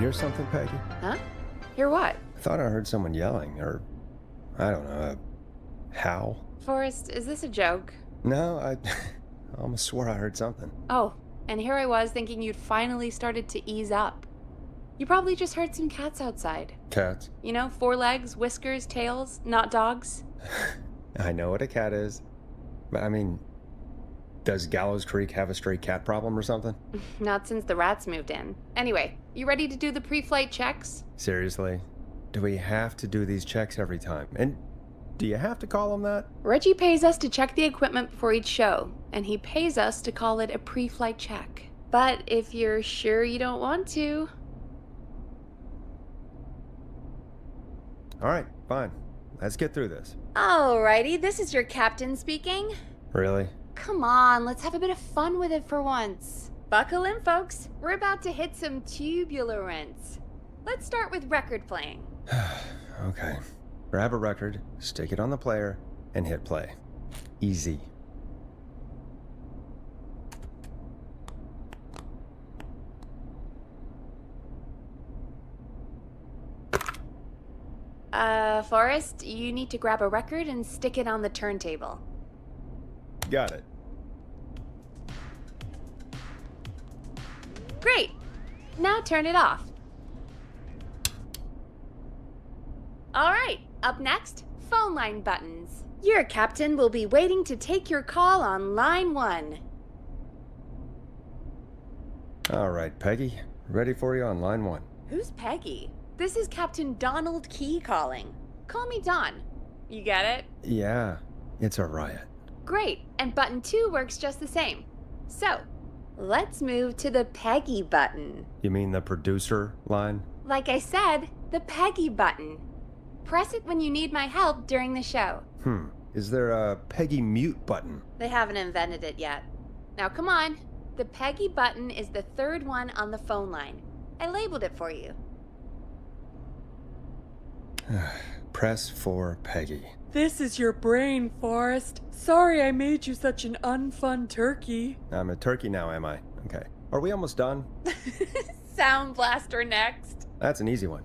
hear something, Peggy? Huh? Hear what? I thought I heard someone yelling, or, I don't know, a howl. Forrest, is this a joke? No, I almost swore I heard something. Oh, and here I was thinking you'd finally started to ease up. You probably just heard some cats outside. Cats? You know, 4 legs, whiskers, tails, not dogs. I know what a cat is, but I mean, does Gallows Creek have a stray cat problem or something? Not since the rats moved in. Anyway, you ready to do the pre-flight checks? Seriously? Do we have to do these checks every time? And do you have to call them that? Reggie pays us to check the equipment before each show, and he pays us to call it a pre-flight check. But if you're sure you don't want to... All right, fine. Let's get through this. Alrighty, this is your captain speaking. Really? Come on, let's have a bit of fun with it for once. Buckle in, folks. We're about to hit some tubular rents. Let's start with record playing. Okay. Grab a record, stick it on the player, and hit play. Easy. Forrest, you need to grab a record and stick it on the turntable. Got it. Great! Now turn it off. Alright, up next, phone line buttons. Your captain will be waiting to take your call on line 1. All right, Peggy. Ready for you on line 1. Who's Peggy? This is Captain Donald Key calling. Call me Don. You get it? Yeah, it's a riot. Great, and button 2 works just the same. So, let's move to the Peggy button. You mean the producer line? Like I said, the Peggy button. Press it when you need my help during the show. Is there a Peggy mute button? They haven't invented it yet. Now come on. The Peggy button is the 3rd one on the phone line. I labeled it for you. Press for Peggy. This is your brain, Forrest. Sorry I made you such an unfun turkey. I'm a turkey now, am I? Okay. Are we almost done? Sound blaster next. That's an easy one.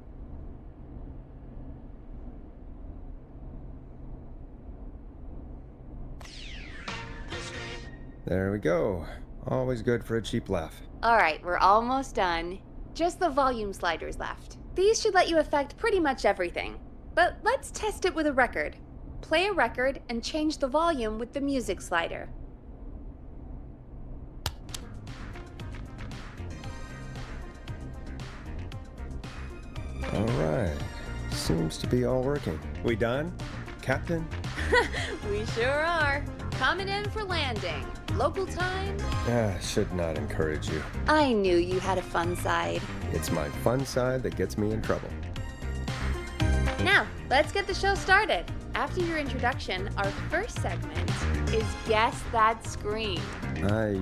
There we go. Always good for a cheap laugh. Alright, we're almost done. Just the volume sliders left. These should let you affect pretty much everything. But let's test it with a record. Play a record and change the volume with the music slider. All right. Seems to be all working. We done, Captain? We sure are. Coming in for landing. Local time? Should not encourage you. I knew you had a fun side. It's my fun side that gets me in trouble. Now, let's get the show started. After your introduction, our first segment is Guess That Scream. I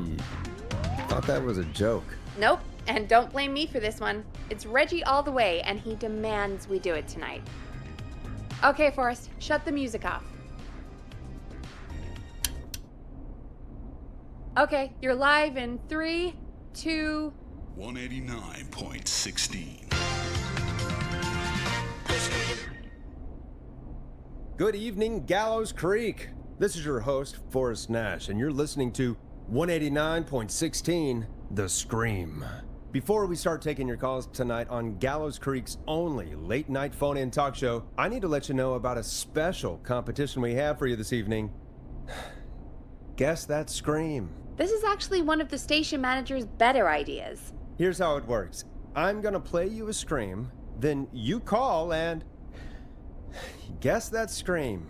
thought that was a joke. Nope, and don't blame me for this one. It's Reggie all the way, and he demands we do it tonight. Okay, Forrest, shut the music off. Okay, you're live in 3, 2... 189.16. Good evening, Gallows Creek. This is your host, Forrest Nash, and you're listening to 189.16, The Scream. Before we start taking your calls tonight on Gallows Creek's only late-night phone-in talk show, I need to let you know about a special competition we have for you this evening. Guess That Scream. This is actually one of the station manager's better ideas. Here's how it works. I'm gonna play you a scream, then you call and guess that scream.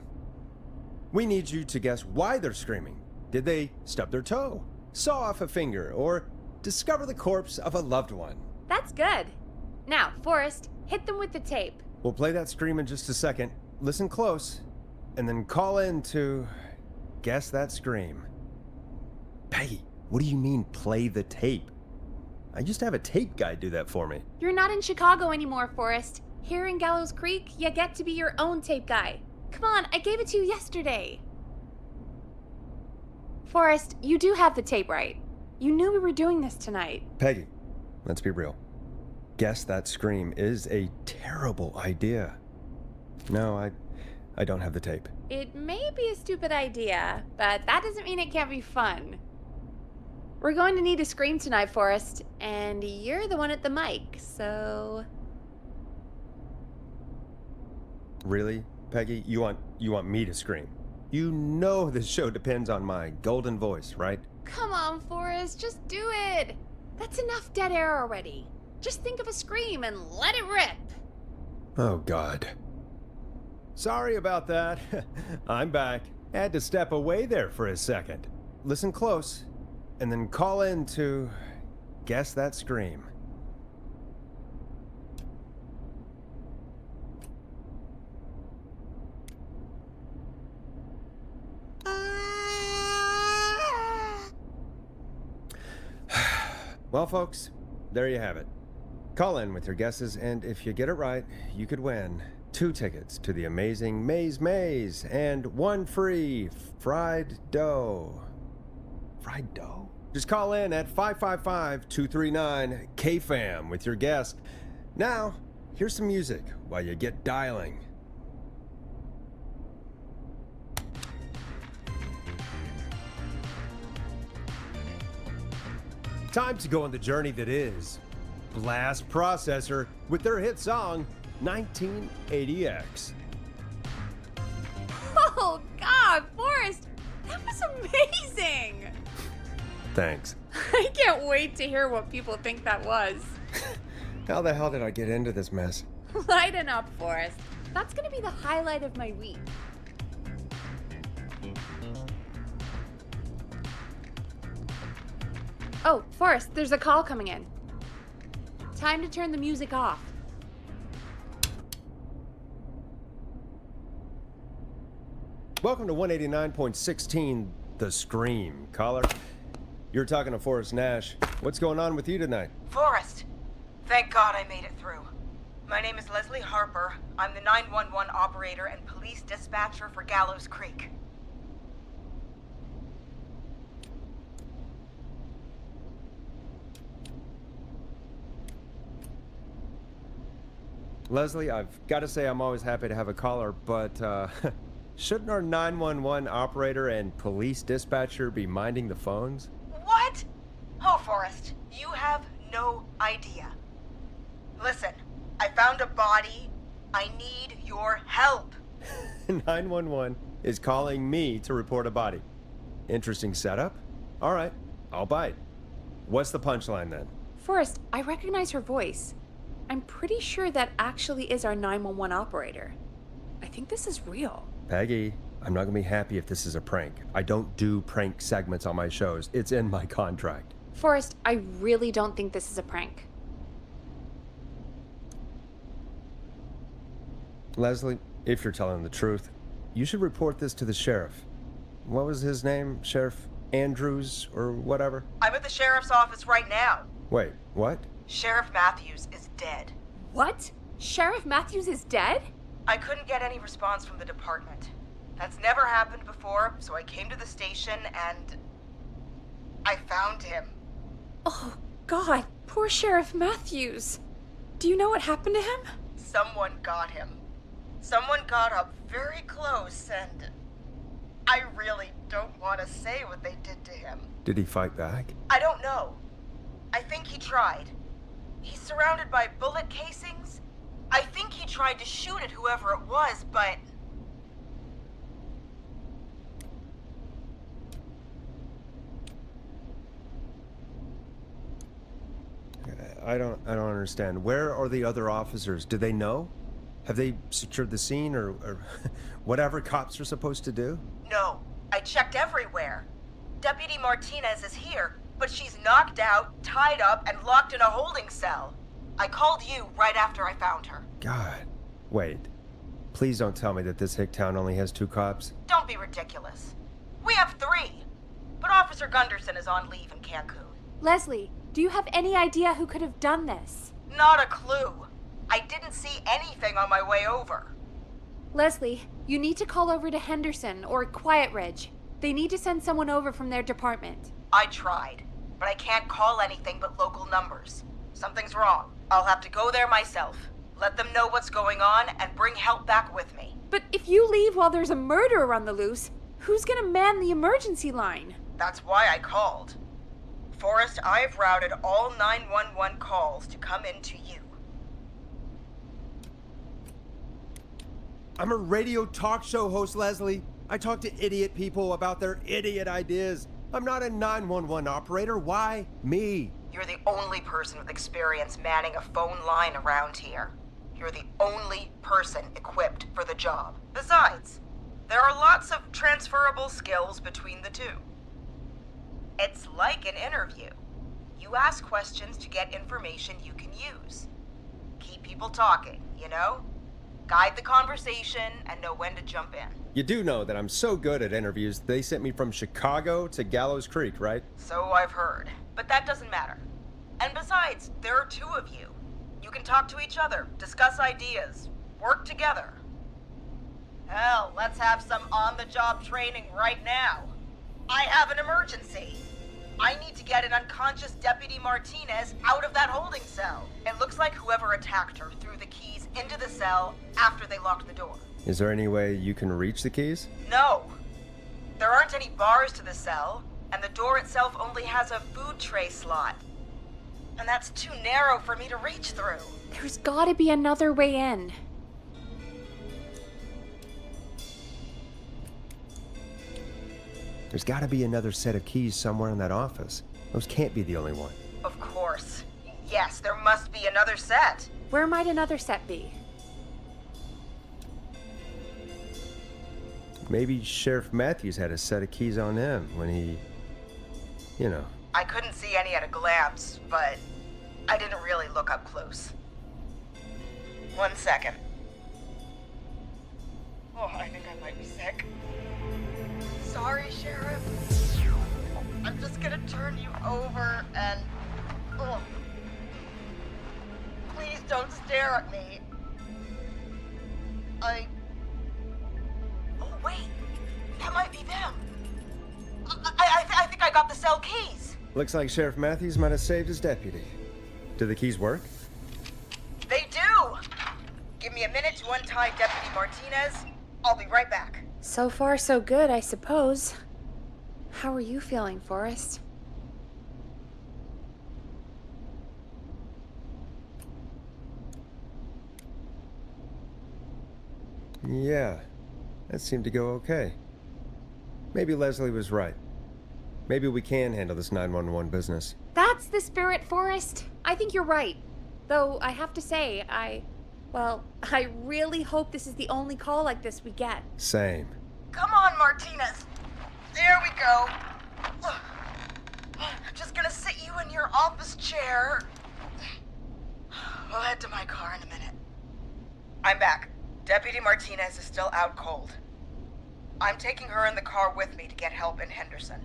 We need you to guess why they're screaming. Did they stub their toe, saw off a finger, or discover the corpse of a loved one? That's good. Now, Forrest, hit them with the tape. We'll play that scream in just a second. Listen close, and then call in to guess that scream. Peggy, what do you mean play the tape? I used to have a tape guy do that for me. You're not in Chicago anymore, Forrest. Here in Gallows Creek, you get to be your own tape guy. Come on, I gave it to you yesterday. Forrest, you do have the tape right. You knew we were doing this tonight. Peggy, let's be real. Guess That Scream is a terrible idea. No, I don't have the tape. It may be a stupid idea, but that doesn't mean it can't be fun. We're going to need a scream tonight, Forrest, and you're the one at the mic, so... Really, Peggy? You want me to scream? You know this show depends on my golden voice, right? Come on, Forrest, just do it! That's enough dead air already. Just think of a scream and let it rip! Oh, God. Sorry about that. I'm back. Had to step away there for a second. Listen close, and then call in to Guess That Scream. Well, folks, there you have it. Call in with your guesses, and if you get it right, you could win 2 tickets to the amazing Maze and 1 free fried dough. Fried dough? Just call in at 555-239-KFAM with your guess. Now, here's some music while you get dialing. Time to go on the journey that is Blast Processor with their hit song 1980X. Oh, God, Forrest! That was amazing! Thanks. I can't wait to hear what people think that was. How the hell did I get into this mess? Lighten up, Forrest. That's gonna be the highlight of my week. Oh, Forrest, there's a call coming in. Time to turn the music off. Welcome to 189.16, The Scream. Caller, you're talking to Forrest Nash. What's going on with you tonight? Forrest! Thank God I made it through. My name is Leslie Harper. I'm the 911 operator and police dispatcher for Gallows Creek. Leslie, I've got to say I'm always happy to have a caller, but shouldn't our 911 operator and police dispatcher be minding the phones? What? Oh, Forrest, you have no idea. Listen, I found a body. I need your help. 911 is calling me to report a body. Interesting setup. All right, I'll bite. What's the punchline then? Forrest, I recognize her voice. I'm pretty sure that actually is our 911 operator. I think this is real. Peggy, I'm not gonna be happy if this is a prank. I don't do prank segments on my shows. It's in my contract. Forrest, I really don't think this is a prank. Leslie, if you're telling the truth, you should report this to the sheriff. What was his name? Sheriff Andrews or whatever? I'm at the sheriff's office right now. Wait, what? Sheriff Matthews is dead. What? Sheriff Matthews is dead? I couldn't get any response from the department. That's never happened before, so I came to the station and I found him. Oh, God, poor Sheriff Matthews. Do you know what happened to him? Someone got him. Someone got up very close and I really don't want to say what they did to him. Did he fight back? I don't know. I think he tried. He's surrounded by bullet casings. I think he tried to shoot at whoever it was, but... I don't understand. Where are the other officers? Do they know? Have they secured the scene or whatever cops are supposed to do? No, I checked everywhere. Deputy Martinez is here, but she's knocked out, tied up, and locked in a holding cell. I called you right after I found her. God. Wait. Please don't tell me that this hick town only has 2 cops. Don't be ridiculous. We have 3. But Officer Gunderson is on leave in Cancun. Leslie, do you have any idea who could have done this? Not a clue. I didn't see anything on my way over. Leslie, you need to call over to Henderson or Quiet Ridge. They need to send someone over from their department. I tried, but I can't call anything but local numbers. Something's wrong. I'll have to go there myself. Let them know what's going on and bring help back with me. But if you leave while there's a murderer on the loose, who's gonna man the emergency line? That's why I called. Forrest, I've routed all 911 calls to come in to you. I'm a radio talk show host, Leslie. I talk to idiot people about their idiot ideas. I'm not a 911 operator. Why me? You're the only person with experience manning a phone line around here. You're the only person equipped for the job. Besides, there are lots of transferable skills between the two. It's like an interview. You ask questions to get information you can use. Keep people talking, you know? Guide the conversation and know when to jump in. You do know that I'm so good at interviews, they sent me from Chicago to Gallows Creek, right? So I've heard. But that doesn't matter. And besides, there are two of you. You can talk to each other, discuss ideas, work together. Hell, let's have some on-the-job training right now. I have an emergency. I need to get an unconscious Deputy Martinez out of that holding cell. It looks like whoever attacked her threw the keys into the cell after they locked the door. Is there any way you can reach the keys? No. There aren't any bars to the cell, and the door itself only has a food tray slot. And that's too narrow for me to reach through. There's gotta be another way in. There's gotta be another set of keys somewhere in that office. Those can't be the only one. Of course. Yes, there must be another set. Where might another set be? Maybe Sheriff Matthews had a set of keys on him when he... you know. I couldn't see any at a glance, but I didn't really look up close. 1 second. Oh, I think I might be sick. Sorry, Sheriff. I'm just gonna turn you over and... Oh. Please don't stare at me. Oh, wait. That might be them. I think I got the cell keys. Looks like Sheriff Matthews might have saved his deputy. Do the keys work? They do! Give me a minute to untie Deputy Martinez. I'll be right back. So far, so good, I suppose. How are you feeling, Forrest? Yeah, that seemed to go okay. Maybe Leslie was right. Maybe we can handle this 911 business. That's the spirit, Forrest. I think you're right. Though, I have to say, I really hope this is the only call like this we get. Same. Come on, Martinez. There we go. I'm just gonna sit you in your office chair. We'll head to my car in a minute. I'm back. Deputy Martinez is still out cold. I'm taking her in the car with me to get help in Henderson.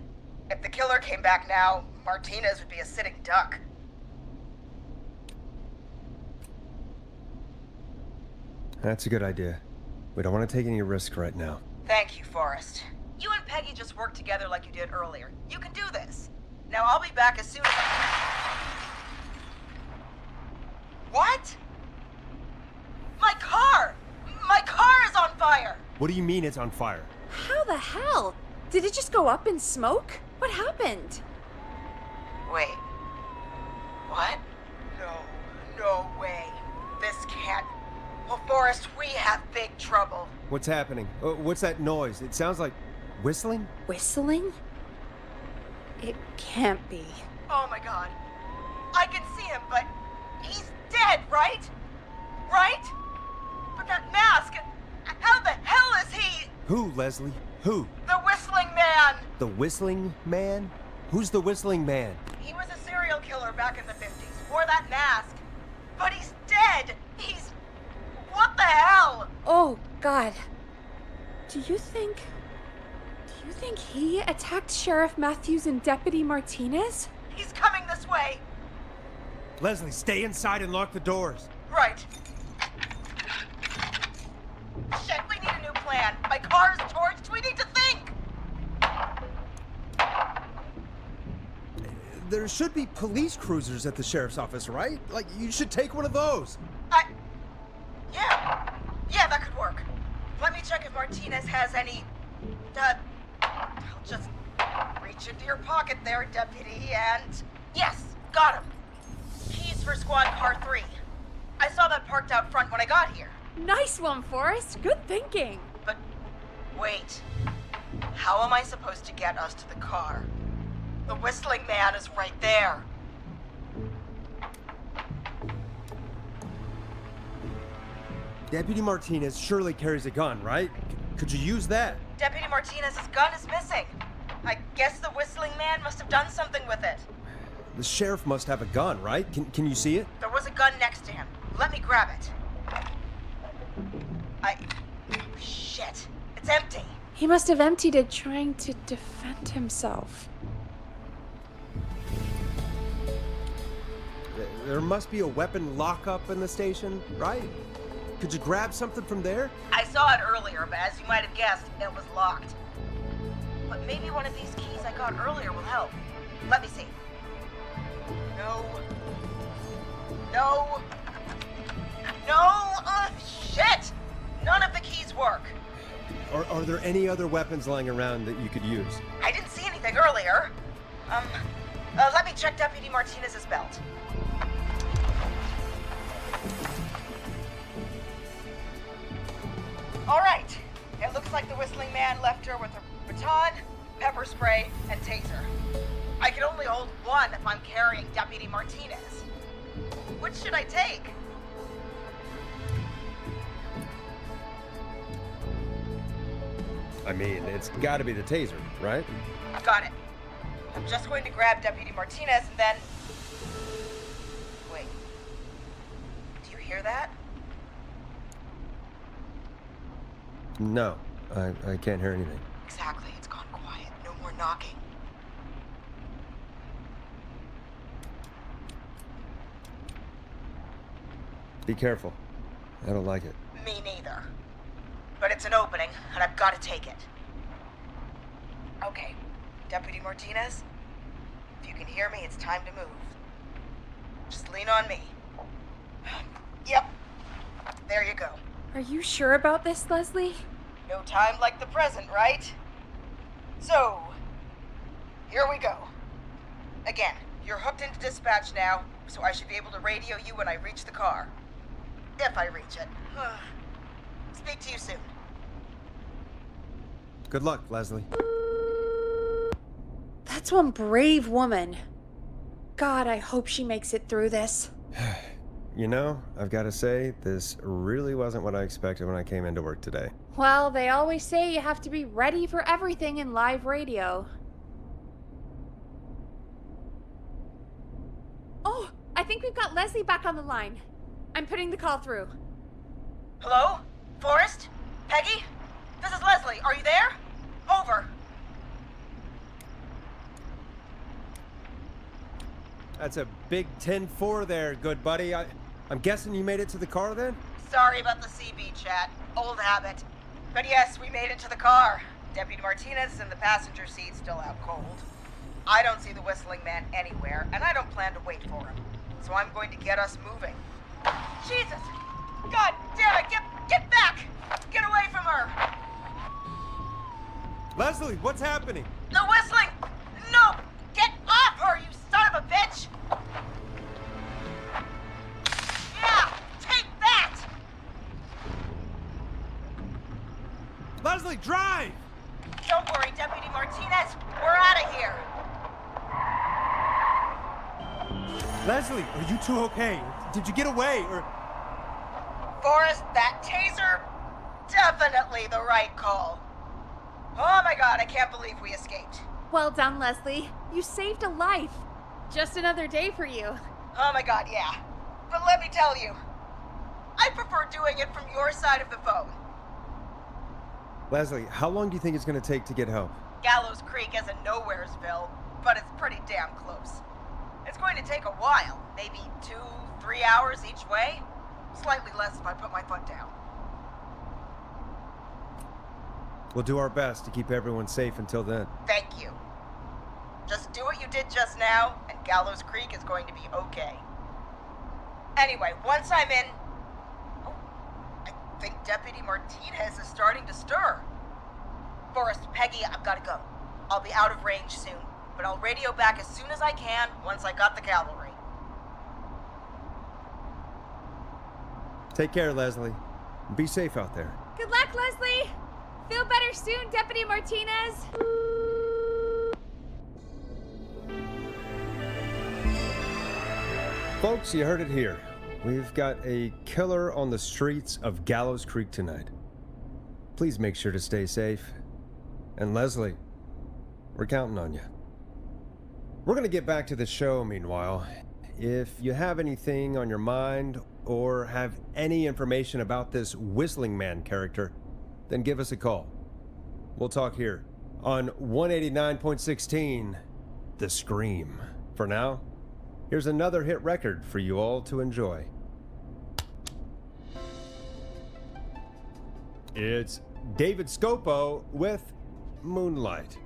If the killer came back now, Martinez would be a sitting duck. That's a good idea. We don't want to take any risk right now. Thank you, Forrest. You and Peggy just worked together like you did earlier. You can do this. Now I'll be back as soon as I... What? My car! My car is on fire! What do you mean it's on fire? How the hell? Did it just go up in smoke? What happened? Wait. What? No way. This can't... Well, Forrest, we have big trouble. What's happening? What's that noise? It sounds like whistling? Whistling? It can't be. Oh my god. I can see him, but he's dead, right? Right? But that mask, how the hell is he? Who, Leslie? Who? The Whistling Man! The Whistling Man? Who's the Whistling Man? He was a serial killer back in the 50s, wore that mask. But he's dead! He's... What the hell? Oh, God. Do you think he attacked Sheriff Matthews and Deputy Martinez? He's coming this way. Leslie, stay inside and lock the doors. Right. Shit, we need a new plan. My car's torched. We need to think. there should be police cruisers at the sheriff's office, right? Like, you should take one of those. Yeah, that could work. Let me check if Martinez has any, I'll just reach into your pocket there, Deputy, and... Yes, got him. Keys for squad car 3. I saw that parked out front when I got here. Nice one, Forrest. Good thinking. But, wait. How am I supposed to get us to the car? The whistling man is right there. Deputy Martinez surely carries a gun, right? Could you use that? Deputy Martinez's gun is missing. I guess the whistling man must have done something with it. The sheriff must have a gun, right? Can you see it? There was a gun next to him. Let me grab it. Shit. It's empty. He must have emptied it trying to defend himself. There must be a weapon lockup in the station, right? Could you grab something from there? I saw it earlier, but as you might have guessed, it was locked. But maybe one of these keys I got earlier will help. Let me see. No. Shit! None of the keys work. Are there any other weapons lying around that you could use? I didn't see anything earlier. Let me check Deputy Martinez's belt. All right. It looks like the whistling man left her with a baton, pepper spray, and taser. I can only hold one if I'm carrying Deputy Martinez. Which should I take? I mean, it's gotta be the taser, right? Got it. I'm just going to grab Deputy Martinez and then... Wait. Do you hear that? No, I can't hear anything. Exactly. It's gone quiet. No more knocking. Be careful. I don't like it. Me neither. But it's an opening, and I've got to take it. Okay, Deputy Martinez, if you can hear me, it's time to move. Just lean on me. Yep. There you go. Are you sure about this, Leslie? No time like the present, right? So, here we go. Again, you're hooked into dispatch now, so I should be able to radio you when I reach the car. If I reach it. Speak to you soon. Good luck, Leslie. That's one brave woman. God, I hope she makes it through this. You know, I've got to say, this really wasn't what I expected when I came into work today. Well, they always say you have to be ready for everything in live radio. Oh, I think we've got Leslie back on the line. I'm putting the call through. Hello? Forrest? Peggy? This is Leslie. Are you there? Over. That's a big 10-4 there, good buddy. I'm guessing you made it to the car then? Sorry about the CB chat. Old habit. But yes, we made it to the car. Deputy Martinez is in the passenger seat, still out cold. I don't see the whistling man anywhere, and I don't plan to wait for him. So I'm going to get us moving. Jesus! God damn it! Get back! Get away from her! Leslie, what's happening? The whistling! No! Get off her, you son of a bitch! Yeah! Take that! Leslie, drive! Don't worry, Deputy Martinez. We're out of here. Leslie, are you two okay? Did you get away, or... Forrest, that taser? Definitely the right call. Oh my god, I can't believe we escaped. Well done, Leslie. You saved a life. Just another day for you. Oh my god, yeah. But let me tell you, I prefer doing it from your side of the phone. Leslie, how long do you think it's going to take to get help? Gallows Creek isn't Nowheresville, but it's pretty damn close. It's going to take a while, maybe 2-3 hours each way. Slightly less if I put my foot down. We'll do our best to keep everyone safe until then. Thank you. Just do what you did just now, and Gallows Creek is going to be okay. Anyway, once I'm in... Oh, I think Deputy Martinez is starting to stir. Forrest, Peggy, I've got to go. I'll be out of range soon, but I'll radio back as soon as I can once I got the cavalry. Take care, Leslie. Be safe out there. Good luck, Leslie! Feel better soon, Deputy Martinez! Folks, you heard it here. We've got a killer on the streets of Gallows Creek tonight. Please make sure to stay safe. And Leslie, we're counting on you. We're gonna get back to the show meanwhile. If you have anything on your mind or have any information about this Whistling Man character, then give us a call. We'll talk here on 189.16, The Scream. For now, here's another hit record for you all to enjoy. It's David Scopo with Moonlight.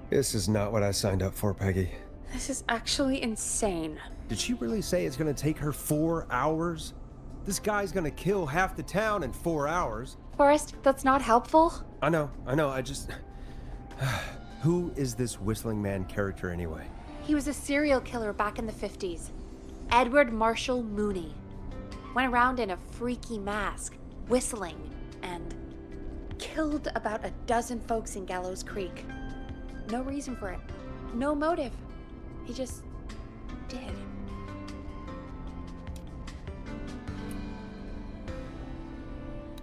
This is not what I signed up for, Peggy. This is actually insane. Did she really say it's gonna take her 4 hours? This guy's gonna kill half the town in 4 hours. Forrest, that's not helpful. I know, I just... Who is this Whistling Man character anyway? He was a serial killer back in the 50s. Edward Marshall Mooney. Went around in a freaky mask, whistling, and killed about a dozen folks in Gallows Creek. No reason for it. No motive. He just did.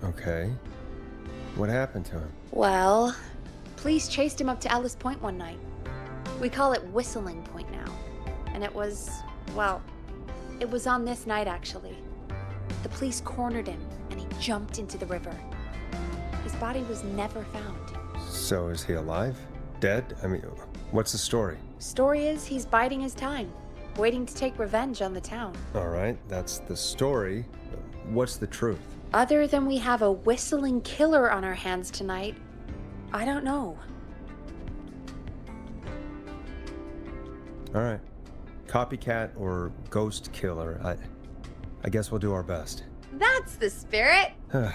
Okay. What happened to him? Well, police chased him up to Ellis Point one night. We call it Whistling Point now. And it was, well, it was on this night actually. The police cornered him and he jumped into the river. His body was never found. So is he alive? Dead? I mean, what's the story? Story is he's biding his time, waiting to take revenge on the town. All right, that's the story. What's the truth? Other than we have a whistling killer on our hands tonight, I don't know. All right. Copycat or ghost killer. I guess we'll do our best. That's the spirit! At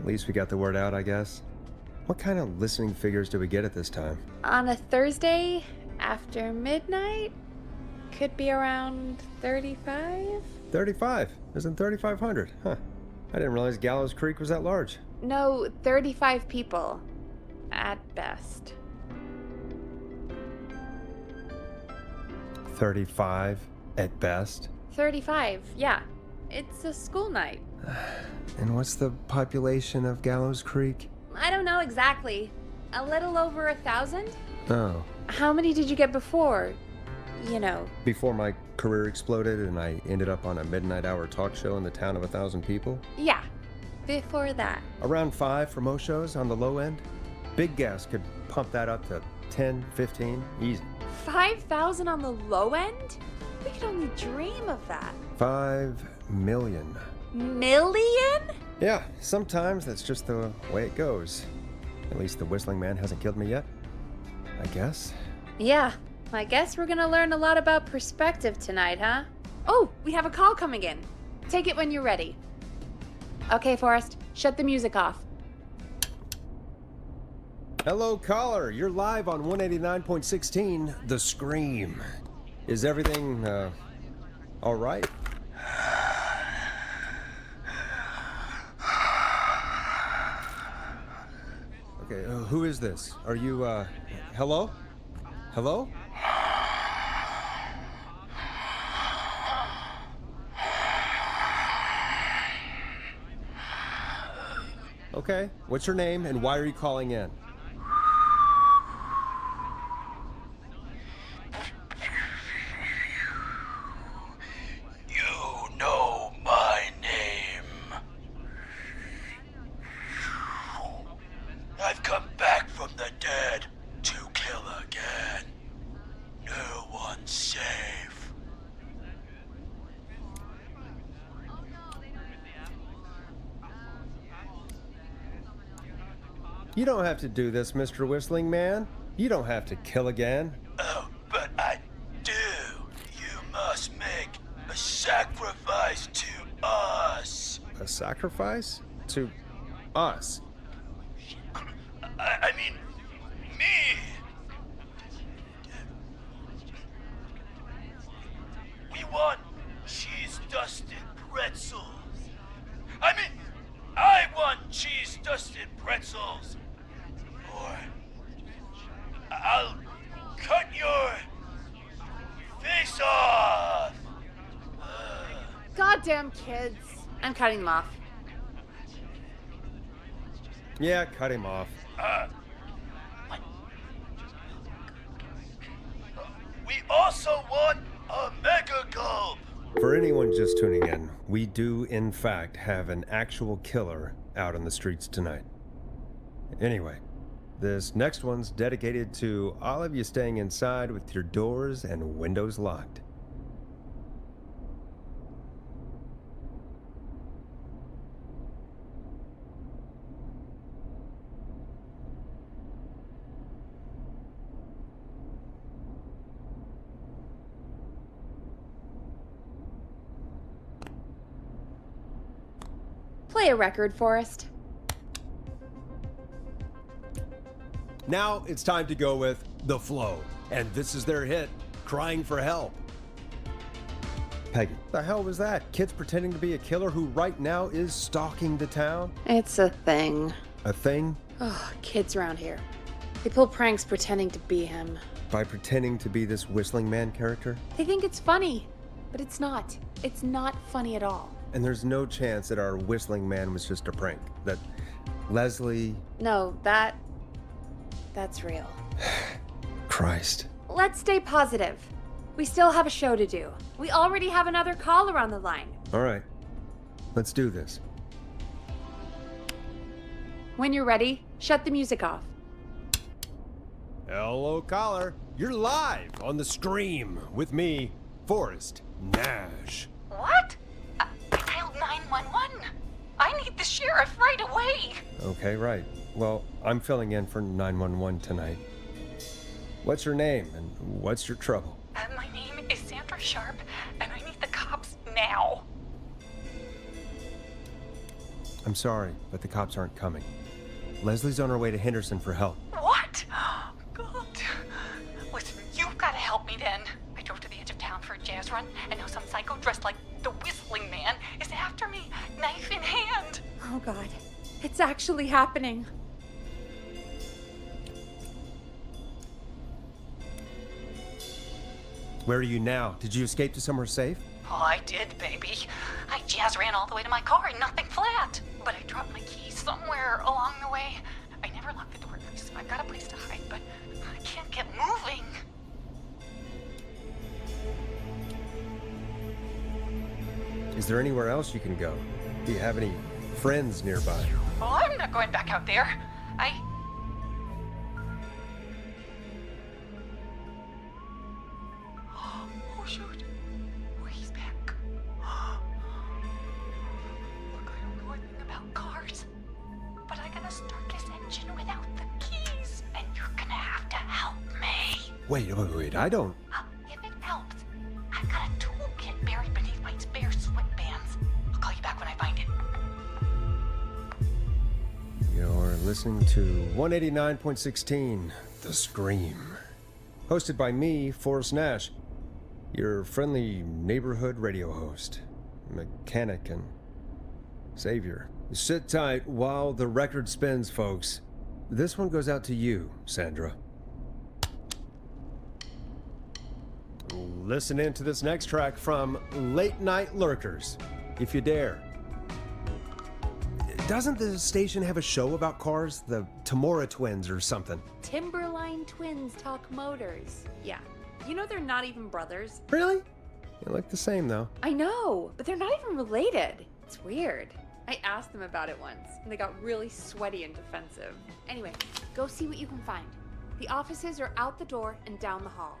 least we got the word out, I guess. What kind of listening figures do we get at this time? On a Thursday after midnight? Could be around 35? 35. Isn't 3,500? Huh. I didn't realize Gallows Creek was that large. No, 35 people. At best. 35 at best? 35, yeah. It's a school night. And what's the population of Gallows Creek? I don't know exactly. A little over 1,000? Oh. How many did you get before? You know. Before my career exploded and I ended up on a midnight hour talk show in the town of 1,000 people? Yeah, before that. Around 5 for most shows on the low end. Big gas could pump that up to 10, 15, easy. 5,000 on the low end? We could only dream of that. 5 million. Million? Yeah, sometimes that's just the way it goes. At least the Whistling Man hasn't killed me yet. I guess. Yeah, I guess we're gonna learn a lot about perspective tonight, huh? Oh, we have a call coming in. Take it when you're ready. Okay, Forrest, shut the music off. Hello, caller. You're live on 189.16, The Scream. Is everything, all right? Okay, who is this? Are you, hello? Hello? Okay, what's your name and why are you calling in? You know my name. I've come back from the dead to kill again. No one's safe. You don't have to do this, Mr. Whistling Man. You don't have to kill again. Oh, but I sacrifice to us. A sacrifice? To us? I mean, me. We want cheese-dusted pretzels. I want cheese-dusted pretzels. Or I'll cut your face off. Goddamn kids. I'm cutting them off. Yeah, cut him off. What? We also want a mega gulp. For anyone just tuning in, we do, in fact, have an actual killer out on the streets tonight. Anyway, this next one's dedicated to all of you staying inside with your doors and windows locked. Play a record, Forrest. Now it's time to go with The Flow, and this is their hit, Crying for Help. Peggy, the hell was that? Kids pretending to be a killer who right now is stalking the town? It's a thing. A thing? Oh, kids around here. They pull pranks pretending to be him. By pretending to be this whistling man character? They think it's funny, but it's not. It's not funny at all. And there's no chance that our whistling man was just a prank. That Leslie... No, that's real. Christ. Let's stay positive. We still have a show to do. We already have another caller on the line. All right. Let's do this. When you're ready, shut the music off. Hello, caller. You're live on the stream with me, Forrest Nash. What? I dialed 911. I need the sheriff right away. Okay, right. Well, I'm filling in for 911 tonight. What's your name and what's your trouble? My name is Sandra Sharp, and I need the cops now. I'm sorry, but the cops aren't coming. Leslie's on her way to Henderson for help. What? God. Listen, you've got to help me then. I drove to the edge of town for a jazz run, and now some psycho dressed like the Whistling Man is after me, knife in hand. Oh God, it's actually happening. Where are you now? Did you escape to somewhere safe? Oh, I did, baby. I jazz ran all the way to my car and nothing flat. But I dropped my keys somewhere along the way. I never locked the door, so I got a place to hide, but I can't get moving. Is there anywhere else you can go? Do you have any friends nearby? Oh, I'm not going back out there. Oh, shoot. Oh, he's back. Look, I don't know anything about cars, but I gotta start this engine without the keys, and you're gonna have to help me. Wait, I don't... If it helps, I've got a toolkit buried beneath my spare sweatbands. I'll call you back when I find it. You're listening to 189.16, The Scream. Hosted by me, Forrest Nash, your friendly neighborhood radio host, mechanic, and savior. Sit tight while the record spins, folks. This one goes out to you, Sandra. Listen in to this next track from Late Night Lurkers, if you dare. Doesn't the station have a show about cars? The Tamora twins or something? Timberline twins talk motors. Yeah. You know they're not even brothers. Really? They look the same, though. I know, but they're not even related. It's weird. I asked them about it once, and they got really sweaty and defensive. Anyway, go see what you can find. The offices are out the door and down the hall.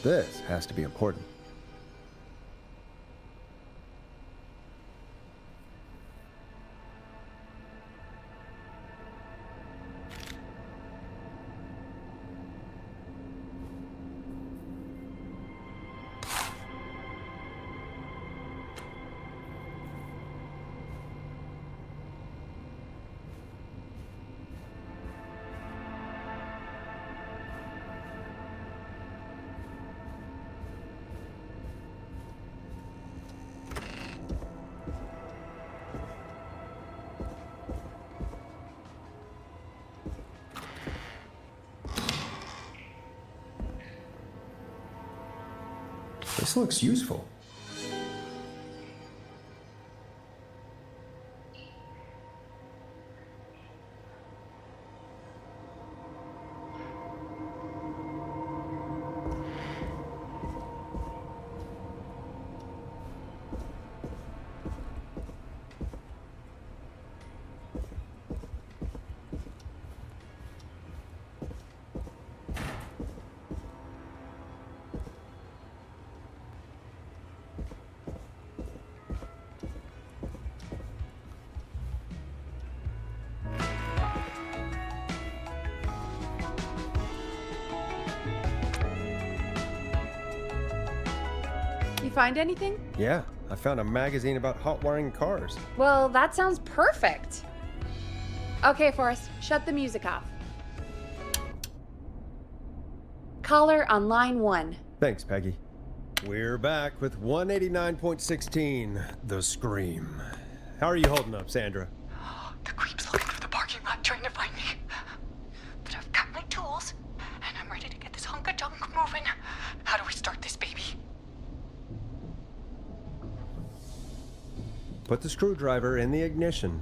This has to be important. This looks useful. You find anything? Yeah, I found a magazine about hot wiring cars. Well, that sounds perfect. Okay, Forrest, shut the music off. Caller on line 1. Thanks, Peggy. We're back with 189.16, The Scream. How are you holding up, Sandra? The creep's looking through the parking lot trying to find me. But I've got my tools, and I'm ready to get this hunk of junk moving. How do we start this baby? Put the screwdriver in the ignition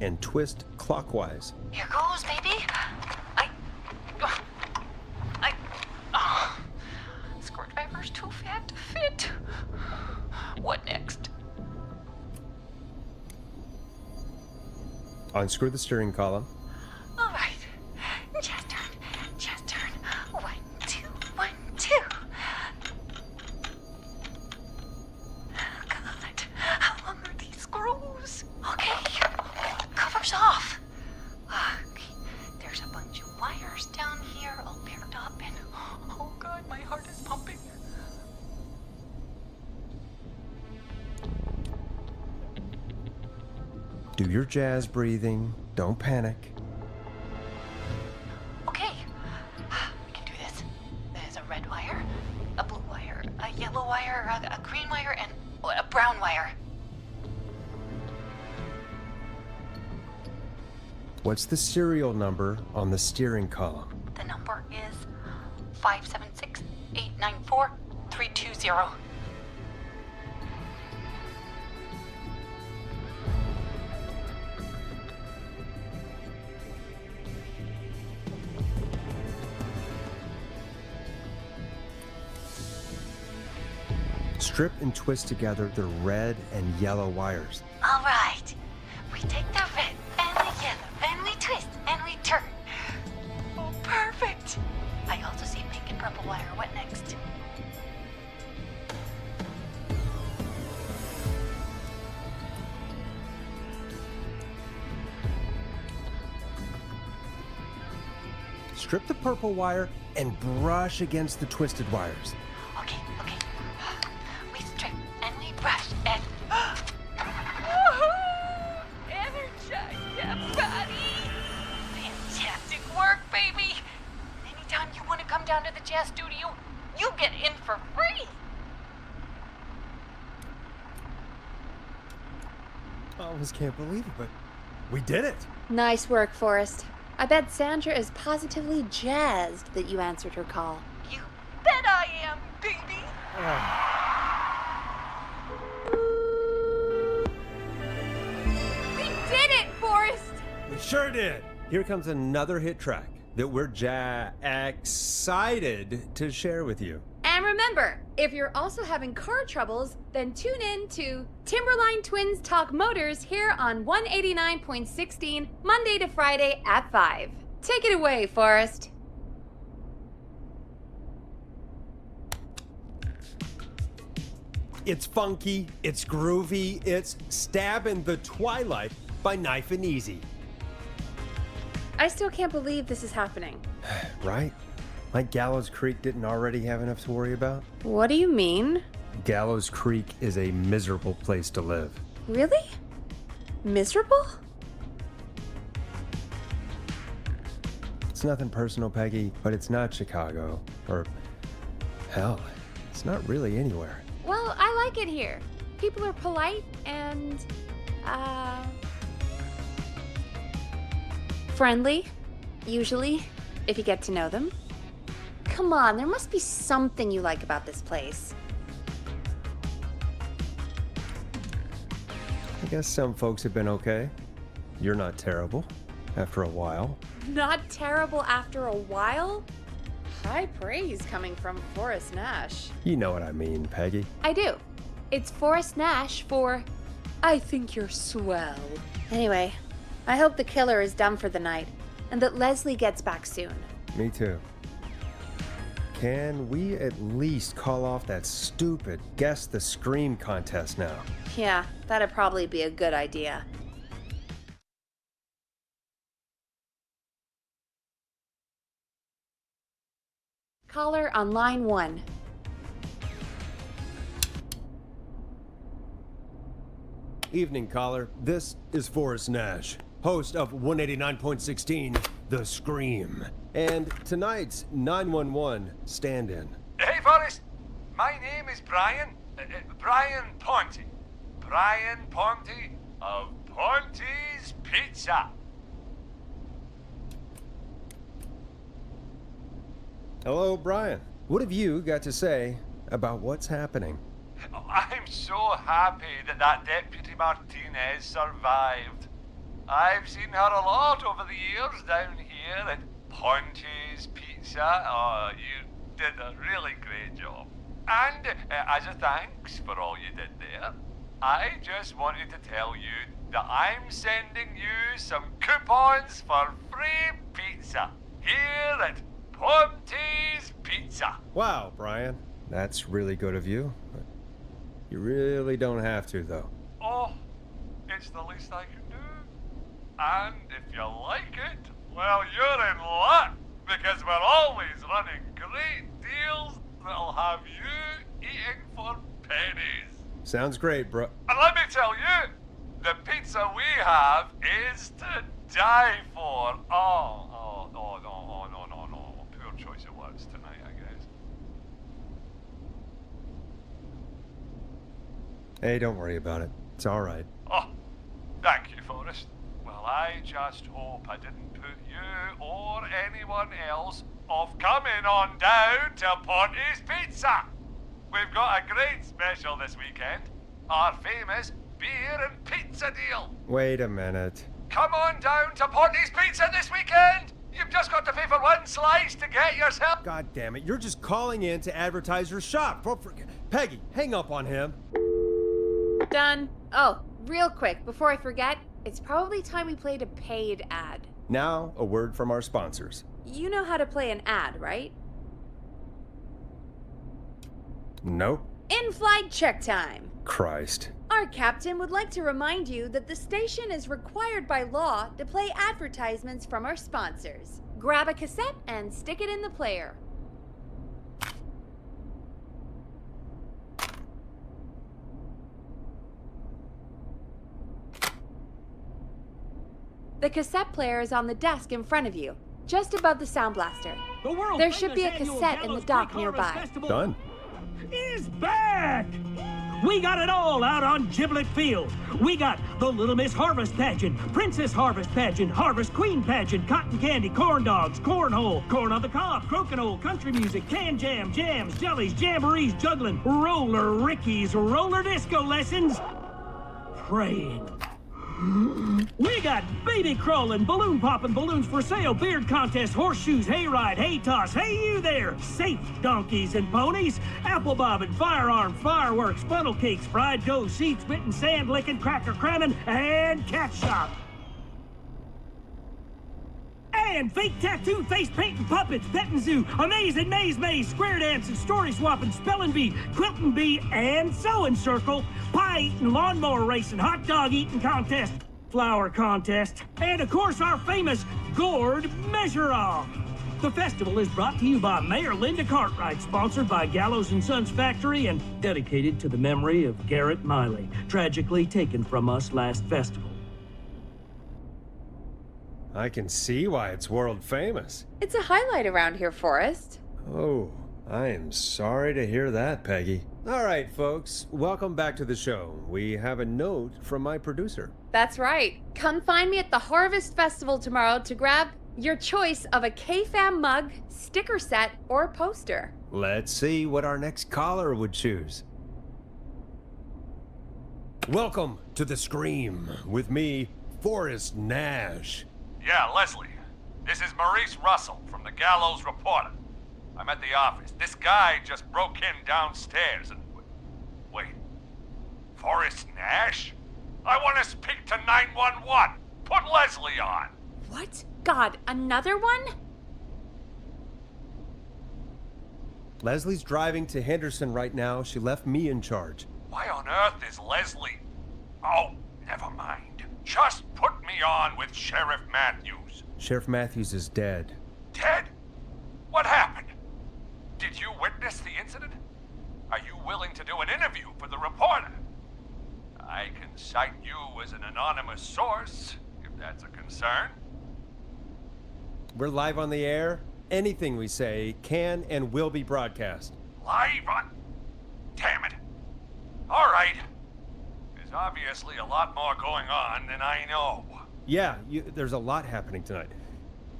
and twist clockwise. Here goes, baby. Screwdriver's too fat to fit. What next? Unscrew the steering column. All right. Just turn. 1, 2, 1, 2. God, how long are these screws? Okay, cover's off. Okay, there's a bunch of wires down here all paired up, and oh God, my heart is pumping. Do your jazz breathing. Don't panic. Okay, we can do this. There's a red wire, a blue wire, a yellow wire, a green wire, and a brown wire. What's the serial number on the steering column? The number is 576-894-320. Strip and twist together the red and yellow wires. All right. We take the red and the yellow and we twist and we turn. Oh, perfect. I also see pink and purple wire. What next? Strip the purple wire and brush against the twisted wires. Okay. We strip and we brush and... Energize that body! Fantastic work, baby! Anytime you want to come down to the jazz studio, you get in for free! I almost can't believe it, but we did it. Nice work, Forrest. I bet Sandra is positively jazzed that you answered her call. You bet I am, baby! We did it, Forrest! We sure did. Here comes another hit track that we're excited to share with you. And remember, if you're also having car troubles, then tune in to Timberline Twins Talk Motors here on 189.16, Monday to Friday at 5. Take it away, Forrest. It's funky, it's groovy, it's stabbing the twilight by knife and easy. I still can't believe this is happening. Right? Like Gallows Creek didn't already have enough to worry about? What do you mean? Gallows Creek is a miserable place to live. Really? Miserable? It's nothing personal, Peggy, but it's not Chicago. Or, hell, it's not really anywhere. Well, I like it here. People are polite and, friendly, usually, if you get to know them. Come on, there must be something you like about this place. I guess some folks have been okay. You're not terrible, after a while. Not terrible after a while? High praise coming from Forrest Nash. You know what I mean, Peggy. I do. It's Forrest Nash for I think you're swell. Anyway, I hope the killer is done for the night and that Leslie gets back soon. Me too. Can we at least call off that stupid Guess the Scream contest now? Yeah, that'd probably be a good idea. Caller on line 1. Evening, caller. This is Forrest Nash, host of 189.16, The Scream. And tonight's 911 stand-in. Hey, Forrest. My name is Brian. Brian Ponte. Brian Ponte of Ponte's Pizza. Hello, Brian. What have you got to say about what's happening? I'm so happy that Deputy Martinez survived. I've seen her a lot over the years down here at Ponte's Pizza. Oh, you did a really great job. And as a thanks for all you did there, I just wanted to tell you that I'm sending you some coupons for free pizza here at Ponte's Pizza. Wow, Brian. That's really good of you. You really don't have to, though. Oh, it's the least I can do. And if you like it, well, you're in luck, because we're always running great deals that'll have you eating for pennies. Sounds great, bro. And let me tell you, the pizza we have is to die for. No. Poor choice of words tonight, I guess. Hey, don't worry about it. It's all right. Oh, thank you, Forrest. Well, I just hope I didn't put you or anyone else off coming on down to Ponte's Pizza. We've got a great special this weekend. Our famous beer and pizza deal. Wait a minute. Come on down to Ponte's Pizza this weekend. You've just got to pay for one slice to get yourself. God damn it, you're just calling in to advertise your shop. Peggy, hang up on him. Done. Oh, real quick, before I forget, it's probably time we played a paid ad. Now, a word from our sponsors. You know how to play an ad, right? Nope. In-flight check time. Christ. Our captain would like to remind you that the station is required by law to play advertisements from our sponsors. Grab a cassette and stick it in the player. The cassette player is on the desk in front of you, just above the sound blaster. There should be a cassette in the dock nearby. Done. Is back! We got it all out on Giblet Field. We got the Little Miss Harvest Pageant, Princess Harvest Pageant, Harvest Queen Pageant, Cotton Candy, Corn Dogs, Cornhole, Corn on the Cob, Crokinole, Country Music, Can Jam, Jams, Jellies, Jamborees, Juggling, Roller Rickies, Roller Disco Lessons, Praying. We got baby crawling, balloon popping, balloons for sale, beard contest, horseshoes, hayride, hay toss, hey you there, safe donkeys and ponies, apple bobbing, firearm, fireworks, funnel cakes, fried dough, seed spitting, sand licking, cracker cramming, and cat shop. band, fake tattoo, face painting, puppets, petting zoo, amazing maze, square dancing, story swapping, spelling bee, quilting bee, and sewing circle, pie eating, lawnmower racing, hot dog eating contest, flower contest, and of course our famous gourd measure-off. The festival is brought to you by Mayor Linda Cartwright, sponsored by Gallows & Sons Factory, and dedicated to the memory of Garrett Miley, tragically taken from us last festival. I can see why it's world famous. It's a highlight around here, Forrest. Oh, I am sorry to hear that, Peggy. All right, folks, welcome back to the show. We have a note from my producer. That's right. Come find me at the Harvest Festival tomorrow to grab your choice of a K-Fam mug, sticker set, or poster. Let's see what our next caller would choose. Welcome to The Scream with me, Forrest Nash. Yeah, Leslie. This is Maurice Russell from the Gallows Reporter. I'm at the office. This guy just broke in downstairs and... Wait. Forrest Nash? I want to speak to 911. Put Leslie on. What? God, another one? Leslie's driving to Henderson right now. She left me in charge. Why on earth is Leslie... Oh, never mind. Just put me on with Sheriff Matthews. Sheriff Matthews is dead. Dead? What happened? Did you witness the incident? Are you willing to do an interview for the reporter? I can cite you as an anonymous source, if that's a concern. We're live on the air. Anything we say can and will be broadcast. Live on... Damn it. All right. There's obviously a lot more going on than I know. Yeah, there's a lot happening tonight.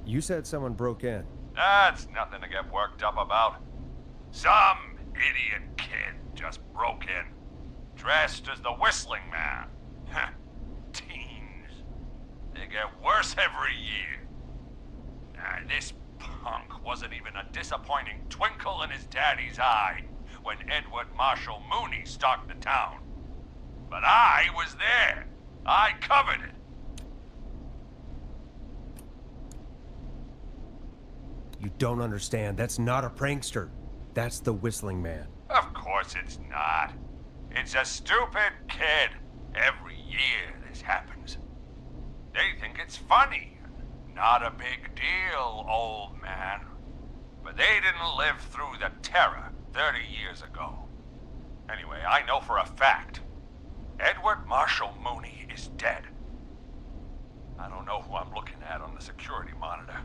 You said someone broke in. That's nothing to get worked up about. Some idiot kid just broke in, dressed as the Whistling Man. Teens. They get worse every year. This punk wasn't even a disappointing twinkle in his daddy's eye when Edward Marshall Mooney stalked the town. But I was there. I covered it. You don't understand. That's not a prankster. That's the Whistling Man. Of course it's not. It's a stupid kid. Every year this happens. They think it's funny. Not a big deal, old man. But they didn't live through the terror 30 years ago. Anyway, I know for a fact. Edward Marshall Mooney is dead. I don't know who I'm looking at on the security monitor.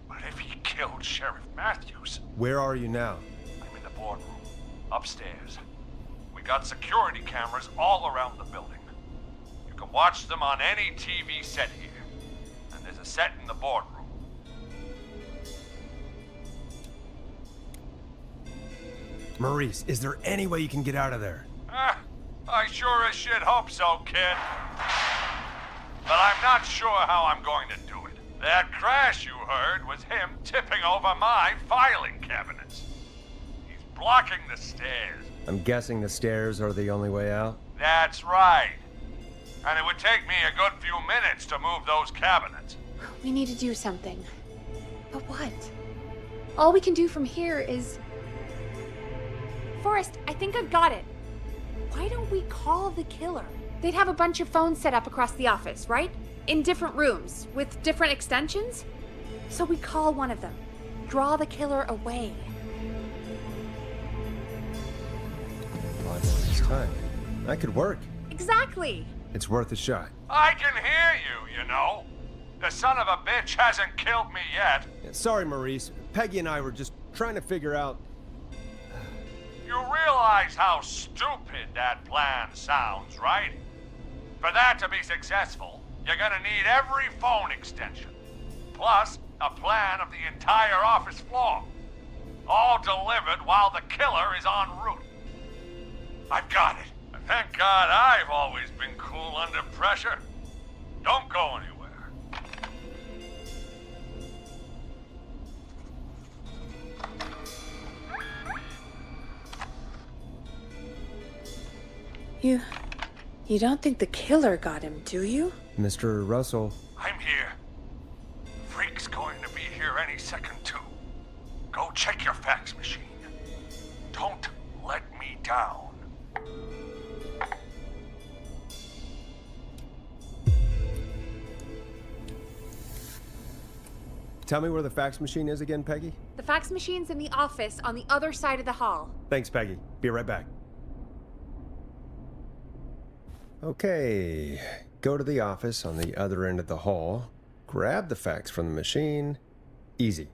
But if he killed Sheriff Matthews... Where are you now? I'm in the boardroom, upstairs. We got security cameras all around the building. You can watch them on any TV set here. And there's a set in the boardroom. Maurice, is there any way you can get out of there? I sure as shit hope so, kid. But I'm not sure how I'm going to do it. That crash you heard was him tipping over my filing cabinets. He's blocking the stairs. I'm guessing the stairs are the only way out? That's right. And it would take me a good few minutes to move those cabinets. We need to do something. But what? All we can do from here is... Forrest, I think I've got it. Why don't we call the killer? They'd have a bunch of phones set up across the office, right? In different rooms, with different extensions? So we call one of them. Draw the killer away. Watch this time. That could work. Exactly! It's worth a shot. I can hear you, you know. The son of a bitch hasn't killed me yet. Sorry, Maurice. Peggy and I were just trying to figure out... You realize how stupid that plan sounds, right? For that to be successful, you're gonna need every phone extension, plus a plan of the entire office floor, all delivered while the killer is en route. I've got it. Thank God I've always been cool under pressure. Don't go anywhere. You don't think the killer got him, do you? Mr. Russell. I'm here. any second, too. Go check your fax machine. Don't let me down. Tell me where the fax machine is again, Peggy? The fax machine's in the office on the other side of the hall. Thanks, Peggy. Be right back. Okay, go to the office on the other end of the hall, grab the fax from the machine. Easy.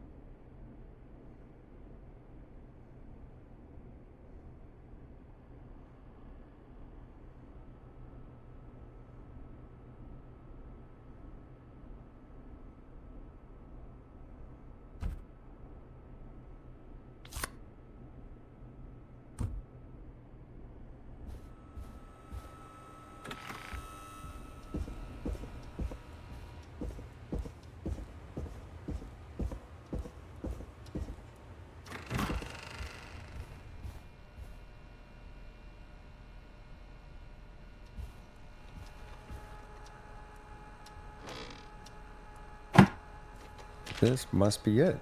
This must be it.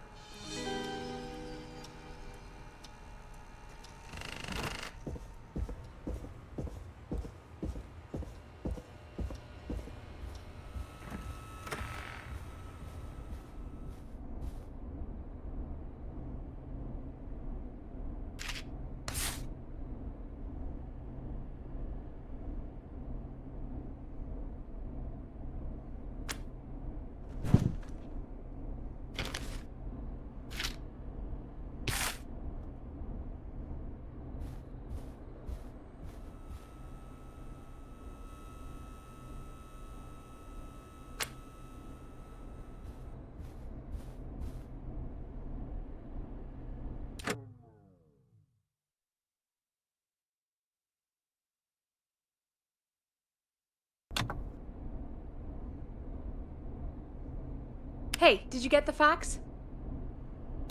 Hey, did you get the fax?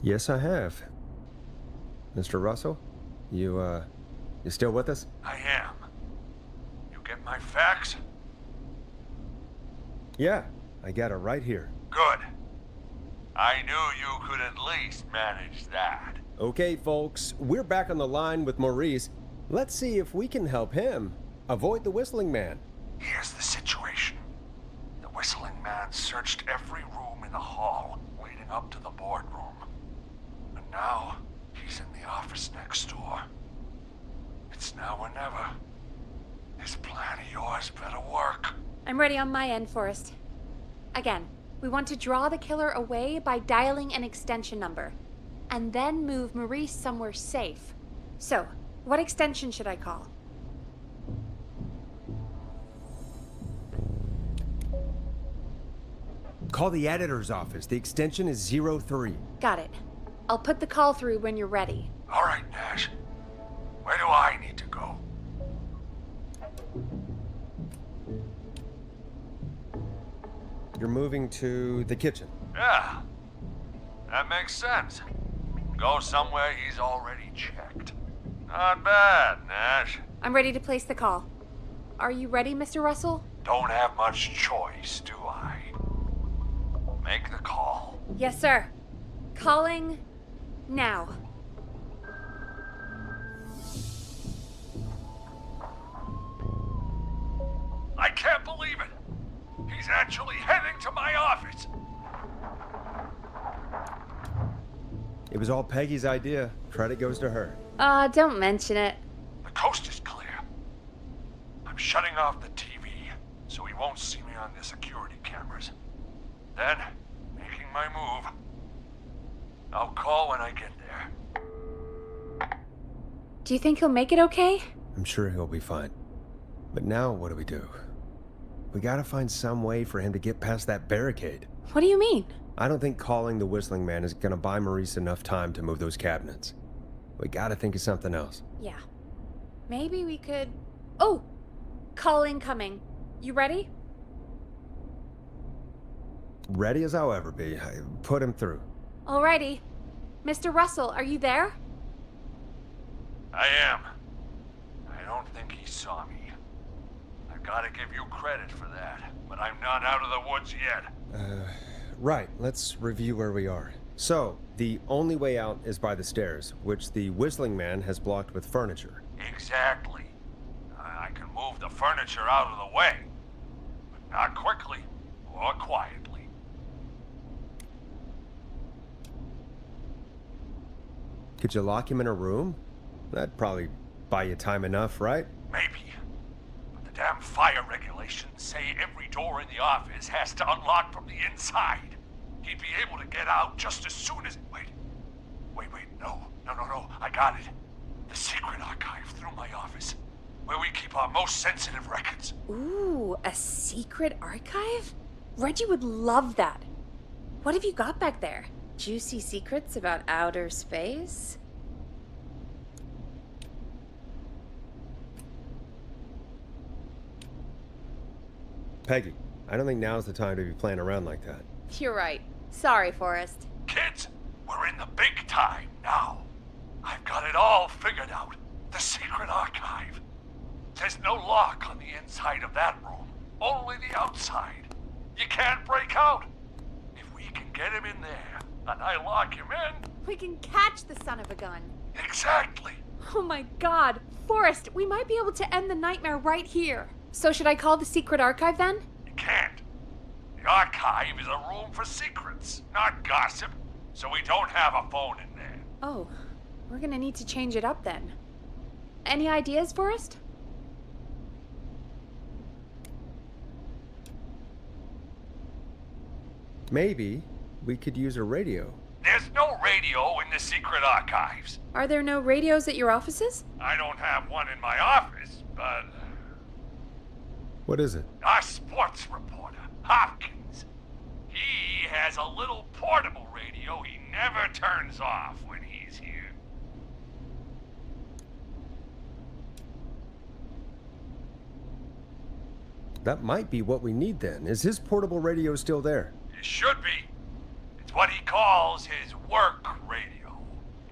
Yes, I have. Mr. Russell, you still with us? I am. You get my fax? Yeah, I got it right here. Good. I knew you could at least manage that. Okay, folks, we're back on the line with Maurice. Let's see if we can help him avoid the Whistling Man. Here's the situation. The Whistling Man searched every room in the hall leading up to the boardroom. And now, he's in the office next door. It's now or never. This plan of yours better work. I'm ready on my end, Forrest. Again, we want to draw the killer away by dialing an extension number, and then move Maurice somewhere safe. So, what extension should I call? Call the editor's office. The extension is 03. Got it. I'll put the call through when you're ready. All right, Nash. Where do I need to go? You're moving to the kitchen. Yeah. That makes sense. Go somewhere he's already checked. Not bad, Nash. I'm ready to place the call. Are you ready, Mr. Russell? Don't have much choice, do I? Make the call. Yes, sir. Calling now. I can't believe it. He's actually heading to my office. It was all Peggy's idea. Credit goes to her. Don't mention it. The coast is clear. I'm shutting off the TV so he won't see me on the security cameras. Then, making my move. I'll call when I get there. Do you think he'll make it okay? I'm sure he'll be fine. But now what do? We gotta find some way for him to get past that barricade. What do you mean? I don't think calling the Whistling Man is gonna buy Maurice enough time to move those cabinets. We gotta think of something else. Yeah. Maybe we could... Oh! Call incoming. You ready? Ready as I'll ever be. Put him through. Alrighty. Mr. Russell, are you there? I am. I don't think he saw me. I gotta give you credit for that, but I'm not out of the woods yet. Right. Let's review where we are. So, the only way out is by the stairs, which the whistling man has blocked with furniture. Exactly. I can move the furniture out of the way, but not quickly or quietly. Could you lock him in a room? That'd probably buy you time enough, right? Maybe. But the damn fire regulations say every door in the office has to unlock from the inside. He'd be able to get out just as soon as... Wait, no, I got it. The secret archive through my office, where we keep our most sensitive records. Ooh, a secret archive? Reggie would love that. What have you got back there? Juicy secrets about outer space? Peggy, I don't think now's the time to be playing around like that. You're right. Sorry, Forrest. Kids, we're in the big time now. I've got it all figured out. The secret archive. There's no lock on the inside of that room, only the outside. You can't break out. If we can get him in there, and I lock him in... We can catch the son of a gun. Exactly. Oh my god. Forrest, we might be able to end the nightmare right here. So should I call the secret archive then? You can't. The archive is a room for secrets, not gossip, so we don't have a phone in there. Oh, we're gonna need to change it up then. Any ideas, Forrest? Maybe we could use a radio. There's no radio in the secret archives. Are there no radios at your offices? I don't have one in my office, but... What is it? Our sports reporter, Hopkins. He has a little portable radio he never turns off when he's here. That might be what we need then. Is his portable radio still there? It should be. It's what he calls his work radio.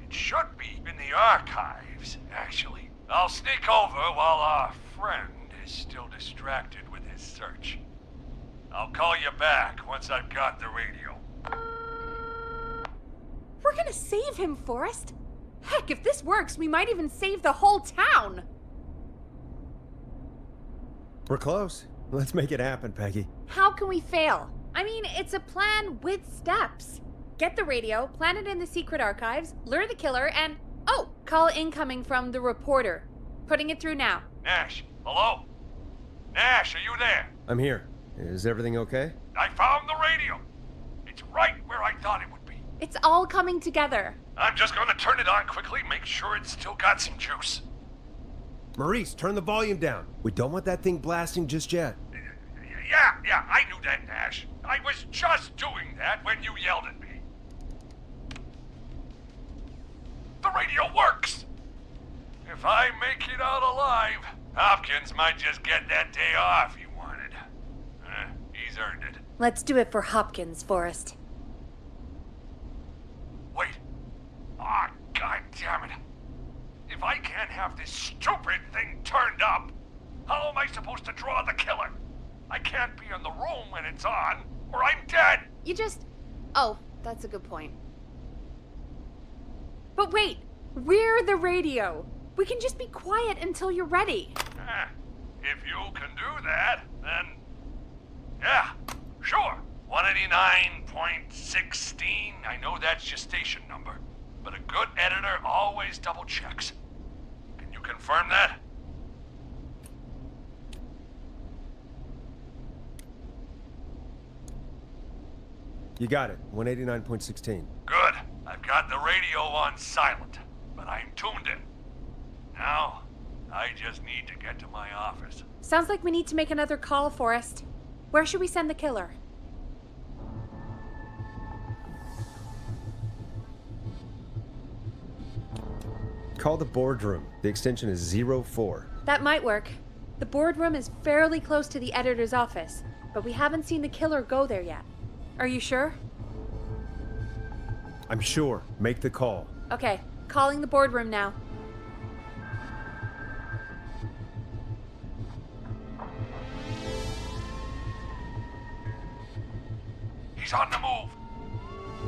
It should be in the archives, actually. I'll sneak over while our friend is still distracted with his search. I'll call you back once I've got the radio. We're gonna save him, Forrest. Heck, if this works, we might even save the whole town. We're close. Let's make it happen, Peggy. How can we fail? I mean, it's a plan with steps. Get the radio, plant it in the secret archives, lure the killer, and... Oh, call incoming from the reporter. Putting it through now. Nash, hello? Nash, are you there? I'm here. Is everything okay? I found the radio. It's right where I thought it would be. It's all coming together. I'm just gonna turn it on quickly, make sure it's still got some juice. Maurice, turn the volume down. We don't want that thing blasting just yet. Yeah, I knew that, Nash. I was just doing that when you yelled at me. The radio works! If I make it out alive, Hopkins might just get that day off he wanted. He's earned it. Let's do it for Hopkins, Forrest. Wait. Ah, God damn it. If I can't have this stupid thing turned up, how am I supposed to draw the killer? I can't be in the room when it's on, or I'm dead. You just... Oh, that's a good point. But wait, we're the radio. We can just be quiet until you're ready. If you can do that, then... Yeah, sure. 189.16. I know that's your station number, but a good editor always double checks. Can you confirm that? You got it. 189.16. Good. I've got the radio on silent, but I'm tuned in. Now, I just need to get to my office. Sounds like we need to make another call, Forrest. Where should we send the killer? Call the boardroom. The extension is 04. That might work. The boardroom is fairly close to the editor's office, but we haven't seen the killer go there yet. Are you sure? I'm sure. Make the call. Okay, calling the boardroom now. He's on the move.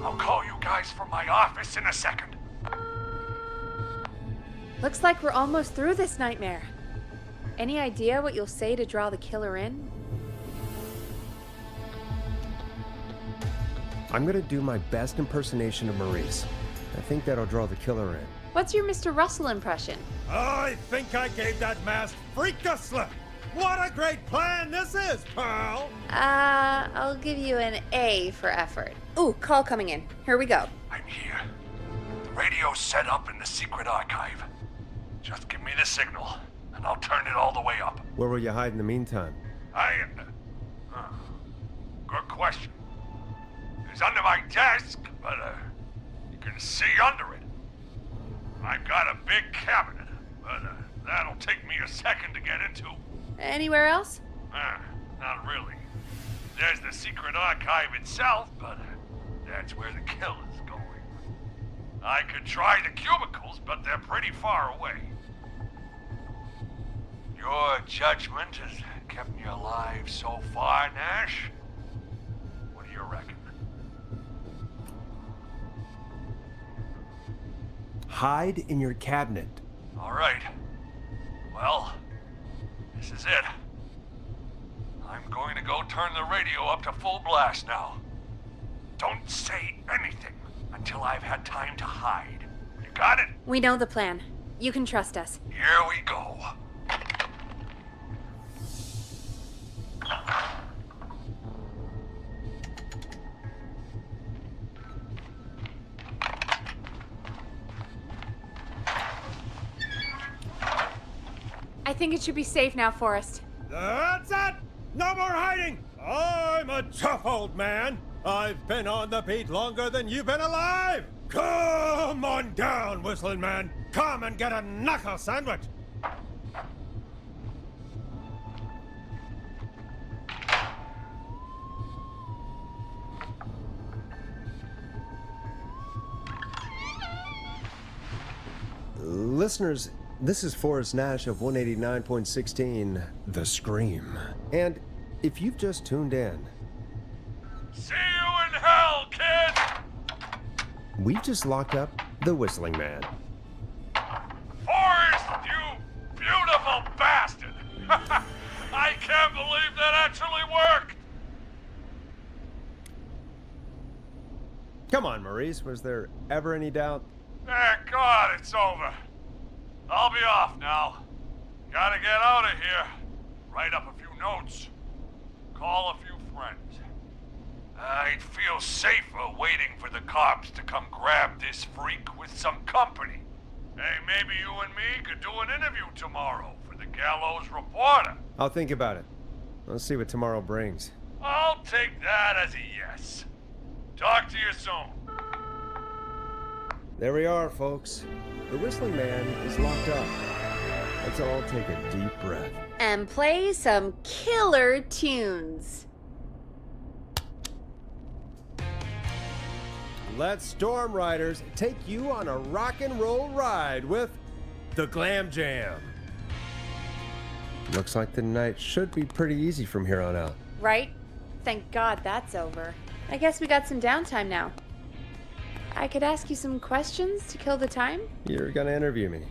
I'll call you guys from my office in a second. Looks like we're almost through this nightmare. Any idea what you'll say to draw the killer in? I'm gonna do my best impersonation of Maurice. I think that'll draw the killer in. What's your Mr. Russell impression? I think I gave that masked freak a slip. What a great plan this is, Pearl! I'll give you an A for effort. Ooh, call coming in. Here we go. I'm here. The radio's set up in the secret archive. Just give me the signal, and I'll turn it all the way up. Where will you hide in the meantime? Good question. It's under my desk, but, you can see under it. I've got a big cabinet, but, that'll take me a second to get into. Anywhere else? Not really. There's the secret archive itself, but that's where the kill is going. I could try the cubicles, but they're pretty far away. Your judgment has kept me alive so far, Nash. What do you reckon? Hide in your cabinet. All right. Well, this is it. I'm going to go turn the radio up to full blast now. Don't say anything until I've had time to hide. You got it? We know the plan. You can trust us. Here we go. I think it should be safe now, Forrest. That's it! No more hiding! I'm a tough old man. I've been on the beat longer than you've been alive! Come on down, Whistling Man! Come and get a knuckle sandwich! Listeners, this is Forrest Nash of 189.16, The Scream. And if you've just tuned in, See you in hell, kid! we've just locked up the Whistling Man. Forrest, you beautiful bastard! I can't believe that actually worked! Come on, Maurice, was there ever any doubt? Thank God it's over. I'll be off now. Gotta get out of here. Write up a few notes. Call a few friends. I'd feel safer waiting for the cops to come grab this freak with some company. Hey, maybe you and me could do an interview tomorrow for the Gallows Reporter. I'll think about it. Let's see what tomorrow brings. I'll take that as a yes. Talk to you soon. There we are, folks. The Whistling Man is locked up. Let's all take a deep breath. And play some killer tunes. Let Storm Riders take you on a rock and roll ride with the Glam Jam. Looks like the night should be pretty easy from here on out. Right? Thank God that's over. I guess we got some downtime now. I could ask you some questions to kill the time? You're gonna interview me.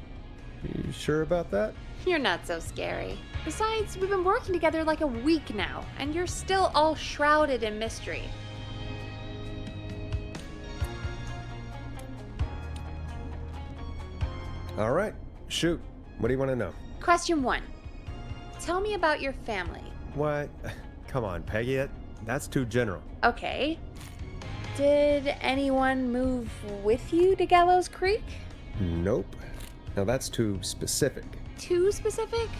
You sure about that? You're not so scary. Besides, we've been working together like a week now, and you're still all shrouded in mystery. All right, shoot. What do you want to know? Question 1. Tell me about your family. What? Come on, Peggy. That's too general. Okay. Did anyone move with you to Gallows Creek? Nope. Now that's too specific. Too specific?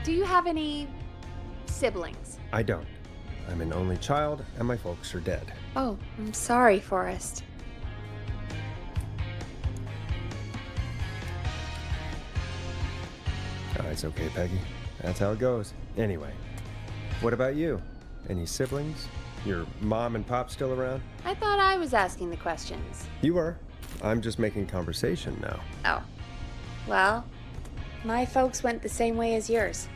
Do you have any siblings? I don't. I'm an only child, and my folks are dead. Oh, I'm sorry, Forrest. Oh, it's okay, Peggy. That's how it goes. Anyway, what about you? Any siblings? Your mom and pop still around? I thought I was asking the questions. You were. I'm just making conversation now. Oh. Well, my folks went the same way as yours.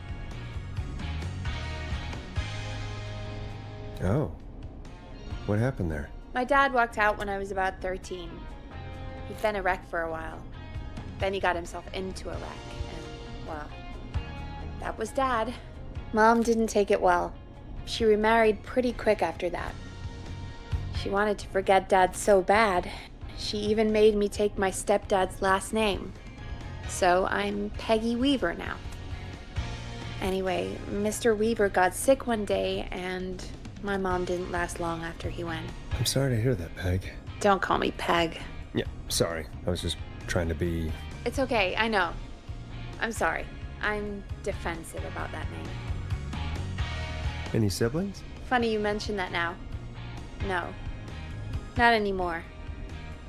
Oh. What happened there? My dad walked out when I was about 13. He'd been a wreck for a while. Then he got himself into a wreck, and, well, that was Dad. Mom didn't take it well. She remarried pretty quick after that. She wanted to forget Dad so bad, she even made me take my stepdad's last name. So I'm Peggy Weaver now. Anyway, Mr. Weaver got sick one day, and my mom didn't last long after he went. I'm sorry to hear that, Peg. Don't call me Peg. Yeah, sorry. I was just trying to be... It's okay, I know. I'm sorry. I'm defensive about that name. Any siblings? Funny you mention that now. No, not anymore.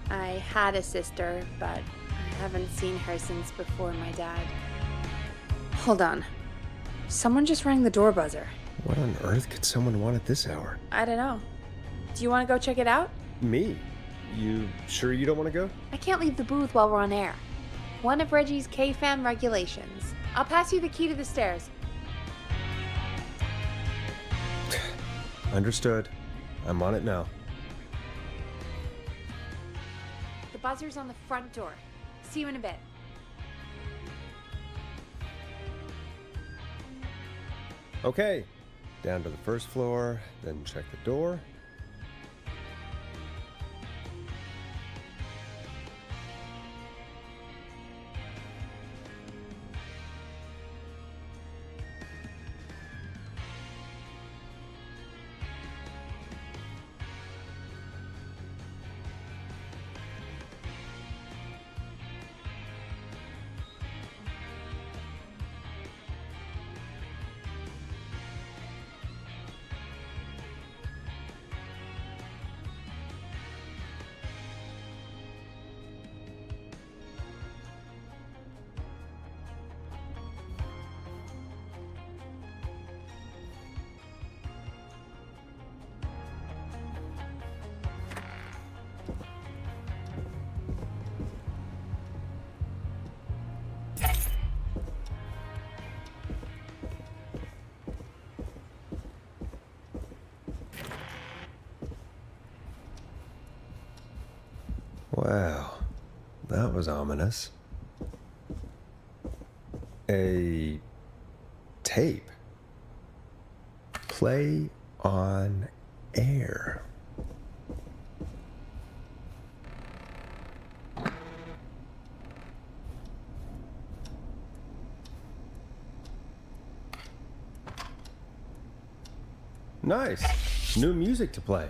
I had a sister, but I haven't seen her since before my dad. Hold on. Someone just rang the door buzzer. What on earth could someone want at this hour? I don't know. Do you want to go check it out? Me? You sure you don't want to go? I can't leave the booth while we're on air. One of Reggie's K-Fam regulations. I'll pass you the key to the stairs. Understood. I'm on it now. The buzzer's on the front door. See you in a bit. Okay. Down to the first floor, then check the door. Wow, that was ominous. A tape. Play on air. Nice. New music to play.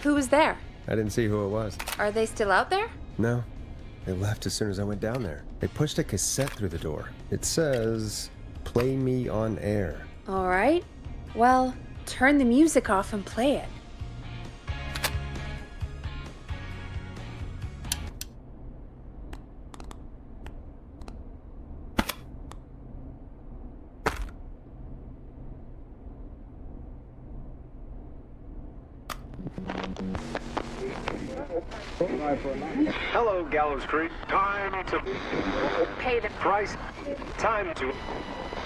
Who was there? I didn't see who it was. Are they still out there? No, they left as soon as I went down there. They pushed a cassette through the door. It says, "Play me on air." All right. Well, turn the music off and play it. Hello, Gallows Creek. Time to Pay the price. Time to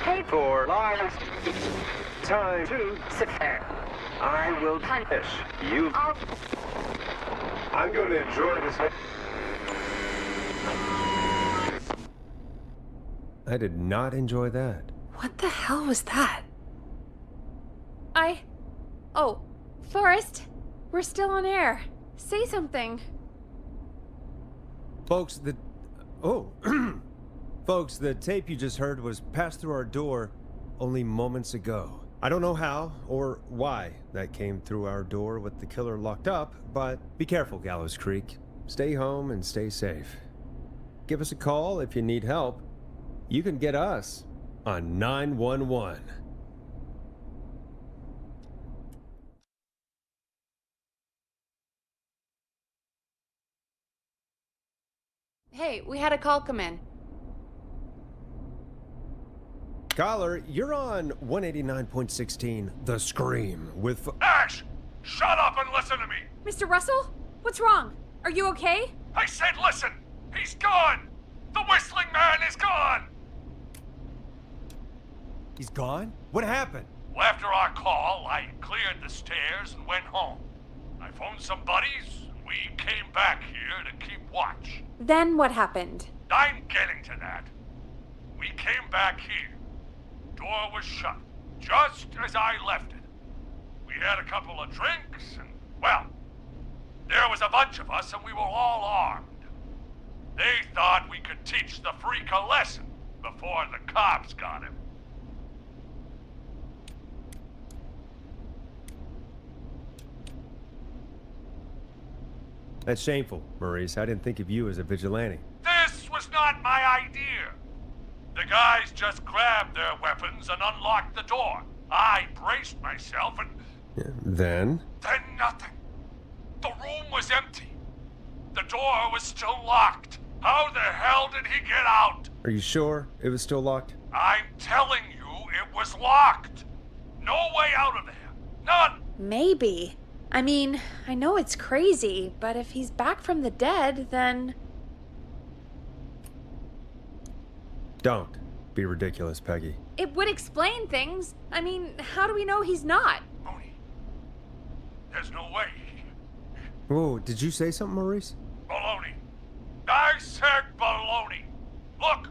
pay for lives. Time to sit there. I will punish you. I'm going to enjoy this. I did not enjoy that. What the hell was that? Oh, Forrest, we're still on air. Say something. Folks, Folks, the tape you just heard was passed through our door only moments ago. I don't know how or why that came through our door with the killer locked up, but be careful, Gallows Creek. Stay home and stay safe. Give us a call if you need help. You can get us on 911. Hey, we had a call come in. Caller, you're on 189.16 The Scream with... Ash! Shut up and listen to me! Mr. Russell? What's wrong? Are you okay? I said listen! He's gone! The whistling man is gone! He's gone? What happened? Well, after our call, I cleared the stairs and went home. I phoned some buddies, and we came back here to keep watch. Then what happened? I'm getting to that. We came back here. Door was shut, just as I left it. We had a couple of drinks, and, well, there was a bunch of us, and we were all armed. They thought we could teach the freak a lesson before the cops got him. That's shameful, Maurice. I didn't think of you as a vigilante. This was not my idea. The guys just grabbed their weapons and unlocked the door. I braced myself and... Then nothing. The room was empty. The door was still locked. How the hell did he get out? Are you sure it was still locked? I'm telling you, it was locked. No way out of there. None. Maybe. I mean, I know it's crazy, but if he's back from the dead, then... Don't be ridiculous, Peggy. It would explain things. I mean, how do we know he's not? Mooney, there's no way. Whoa, did you say something, Maurice? Baloney. I said baloney. Look,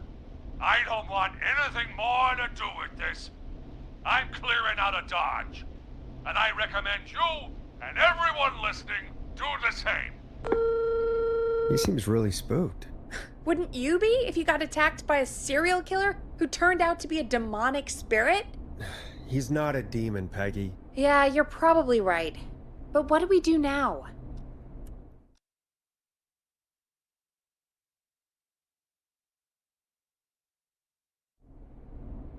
I don't want anything more to do with this. I'm clearing out of Dodge. And I recommend you and everyone listening do the same. He seems really spooked. Wouldn't you be if you got attacked by a serial killer who turned out to be a demonic spirit? He's not a demon, Peggy. Yeah, you're probably right. But what do we do now?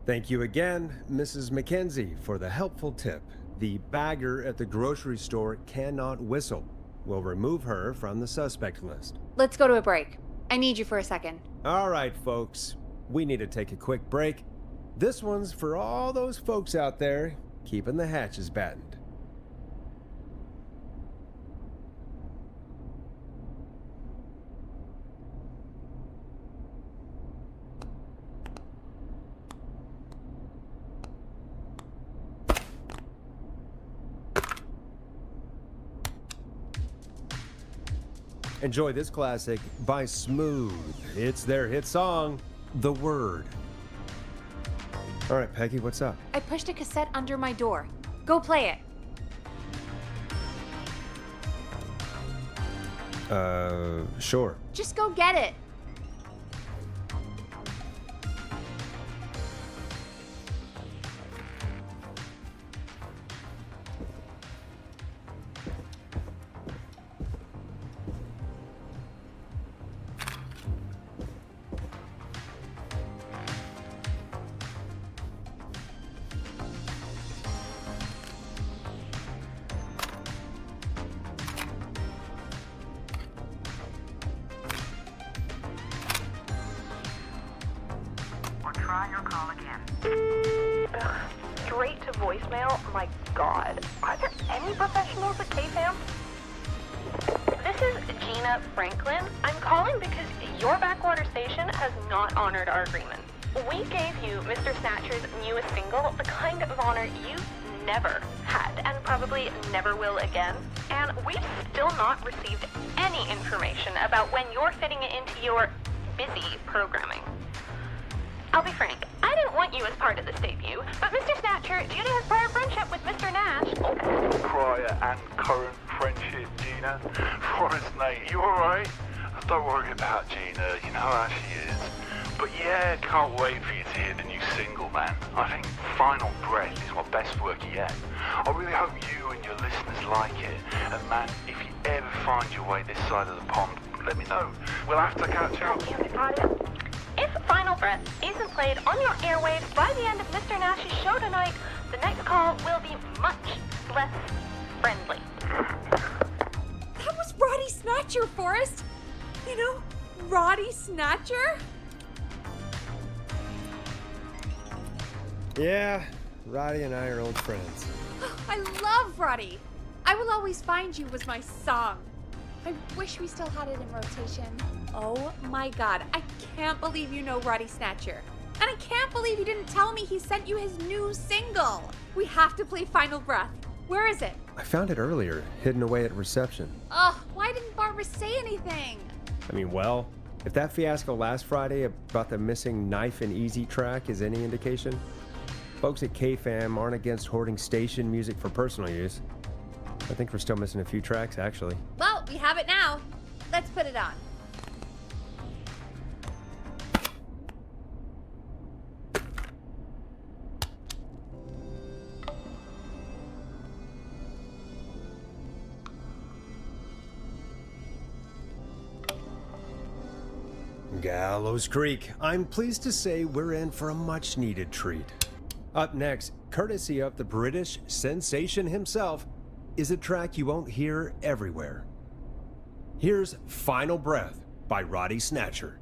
Thank you again, Mrs. Mackenzie, for the helpful tip. The bagger at the grocery store cannot whistle. We'll remove her from the suspect list. Let's go to a break. I need you for a second. All right, folks. We need to take a quick break. This one's for all those folks out there keeping the hatches battened. Enjoy this classic by Smooth. It's their hit song, The Word. All right, Peggy, what's up? I pushed a cassette under my door. Go play it. Sure. Just go get it. Try your call again. Straight to voicemail? My God. Are there any professionals at KFAM? This is Gina Franklin. I'm calling because your backwater station has not honored our agreement. We gave you Mr. Snatcher's newest single, the kind of honor you never had and probably never will again. And we've still not received any information about when you're fitting it into your busy programming. I'll be frank, I didn't want you as part of this debut, but Mr. Snatcher, due to his prior friendship with Mr. Nash... Prior and current friendship, Gina. Forrest Nash, you alright? Don't worry about Gina, you know how she is. But yeah, can't wait for you to hear the new single, man. I think Final Breath is my best work yet. I really hope you and your listeners like it. And man, if you ever find your way this side of the pond, let me know. We'll have to catch up. If Final Breath isn't played on your airwaves by the end of Mr. Nash's show tonight, the next call will be much less friendly. That was Roddy Snatcher, Forrest. You know, Roddy Snatcher? Yeah, Roddy and I are old friends. I love Roddy. I Will Always Find You was my song. I wish we still had it in rotation. Oh my god, I can't believe you know Roddy Snatcher. And I can't believe you didn't tell me he sent you his new single. We have to play Final Breath. Where is it? I found it earlier, hidden away at reception. Ugh, why didn't Barbara say anything? I mean, well, if that fiasco last Friday about the missing Knife and Easy track is any indication, folks at KFAM aren't against hoarding station music for personal use. I think we're still missing a few tracks, actually. Well, we have it now. Let's put it on. Gallows Creek. I'm pleased to say we're in for a much-needed treat. Up next, courtesy of the British sensation himself, is a track you won't hear everywhere. Here's Final Breath by Roddy Snatcher.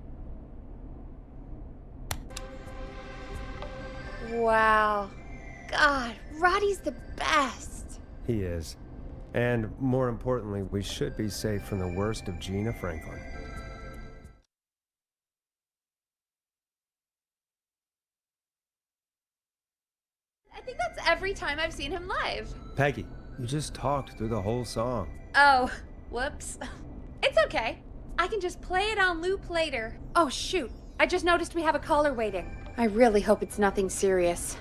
Wow. God, Roddy's the best. He is. And more importantly, we should be safe from the worst of Gina Franklin. I think that's every time I've seen him live. Peggy, you just talked through the whole song. Oh, whoops. It's okay. I can just play it on loop later. Oh, shoot. I just noticed we have a caller waiting. I really hope it's nothing serious.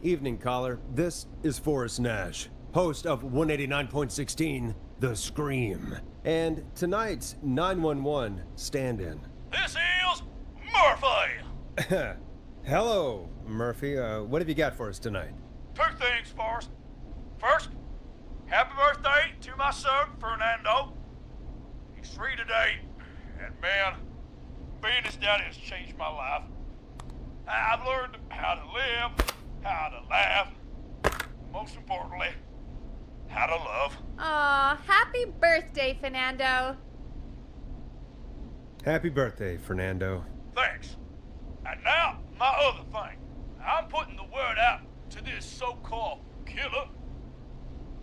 Evening, caller. This is Forrest Nash, host of 189.16, The Scream, and tonight's 911 stand-in. This is Murphy! Hello, Murphy. What have you got for us tonight? Two things, Forrest. First, happy birthday to my son, Fernando. He's 3 today, and man, being his daddy has changed my life. I've learned how to live, how to laugh, most importantly, how to love. Aw, happy birthday, Fernando. Happy birthday, Fernando. Thanks. And now, my other thing. I'm putting the word out to this so-called killer.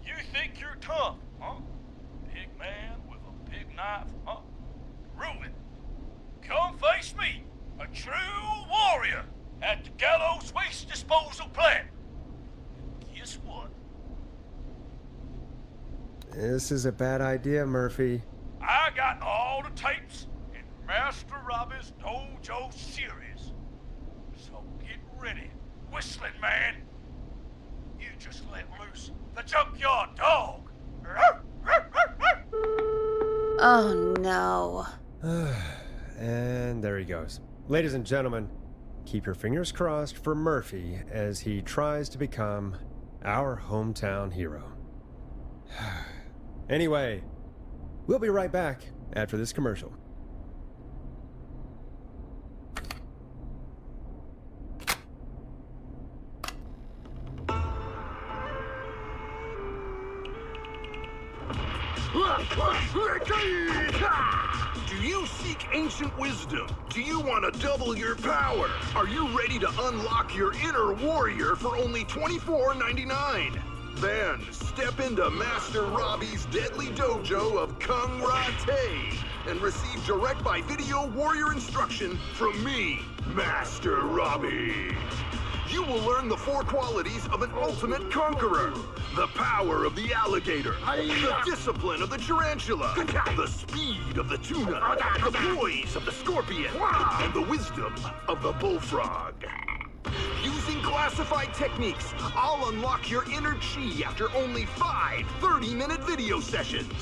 You think you're tough, huh? Big man with a big knife, huh? Prove it. Come face me, a true warrior, at the Gallows Waste Disposal Plant. Guess what? This is a bad idea, Murphy. I got all the tapes in Master Robbie's Dojo series. So get ready, whistling man. You just let loose the junkyard dog. Oh, no. And there he goes. Ladies and gentlemen, keep your fingers crossed for Murphy as he tries to become our hometown hero. Anyway, we'll be right back after this commercial. Do you seek ancient wisdom? Do you want to double your power? Are you ready to unlock your inner warrior for only $24.99? Then step into Master Robbie's deadly dojo of Kung Ra-Te and receive direct by video warrior instruction from me, Master Robbie. You will learn the 4 qualities of an ultimate conqueror. The power of the alligator, the discipline of the tarantula, the speed of the tuna, the poise of the scorpion, and the wisdom of the bullfrog. Using classified techniques, I'll unlock your inner chi after only 5 30-minute video sessions.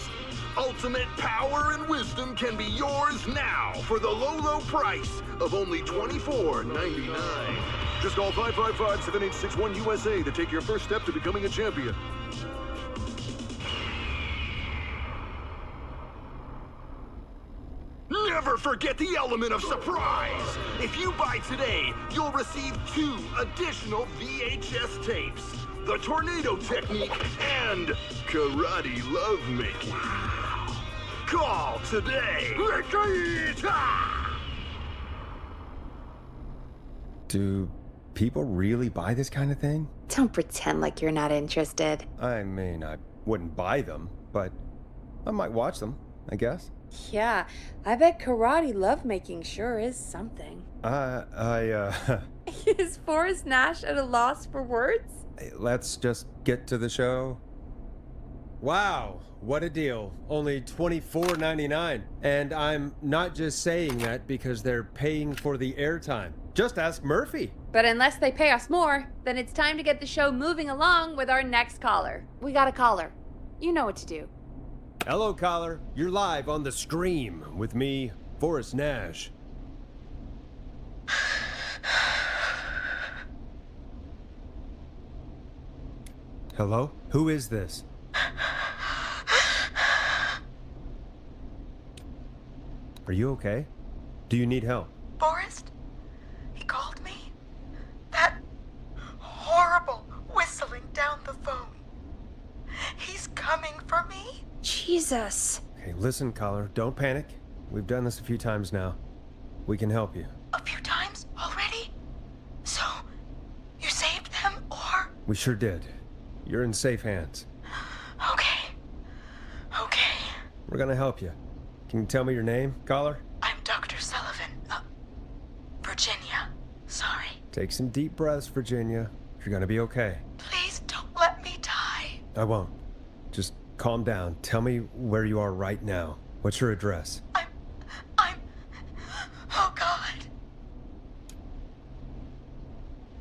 Ultimate power and wisdom can be yours now for the low, low price of only $24.99. Just call 555-7861 USA to take your first step to becoming a champion. Never forget the element of surprise! If you buy today, you'll receive 2 additional VHS tapes, the Tornado Technique and Karate Lovemaking. Call today. Retreat! Do people really buy this kind of thing? Don't pretend like you're not interested. I mean, I wouldn't buy them, but I might watch them, I guess. Yeah, I bet karate lovemaking sure is something. Is Forrest Nash at a loss for words? Let's just get to the show. Wow, what a deal. Only $24.99. And I'm not just saying that because they're paying for the airtime. Just ask Murphy. But unless they pay us more, then it's time to get the show moving along with our next caller. We got a caller. You know what to do. Hello, caller. You're live on The Scream with me, Forrest Nash. Hello? Who is this? Are you okay? Do you need help? Forrest? He called me? That horrible whistling down the phone. He's coming for me? Jesus. Okay, listen, caller. Don't panic. We've done this a few times now. We can help you. A few times already? So, you saved them, or? We sure did. You're in safe hands. Okay. Okay. We're gonna help you. Can you tell me your name, caller? I'm Dr. Sullivan. Virginia. Sorry. Take some deep breaths, Virginia. You're gonna be okay. Please don't let me die. I won't. Just calm down. Tell me where you are right now. What's your address? Oh, God.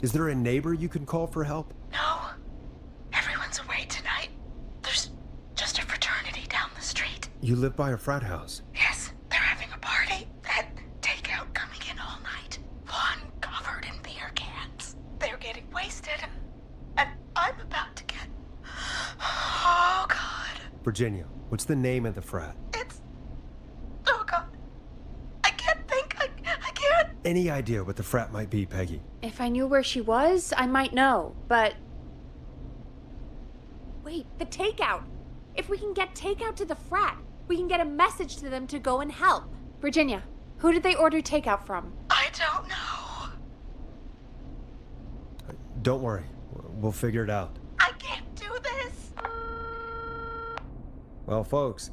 Is there a neighbor you can call for help? No. Everyone's away tonight. There's just a fraternity down the street. You live by a frat house. Yes, they're having a party. That takeout coming in all night. Lawn covered in beer cans. They're getting wasted. And I'm about to get... Oh, God. Virginia, what's the name of the frat? It's... Oh, God. I can't think. I can't. Any idea what the frat might be, Peggy? If I knew where she was, I might know, but... Wait, the takeout! If we can get takeout to the frat, we can get a message to them to go and help. Virginia, who did they order takeout from? I don't know. Don't worry. We'll figure it out. I can't do this. Well, folks,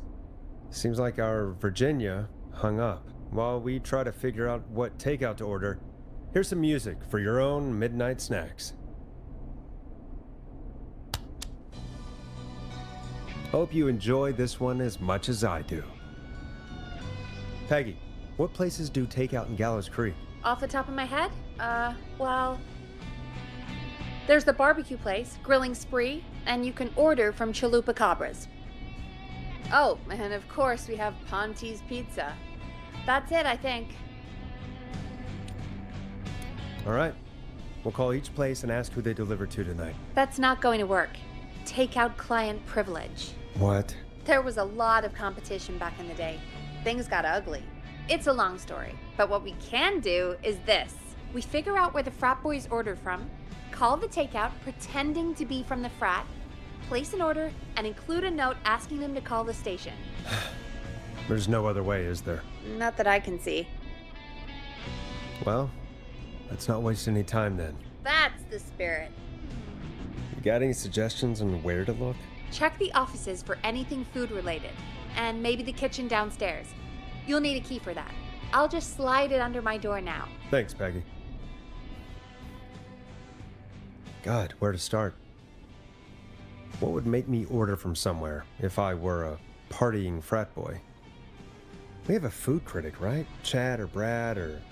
seems like our Virginia hung up. While we try to figure out what takeout to order, here's some music for your own midnight snacks. Hope you enjoy this one as much as I do. Peggy, what places do takeout in Gallows Creek? Off the top of my head? Well... There's the barbecue place, Grilling Spree, and you can order from Chalupa Cabras. Oh, and of course we have Ponte's Pizza. That's it, I think. All right. We'll call each place and ask who they deliver to tonight. That's not going to work. Takeout client privilege. What? There was a lot of competition back in the day. Things got ugly. It's a long story, but what we can do is this. We figure out where the frat boys ordered from, call the takeout pretending to be from the frat, place an order, and include a note asking them to call the station. There's no other way, is there? Not that I can see. Well, let's not waste any time then. That's the spirit. You got any suggestions on where to look? Check the offices for anything food related, and maybe the kitchen downstairs. You'll need a key for that. I'll just slide it under my door now. Thanks, Peggy. God, where to start? What would make me order from somewhere if I were a partying frat boy? We have a food critic, right? Chad or Brad or...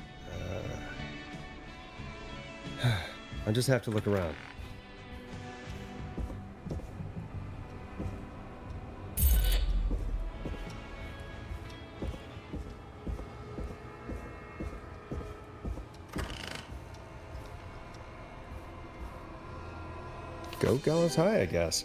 I just have to look around. Go Gallows High, I guess.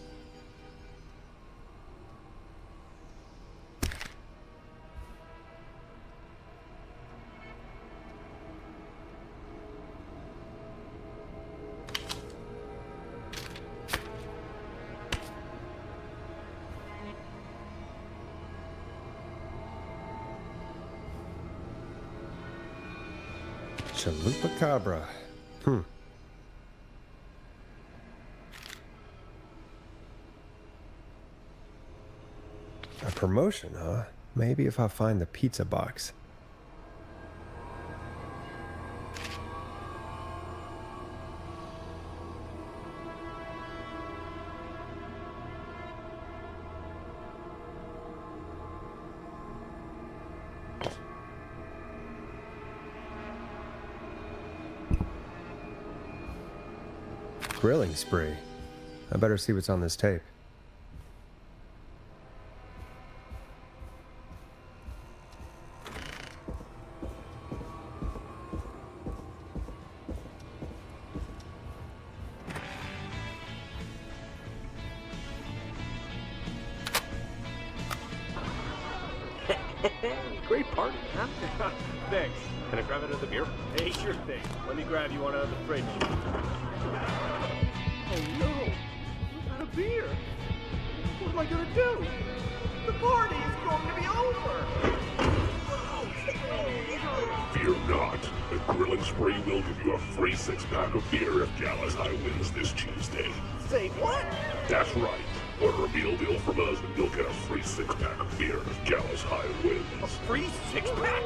Chalupa-cabra. A promotion, huh? Maybe if I find the pizza box. Grilling spree. I better see what's on this tape. Great party, huh? Thanks. Can I grab another beer? Hey, sure thing. Let me grab you one out of the fridge. Oh no! I'm out of beer! What am I gonna do? The party is going to be over! Fear not. The grilling spree will give you a free 6-pack of beer if Gallows High wins this Tuesday. Say what? That's right. Order a meal deal from us and you'll get a free 6-pack of beer if Gallows High wins. A free 6-pack?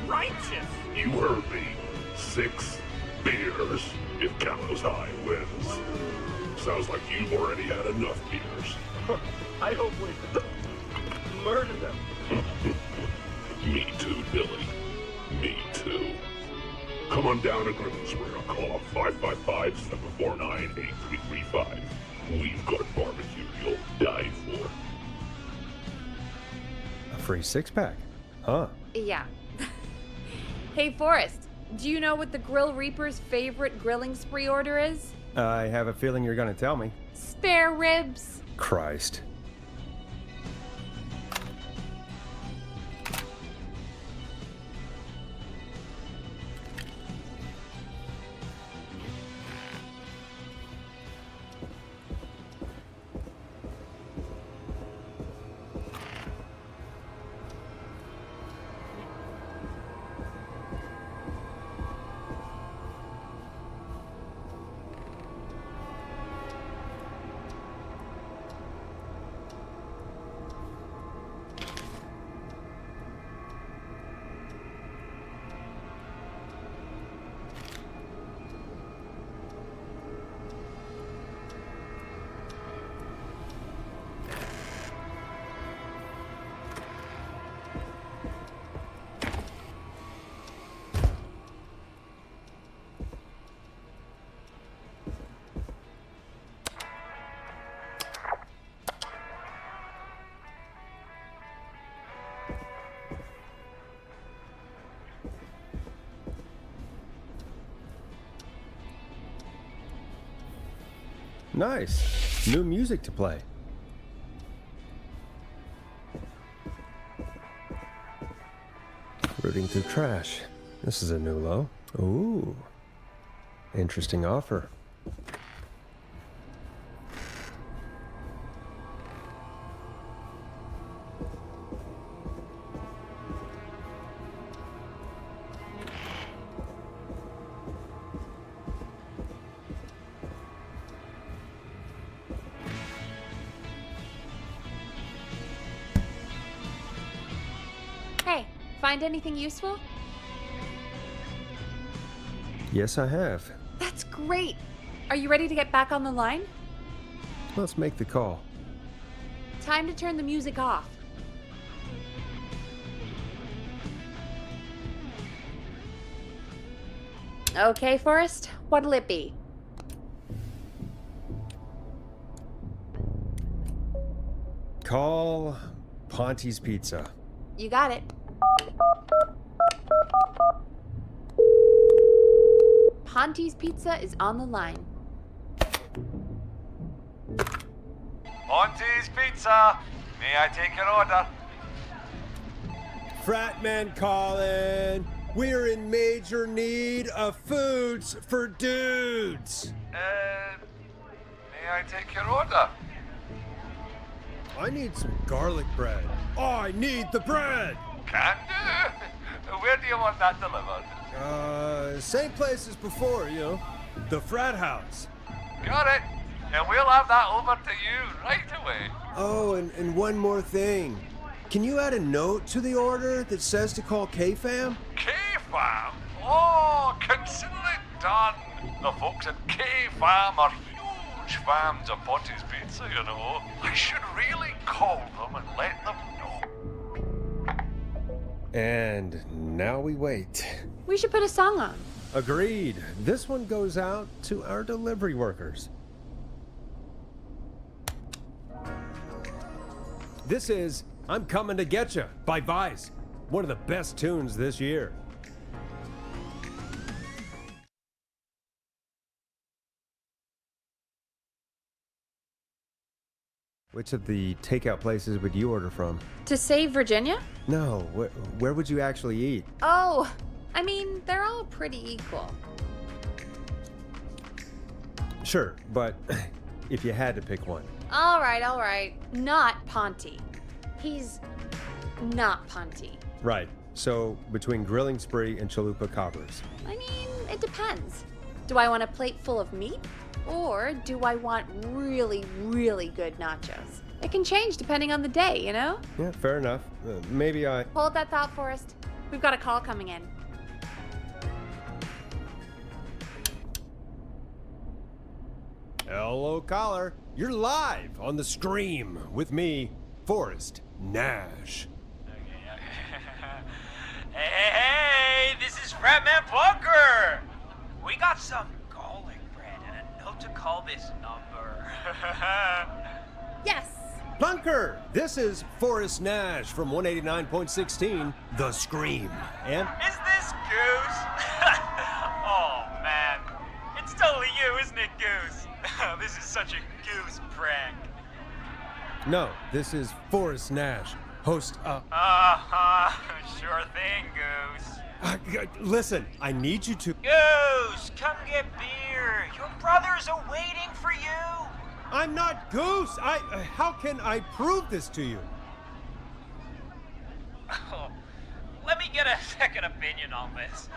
Righteous! You heard me. 6 beers if Gallows High wins. Sounds like you've already had enough beers. I hope we murder them. Me too, Billy. Me too. Come on down to Grilling Spree or call 555-749-8335. We've got barbecue you'll die for. A free 6-pack? Huh? Yeah. Hey, Forrest, do you know what the Grill Reaper's favorite grilling spree order is? I have a feeling you're gonna tell me. Spare ribs. Christ. Nice. New music to play. Rooting through trash. This is a new low. Ooh. Interesting offer. Hey, find anything useful? Yes, I have. That's great. Are you ready to get back on the line? Let's make the call. Time to turn the music off. Okay, Forrest, what'll it be? Call Ponte's Pizza. You got it. Ponte's Pizza is on the line. Ponte's Pizza. May I take your order? Fratman calling. We're in major need of foods for dudes. May I take your order? I need some garlic bread. I need the bread. Can do. Where do you want that delivered? Same place as before, the frat house. Got it. And we'll have that over to you right away. Oh, and one more thing. Can you add a note to the order that says to call K-Fam? K-Fam? Oh, consider it done. The folks at K-Fam are huge fans of Ponty's Pizza, I should really call them and let them know. And now we wait. We should put a song on. Agreed. This one goes out to our delivery workers. This is I'm Coming to Getcha by Vice. One of the best tunes this year. Which of the takeout places would you order from? To save Virginia? No, where would you actually eat? Oh, I mean, they're all pretty equal. Sure, but if you had to pick one. All right. Not Ponty. He's not Ponty. Right. So between Grilling Spree and Chalupa Cobbers. I mean, it depends. Do I want a plate full of meat? Or do I want really, really good nachos? It can change depending on the day, Yeah, fair enough. Maybe I... Hold that thought, Forrest. We've got a call coming in. Hello, caller. You're live on the Scream with me, Forrest Nash. Hey, this is Fratman Bunker. We got some garlic bread and a note to call this number. Yes. Bunker, this is Forrest Nash from 189.16, The Scream. And? Is this Goose? Oh, man. It's totally you, isn't it, Goose? This is such a Goose prank. No, this is Forrest Nash, host of... Sure thing, Goose. Listen, I need you to... Goose, come get beer. Your brothers are waiting for you. I'm not Goose! How can I prove this to you? Oh, let me get a second opinion on this.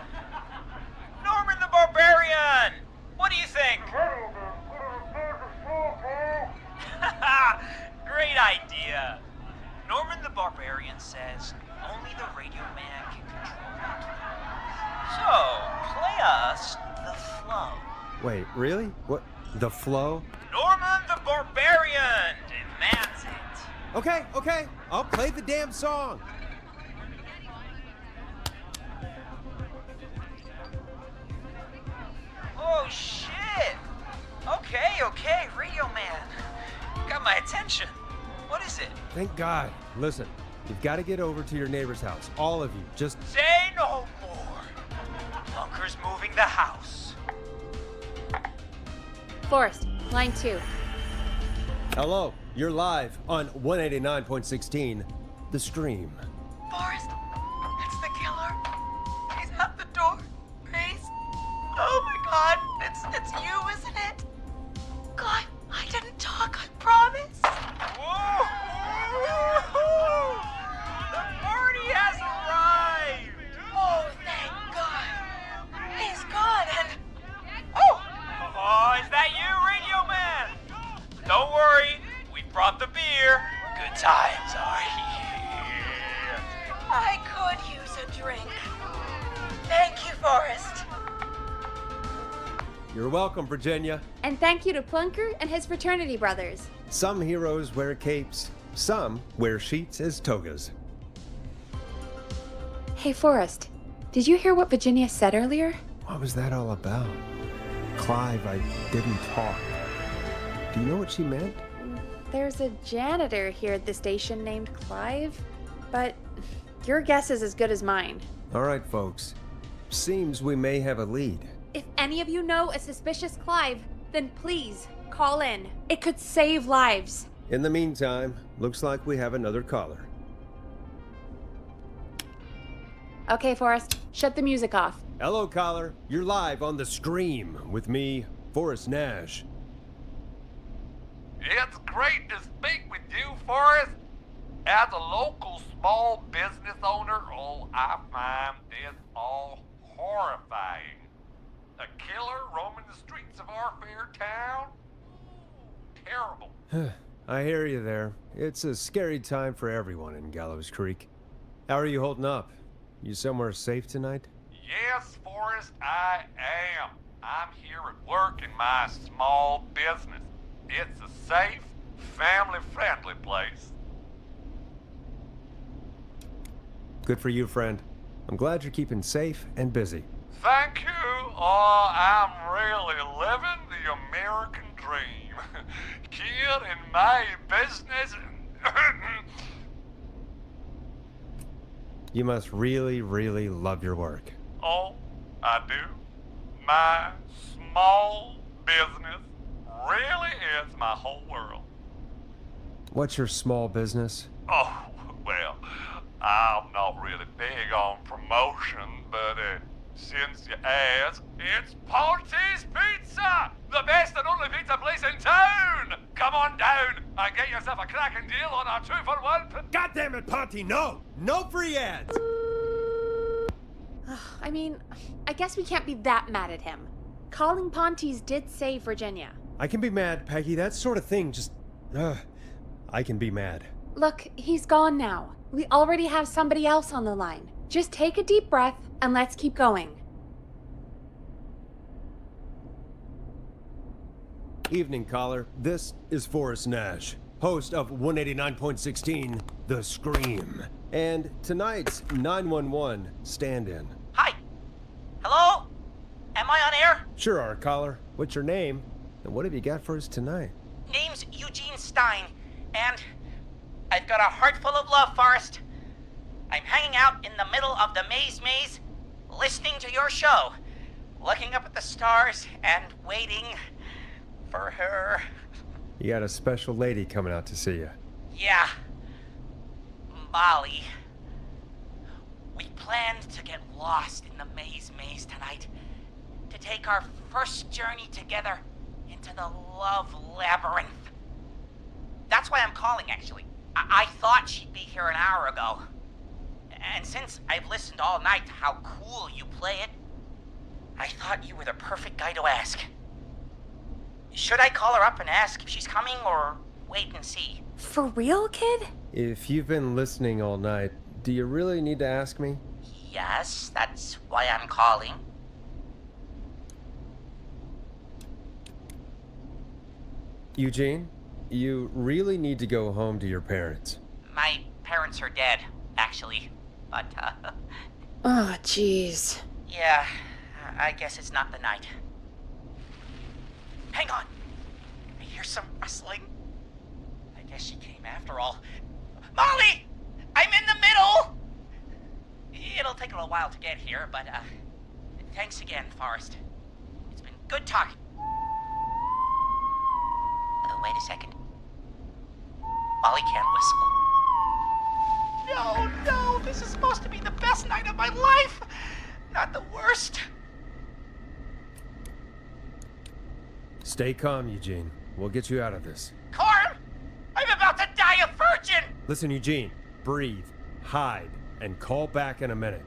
Norman the Barbarian! What do you think? Great idea. Norman the Barbarian says only the radio man can control it. So, play us the flow. Wait, really? What? The flow? Norman the Barbarian demands it. Okay. I'll play the damn song. Oh, shit. Okay, radio man. Got my attention. What is it? Thank God. Listen, you've got to get over to your neighbor's house. All of you. Just... Say no more. Bunker's moving the house. Forrest, line 2. Hello. You're live on 189.16, The Scream. Forrest, it's the killer. He's at the door. Grace. Oh my God, it's you, isn't it? God, I didn't talk, I promise. Whoa! The party has arrived! Oh, thank God. He's gone and... Oh, is that you, radio man? Don't worry, we brought the beer. Good times are here. I could use a drink. Thank you, Forrest. You're welcome, Virginia. And thank you to Plunker and his fraternity brothers. Some heroes wear capes. Some wear sheets as togas. Hey, Forrest, did you hear what Virginia said earlier? What was that all about? Clive, I didn't talk. Do you know what she meant? There's a janitor here at the station named Clive, but your guess is as good as mine. All right, folks. Seems we may have a lead. If any of you know a suspicious Clive, then please call in. It could save lives. In the meantime, looks like we have another caller. Okay, Forrest, shut the music off. Hello, caller. You're live on The Scream with me, Forrest Nash. It's great to speak with you, Forrest. As a local small business owner, oh, I find this all horrifying. A killer roaming the streets of our fair town? Ooh, terrible. I hear you there. It's a scary time for everyone in Gallows Creek. How are you holding up? You somewhere safe tonight? Yes, Forrest, I am. I'm here at work in my small business. It's a safe, family-friendly place. Good for you, friend. I'm glad you're keeping safe and busy. Thank you. Oh, I'm really living the American dream. Here in my business. You must really, really love your work. Oh, I do. My small business really is my whole world. What's your small business? Oh, well, I'm not really big on promotion, but since you ask, it's Ponty's Pizza! The best and only pizza place in town! Come on down and get yourself a cracking deal on our 2-for-1. God damn it, Ponty, no! No free ads! I mean, I guess we can't be that mad at him. Calling Ponty's did save Virginia. I can be mad, Peggy. That sort of thing just... I can be mad. Look, he's gone now. We already have somebody else on the line. Just take a deep breath and let's keep going. Evening, caller. This is Forrest Nash, host of 189.16, The Scream. And tonight's 911 stand-in. Hi. Hello? Am I on air? Sure are, caller. What's your name? And what have you got for us tonight? Name's Eugene Stein, and I've got a heart full of love, Forrest. I'm hanging out in the middle of the maze, listening to your show, looking up at the stars and waiting for her. You got a special lady coming out to see you. Yeah. Molly. We planned to get lost in the maze tonight, to take our first journey together into the love labyrinth. That's why I'm calling, actually. I thought she'd be here an hour ago. And since I've listened all night to how cool you play it, I thought you were the perfect guy to ask. Should I call her up and ask if she's coming, or wait and see? For real, kid? If you've been listening all night, do you really need to ask me? Yes, that's why I'm calling. Eugene, you really need to go home to your parents. My parents are dead, actually. But, Oh, jeez. yeah, I guess it's not the night. Hang on. I hear some rustling. I guess she came after all. Molly! I'm in the middle! It'll take a little while to get here, but, thanks again, Forrest. It's been good talking. Wait a second. Molly can't whistle. No, this is supposed to be the best night of my life! Not the worst. Stay calm, Eugene. We'll get you out of this. Corm! I'm about to die a virgin! Listen, Eugene, breathe, hide, and call back in a minute.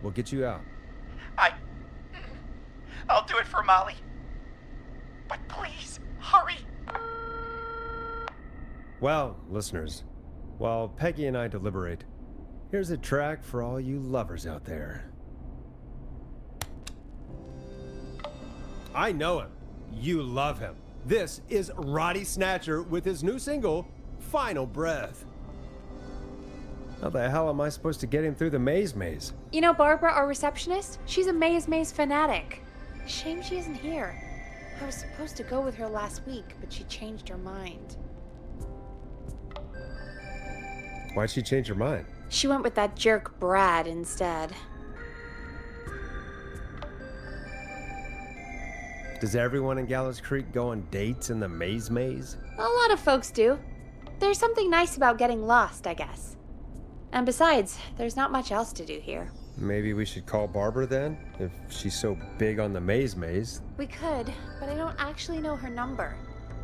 We'll get you out. I'll do it for Molly. But please, hurry. Well, listeners, while Peggy and I deliberate, here's a track for all you lovers out there. I know him. You love him. This is Roddy Snatcher with his new single, Final Breath. How the hell am I supposed to get him through the maze? You know Barbara, our receptionist? She's a maze fanatic. Shame she isn't here. I was supposed to go with her last week, but she changed her mind. Why'd she change her mind? She went with that jerk Brad instead. Does everyone in Gallows Creek go on dates in the maze? A lot of folks do. There's something nice about getting lost, I guess. And besides, there's not much else to do here. Maybe we should call Barbara then, if she's so big on the maze. We could, but I don't actually know her number.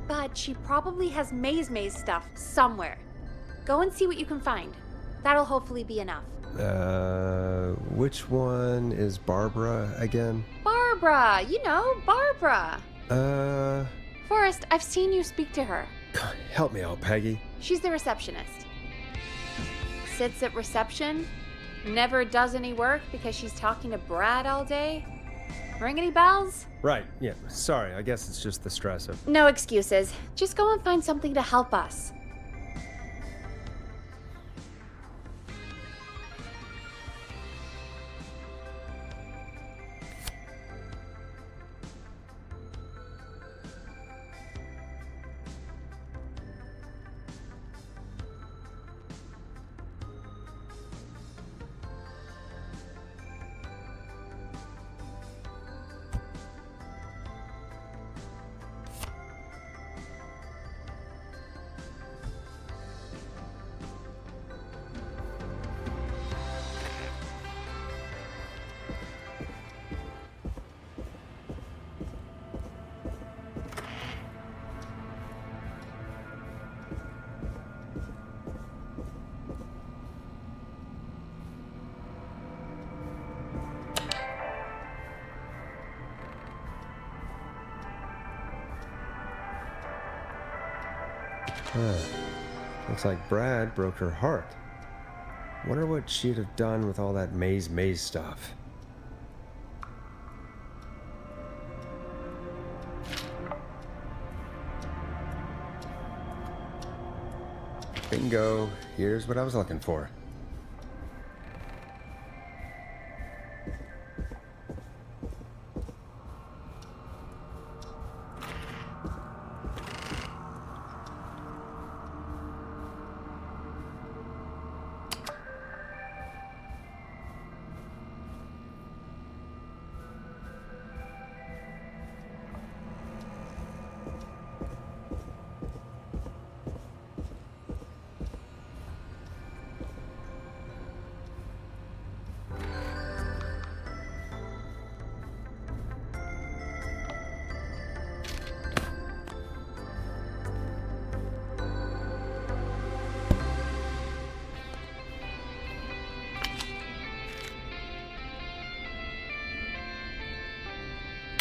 But she probably has maze stuff somewhere. Go and see what you can find. That'll hopefully be enough. Which one is Barbara again? Barbara! You know, Barbara! Uh... Forrest, I've seen you speak to her. Help me out, Peggy. She's the receptionist. Sits at reception, never does any work because she's talking to Brad all day. Ring any bells? Right, yeah. Sorry, I guess it's just the stress of... No excuses. Just go and find something to help us. Looks like Brad broke her heart. Wonder what she'd have done with all that maze stuff. Bingo. Here's what I was looking for.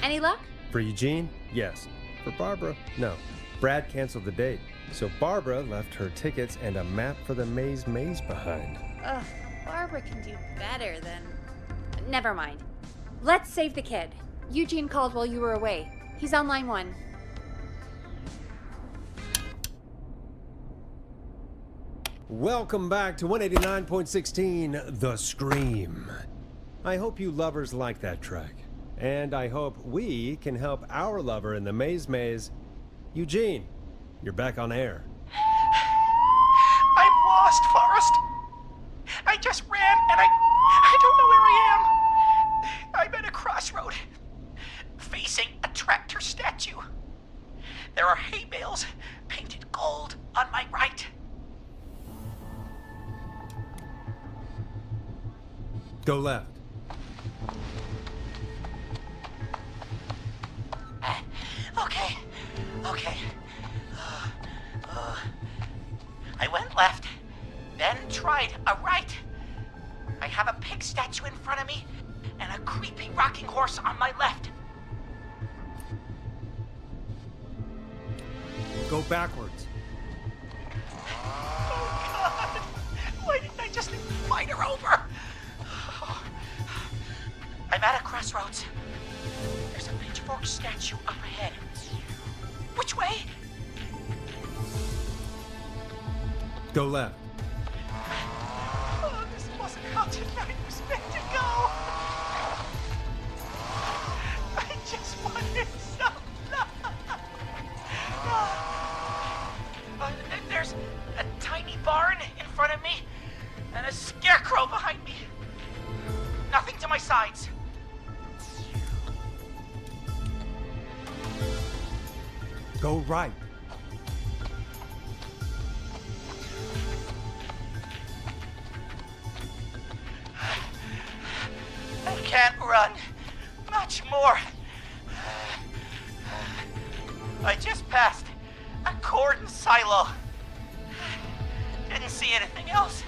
Any luck? For Eugene? Yes. For Barbara? No. Brad canceled the date, so Barbara left her tickets and a map for the maze behind. Ugh, Barbara can do better than... Never mind. Let's save the kid. Eugene called while you were away. He's on line 1. Welcome back to 189.16, The Scream. I hope you lovers like that track. And I hope we can help our lover in the maze. Eugene, you're back on air. I'm lost, Forrest. I just ran and I don't know where I am. I'm at a crossroad, facing a tractor statue. There are hay bales painted gold on my right. Go left. Okay. I went left, then tried a right. I have a pig statue in front of me and a creepy rocking horse on my left. Go backwards. Oh, God! Why didn't I just invite her over? I'm at a crossroads. There's a pitchfork statue up ahead. Which way? Go left. Oh, this wasn't how tonight was meant to go. I just wanted some love. There's a tiny barn in front of me and a scarecrow behind me. Nothing to my sides. Go right. I can't run much more. I just passed a corn silo. Didn't see anything else.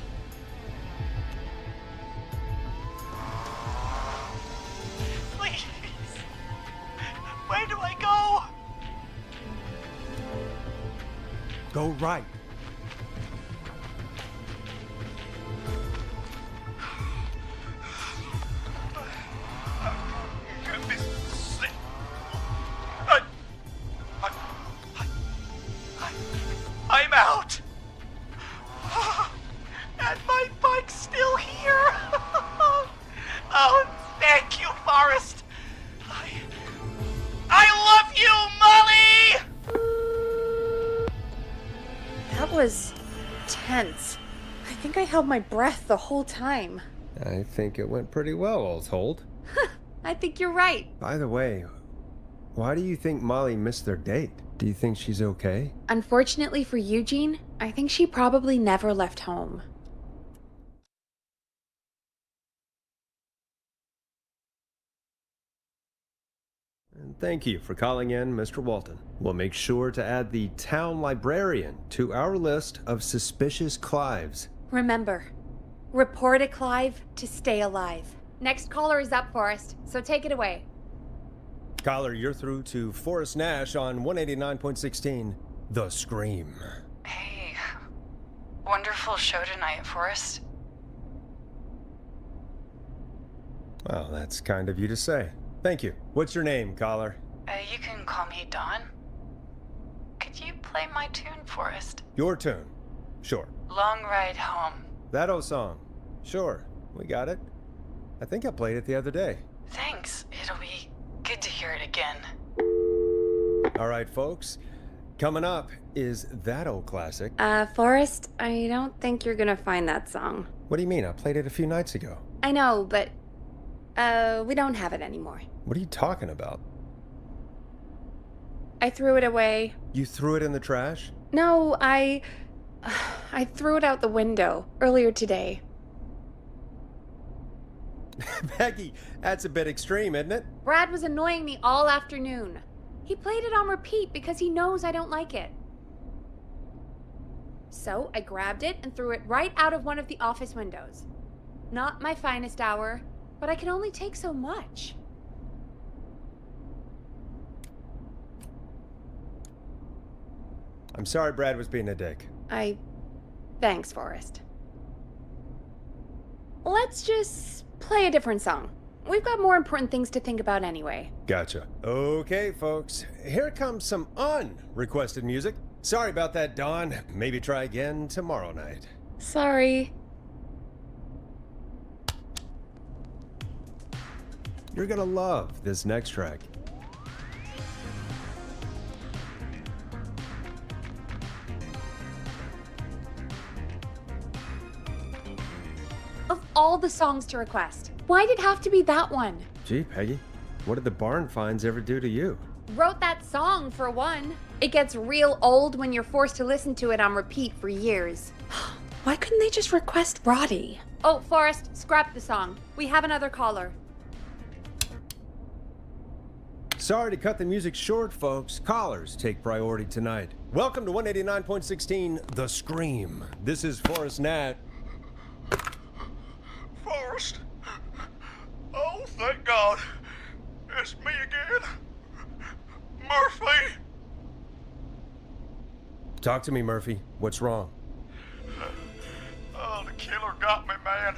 Go right. I'm out! And my bike's still here! Oh, thank you, Forrest! I love you, Molly! That was tense. I think I held my breath the whole time. I think it went pretty well, all told. I think you're right. By the way, why do you think Molly missed their date? Do you think she's okay? Unfortunately for Eugene, I think she probably never left home. And thank you for calling in, Mr. Walton. We'll make sure to add the town librarian to our list of suspicious Clives. Remember, report a Clive to stay alive. Next caller is up, Forrest, so take it away. Caller, you're through to Forrest Nash on 189.16, The Scream. Hey, wonderful show tonight, Forrest. Well, that's kind of you to say. Thank you. What's your name, caller? You can call me Dawn. Could you play my tune, Forrest? Your tune. Sure. Long Ride Home. That old song. Sure. We got it. I think I played it the other day. Thanks. It'll be good to hear it again. All right, folks. Coming up is that old classic. Forrest, I don't think you're gonna find that song. What do you mean? I played it a few nights ago. I know, but, we don't have it anymore. What are you talking about? I threw it away. You threw it in the trash? No, I threw it out the window earlier today. Peggy, that's a bit extreme, isn't it? Brad was annoying me all afternoon. He played it on repeat because he knows I don't like it. So I grabbed it and threw it right out of one of the office windows. Not my finest hour, but I can only take so much. I'm sorry Brad was being a dick. Thanks, Forrest. Let's just play a different song. We've got more important things to think about anyway. Gotcha. Okay, folks. Here comes some unrequested music. Sorry about that, Dawn. Maybe try again tomorrow night. Sorry. You're gonna love this next track. Of all the songs to request, why'd it have to be that one? Gee, Peggy, what did the barn finds ever do to you? Wrote that song, for one. It gets real old when you're forced to listen to it on repeat for years. Why couldn't they just request Roddy? Oh, Forrest, scrap the song. We have another caller. Sorry to cut the music short, folks. Callers take priority tonight. Welcome to 189.16, The Scream. This is Forrest Nash. Forrest? Oh, thank God. It's me again. Murphy. Talk to me, Murphy. What's wrong? Oh, the killer got me, man.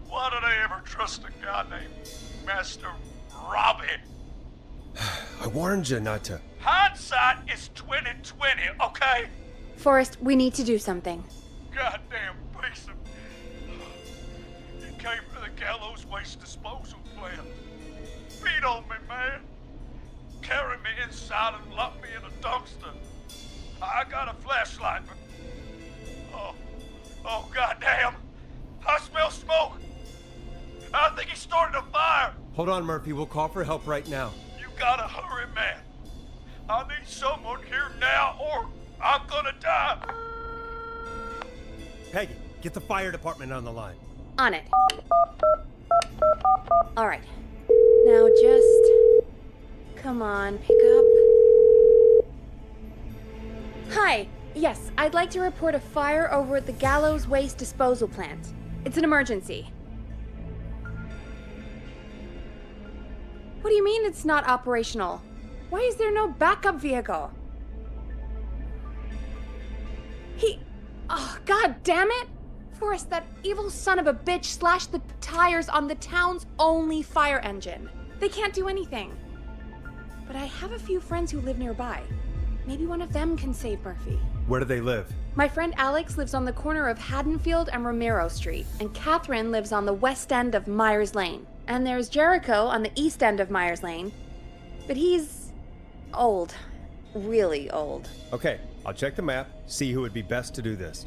Why did I ever trust a guy named Master Robbie? I warned you not to. Hindsight is 2020, okay? Forrest, we need to do something. Goddamn piece of... He came to the Gallows waste disposal plant. Beat on me, man. Carried me inside and locked me in a dumpster. I got a flashlight, but... Oh, goddamn. I smell smoke. I think he started a fire. Hold on, Murphy. We'll call for help right now. You gotta hurry, man. I need someone here now or I'm gonna die. Peggy, get the fire department on the line. On it. All right. Now just... Come on, pick up. Hi. Yes, I'd like to report a fire over at the Gallows Waste Disposal Plant. It's an emergency. What do you mean it's not operational? Why is there no backup vehicle? Oh, god damn it! Forrest, that evil son of a bitch slashed the tires on the town's only fire engine. They can't do anything. But I have a few friends who live nearby. Maybe one of them can save Murphy. Where do they live? My friend Alex lives on the corner of Haddonfield and Romero Street, and Catherine lives on the west end of Myers Lane. And there's Jericho on the east end of Myers Lane. But he's old. Really old. Okay, I'll check the map, see who would be best to do this.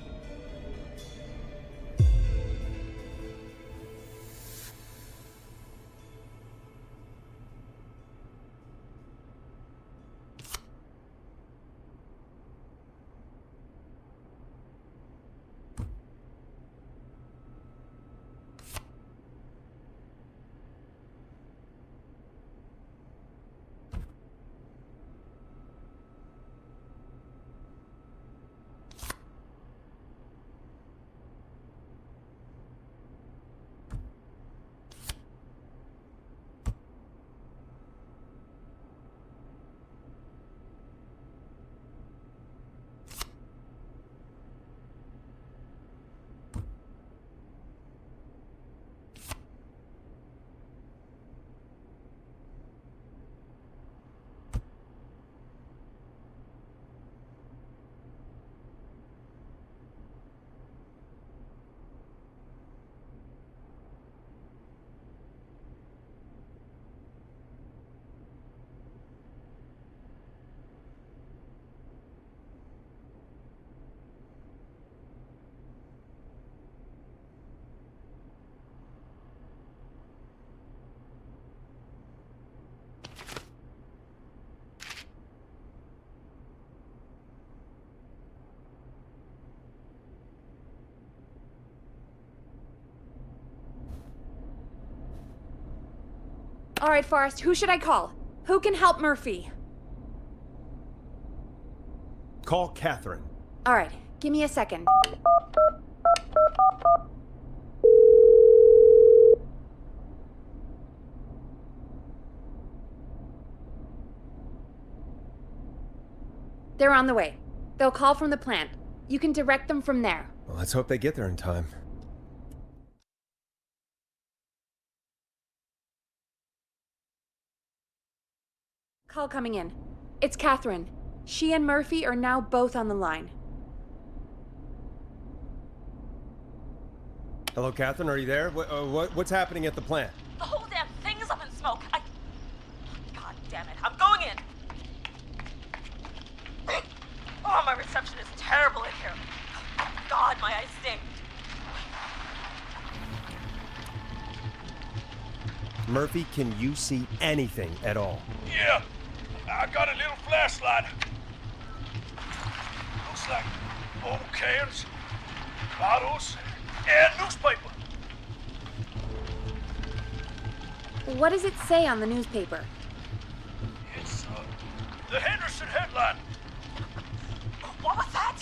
All right, Forrest, who should I call? Who can help Murphy? Call Catherine. All right, give me a second. They're on the way. They'll call from the plant. You can direct them from there. Well, let's hope they get there in time. Call coming in. It's Catherine. She and Murphy are now both on the line. Hello, Catherine, are you there? What's happening at the plant? The whole damn thing is up in smoke. God damn it. I'm going in. Oh, my reception is terrible in here. God, my eyes sting. Murphy, can you see anything at all? Yeah, I got a little flashlight. Looks like old cans, bottles, and newspaper. What does it say on the newspaper? It's the Henderson headline. What was that?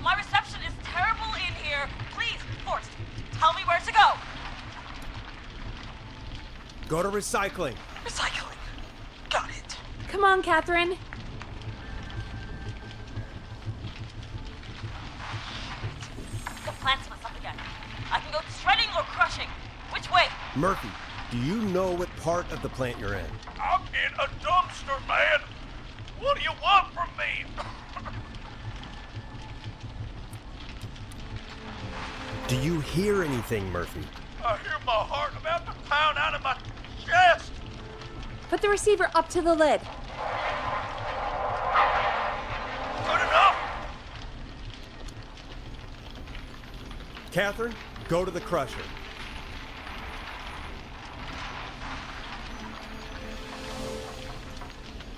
My reception is terrible in here. Please, Forrest, tell me where to go. Go to recycling. Recycling. Got it. Come on, Catherine. The plant's messed up again. I can go shredding or crushing. Which way? Murphy, do you know what part of the plant you're in? I'm in a dumpster, man. What do you want from me? Do you hear anything, Murphy? I hear my heart about to pound out of my chest. Put the receiver up to the lid. Good enough. Catherine, go to the crusher.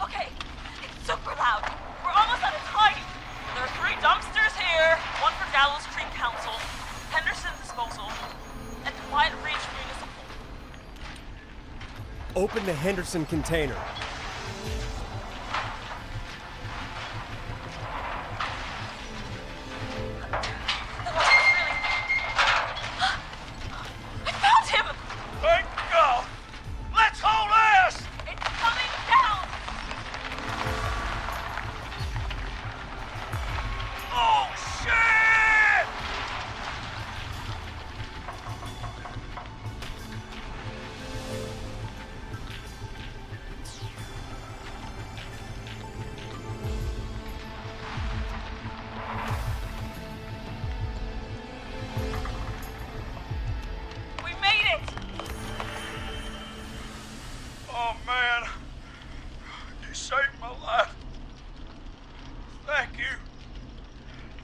Okay, it's super loud. We're almost out of time. There are 3 dumpsters here. One for Gallows Creek Council, Henderson Disposal, and Quiet Ridge Municipal. Open the Henderson container. I found him! Thank God. Let's haul ass. It's coming down!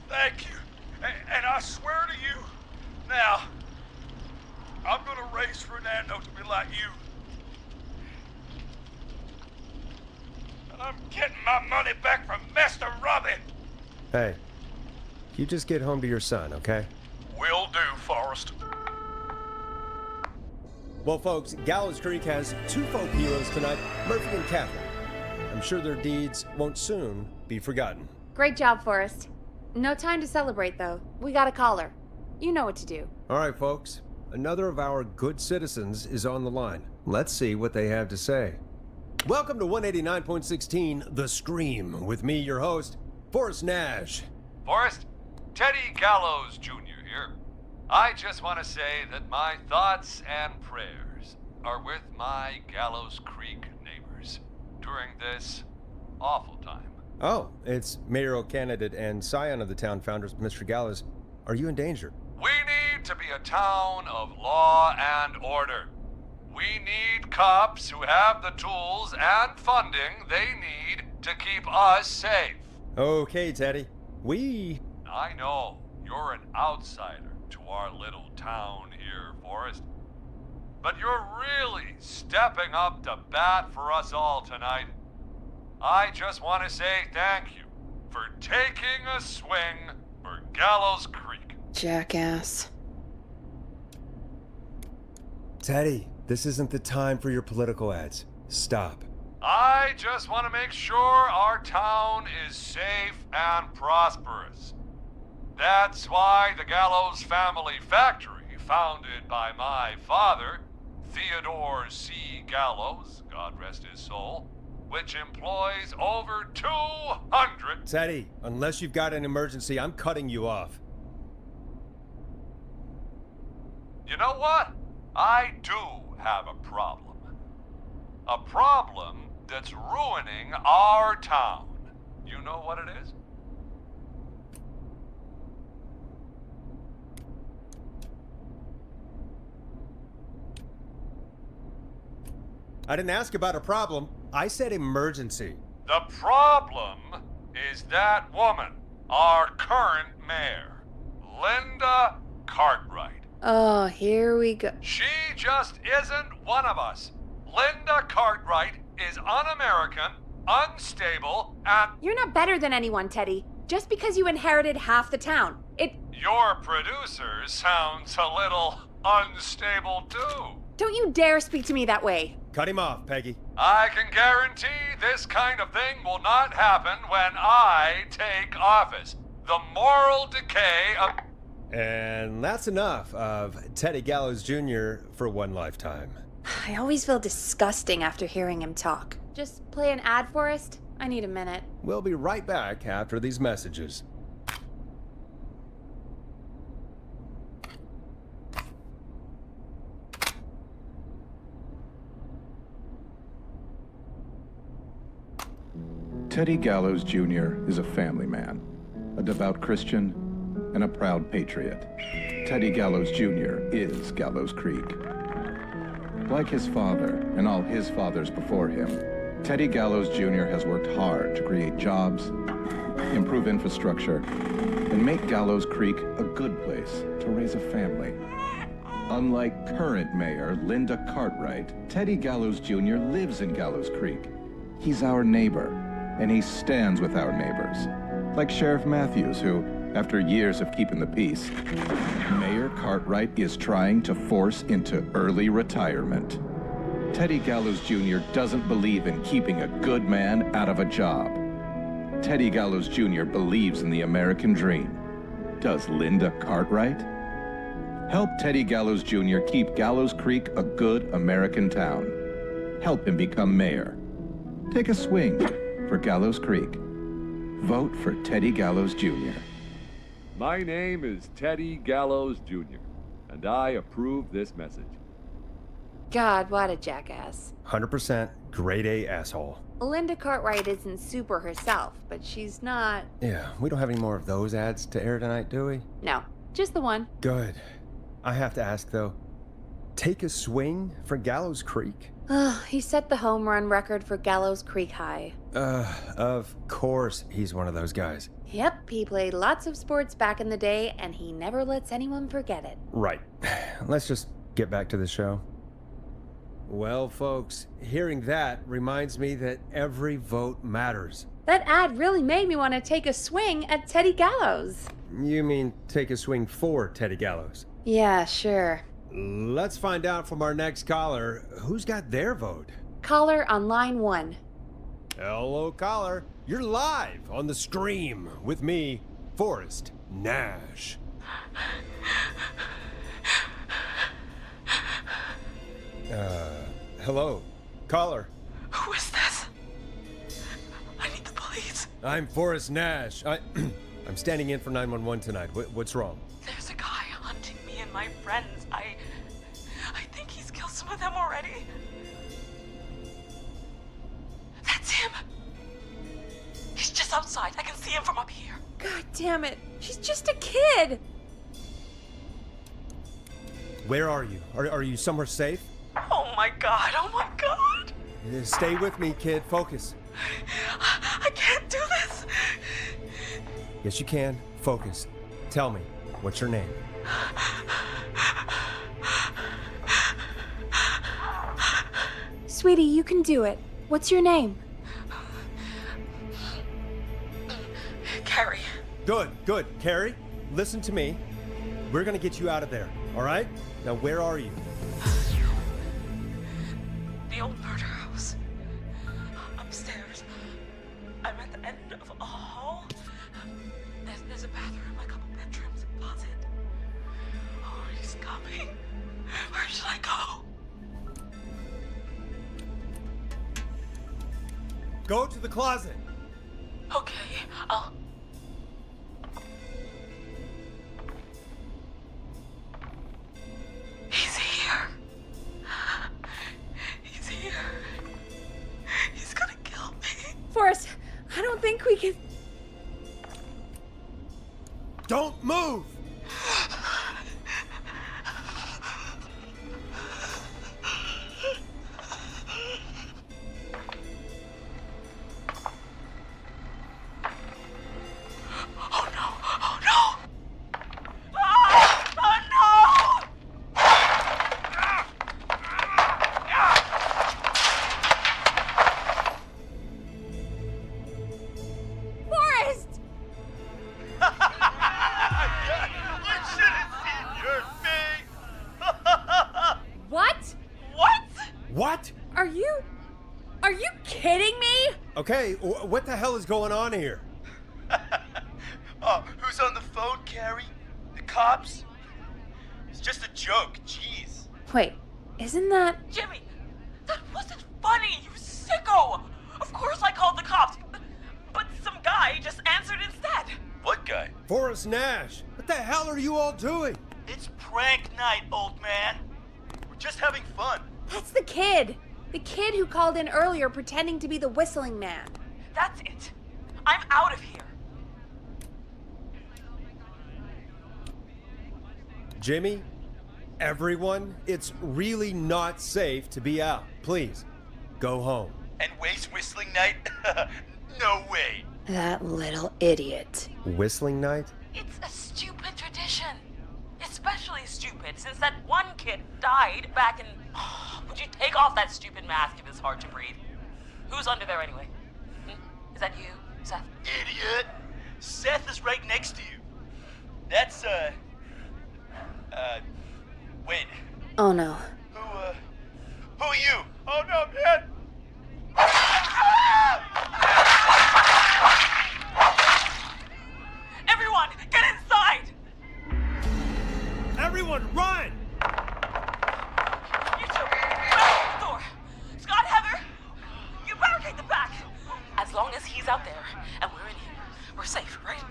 Thank you. And I swear to you, now, I'm gonna raise Fernando to be like you. And I'm getting my money back from Mr. Robbie. Hey, you just get home to your son, okay? Will do, Forrest. Well, folks, Gallows Creek has two folk heroes tonight, Murphy and Catherine. I'm sure their deeds won't soon be forgotten. Great job, Forrest. No time to celebrate, though. We got a caller. You know what to do. All right, folks. Another of our good citizens is on the line. Let's see what they have to say. Welcome to 189.16 The Scream, with me, your host, Forrest Nash. Forrest, Teddy Gallows Jr. here. I just want to say that my thoughts and prayers are with my Gallows Creek neighbors during this awful time. Oh, it's mayoral candidate and scion of the town founders, Mr. Gallows. Are you in danger? We need to be a town of law and order. We need cops who have the tools and funding they need to keep us safe. Okay, Teddy. I know you're an outsider to our little town here, Forrest. But you're really stepping up to bat for us all tonight. I just want to say thank you for taking a swing for Gallows Creek. Jackass. Teddy, this isn't the time for your political ads. Stop. I just want to make sure our town is safe and prosperous. That's why the Gallows Family Factory, founded by my father, Theodore C. Gallows, God rest his soul, which employs over 200... Teddy, unless you've got an emergency, I'm cutting you off. You know what? I do have a problem. A problem that's ruining our town. You know what it is? I didn't ask about a problem. I said emergency. The problem is that woman, our current mayor, Linda Cartwright. Oh, here we go. She just isn't one of us. Linda Cartwright is un-American, unstable, and... You're not better than anyone, Teddy. Just because you inherited half the town. Your producer sounds a little unstable, too. Don't you dare speak to me that way. Cut him off, Peggy. I can guarantee this kind of thing will not happen when I take office. The moral decay of... And that's enough of Teddy Gallows Jr. for one lifetime. I always feel disgusting after hearing him talk. Just play an ad, Forrest? I need a minute. We'll be right back after these messages. Teddy Gallows Jr. is a family man, a devout Christian, and a proud patriot. Teddy Gallows Jr. is Gallows Creek. Like his father and all his fathers before him, Teddy Gallows Jr. has worked hard to create jobs, improve infrastructure, and make Gallows Creek a good place to raise a family. Unlike current mayor Linda Cartwright, Teddy Gallows Jr. lives in Gallows Creek. He's our neighbor, and he stands with our neighbors. Like Sheriff Matthews, who, after years of keeping the peace, Mayor Cartwright is trying to force into early retirement. Teddy Gallows Jr. doesn't believe in keeping a good man out of a job. Teddy Gallows Jr. believes in the American dream. Does Linda Cartwright? Help Teddy Gallows Jr. keep Gallows Creek a good American town. Help him become mayor. Take a swing for Gallows Creek. Vote for Teddy Gallows Jr. My name is Teddy Gallows Jr., and I approve this message. God, what a jackass. 100% grade A asshole. Linda Cartwright isn't super herself, but she's not... Yeah, we don't have any more of those ads to air tonight, do we? No, just the one. Good. I have to ask, though, Take a swing for Gallows Creek? He set the home run record for Gallows Creek High. Of course he's one of those guys. Yep, he played lots of sports back in the day, and he never lets anyone forget it. Right. Let's just get back to the show. Well, folks, hearing that reminds me that every vote matters. That ad really made me want to take a swing at Teddy Gallows. You mean take a swing for Teddy Gallows? Yeah, sure. Let's find out from our next caller who's got their vote. Caller on line 1. Hello, caller. You're live on the Scream with me, Forrest Nash. Hello, caller. Who is this? I need the police. I'm Forrest Nash. I'm standing in for 911 tonight. What's wrong? There's a guy hunting me and my friends. I think he's killed some of them already. That's him. He's just outside. I can see him from up here. God damn it. She's just a kid. Where are you? Are you somewhere safe? Oh my god. Oh my god. Stay with me, kid. Focus. I can't do this. Yes, you can. Focus. Tell me, what's your name? Sweetie, you can do it. What's your name? Carrie. Good. Carrie, listen to me. We're gonna get you out of there, all right? Now, where are you? The old murder house. Upstairs. I'm at the end of a hall. There's a bathroom, a couple bedrooms, a closet. Oh, he's coming. Where should I go? Go to the closet. Okay, I'll... He's here. He's here. He's gonna kill me. Forrest, I don't think we can... Don't move! Oh no! Oh no! Oh no! Forrest! What? What? Are you kidding me? Okay, what the hell is going on here? Who's on the phone, Carrie? The cops? It's just a joke, jeez. Wait, isn't that... Jimmy, that wasn't funny, you sicko! Of course I called the cops, but some guy just answered instead. What guy? Forrest Nash, what the hell are you all doing? It's prank night, old man. We're just having fun. That's the kid. The kid who called in earlier pretending to be the whistling man. That's it. I'm out of here. Jimmy, everyone, it's really not safe to be out. Please, go home. And Wade's whistling night? No way. That little idiot. Whistling night? It's a stupid tradition. Especially stupid since that one kid died back in... Would you take off that stupid mask if it's hard to breathe? Who's under there anyway? Is that you, Seth? Idiot. Seth is right next to you. That's, Wade. Oh no. Who are you? Oh no, man! Everyone, get inside! Everyone, run! You two, barricade the door. Scott, Heather, you barricade the back. As long as he's out there and we're in here, we're safe, right?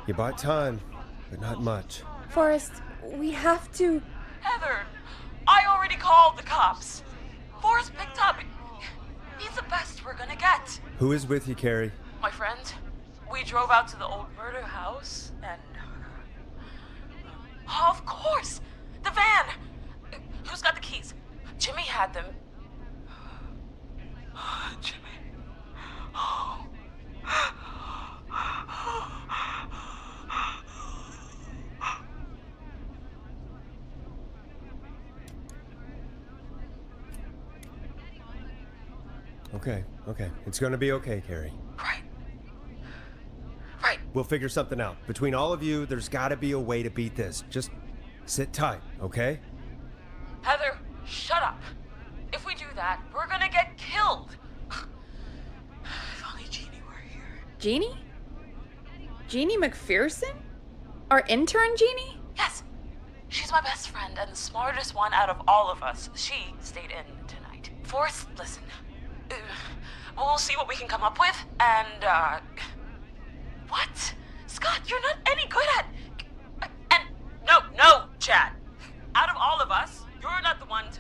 You bought time, but not much. Forrest, we have to... Heather, I already called the cops. Forrest picked up. He's the best we're gonna get. Who is with you, Carrie? My friend, we drove out to the old murder house and... Oh, of course! The van! Who's got the keys? Okay. It's gonna be okay, Carrie. Right. We'll figure something out. Between all of you, there's gotta be a way to beat this. Just sit tight, okay? Heather, shut up. If we do that, we're gonna get killed. If only Jeannie were here. Jeannie? Jeannie McPherson? Our intern Jeannie? Yes. She's my best friend and the smartest one out of all of us. She stayed in tonight. Forrest, listen. We'll see what we can come up with, and, What? Scott, you're not any good at... And... No, Chad. Out of all of us, you're not the one to...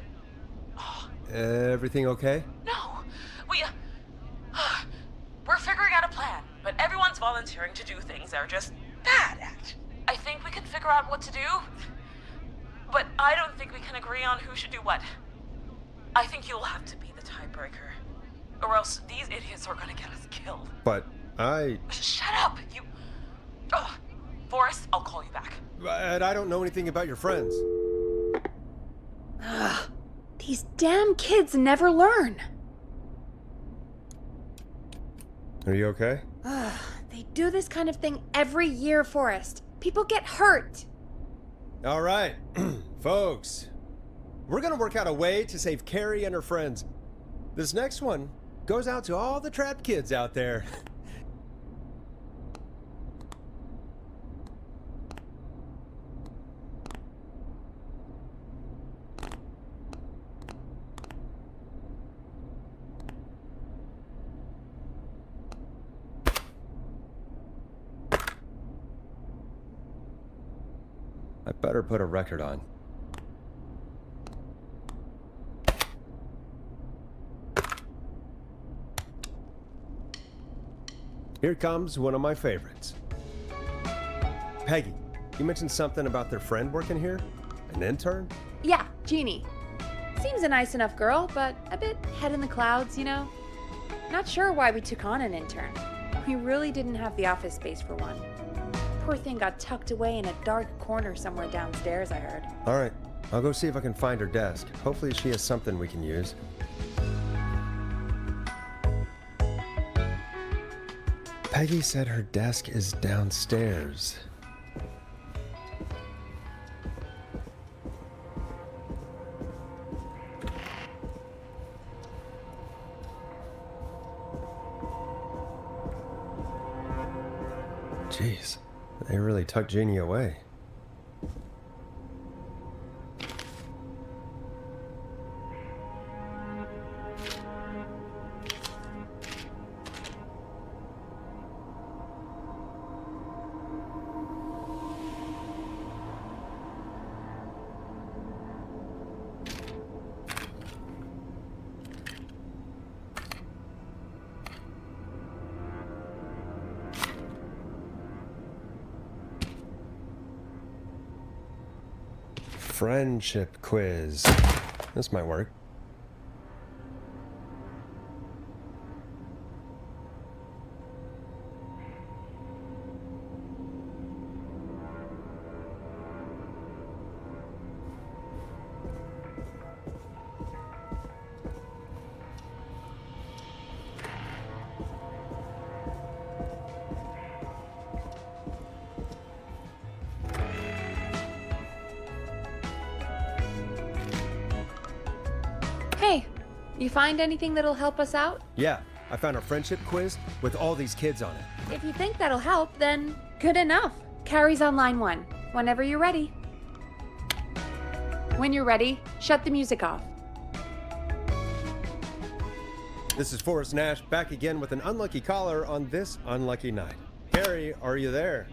Oh. Everything okay? No. We're figuring out a plan, but everyone's volunteering to do things they're just bad at. I think we can figure out what to do, but I don't think we can agree on who should do what. I think you'll have to be the tiebreaker, or else these idiots are gonna get us killed. But Shut up, you... Oh, Forrest, I'll call you back. But I don't know anything about your friends. Ugh, these damn kids never learn. Are you okay? Ugh, they do this kind of thing every year, Forrest. People get hurt. All right, folks. We're gonna work out a way to save Carrie and her friends. This next one goes out to all the trapped kids out there. I better put a record on. Here comes one of my favorites. Peggy, you mentioned something about their friend working here? An intern? Yeah, Jeannie. Seems a nice enough girl, but a bit head in the clouds, you know? Not sure why we took on an intern. We really didn't have the office space for one. Poor thing got tucked away in a dark corner somewhere downstairs, I heard. All right, I'll go see if I can find her desk. Hopefully she has something we can use. Peggy said her desk is downstairs. Jeez, they really tucked Jeannie away. Friendship quiz. This might work. Hey, you find anything that'll help us out? Yeah, I found a friendship quiz with all these kids on it. If you think that'll help, then good enough. Carrie's on line 1, whenever you're ready. When you're ready, shut the music off. This is Forrest Nash, back again with an unlucky caller on this unlucky night. Carrie, are you there?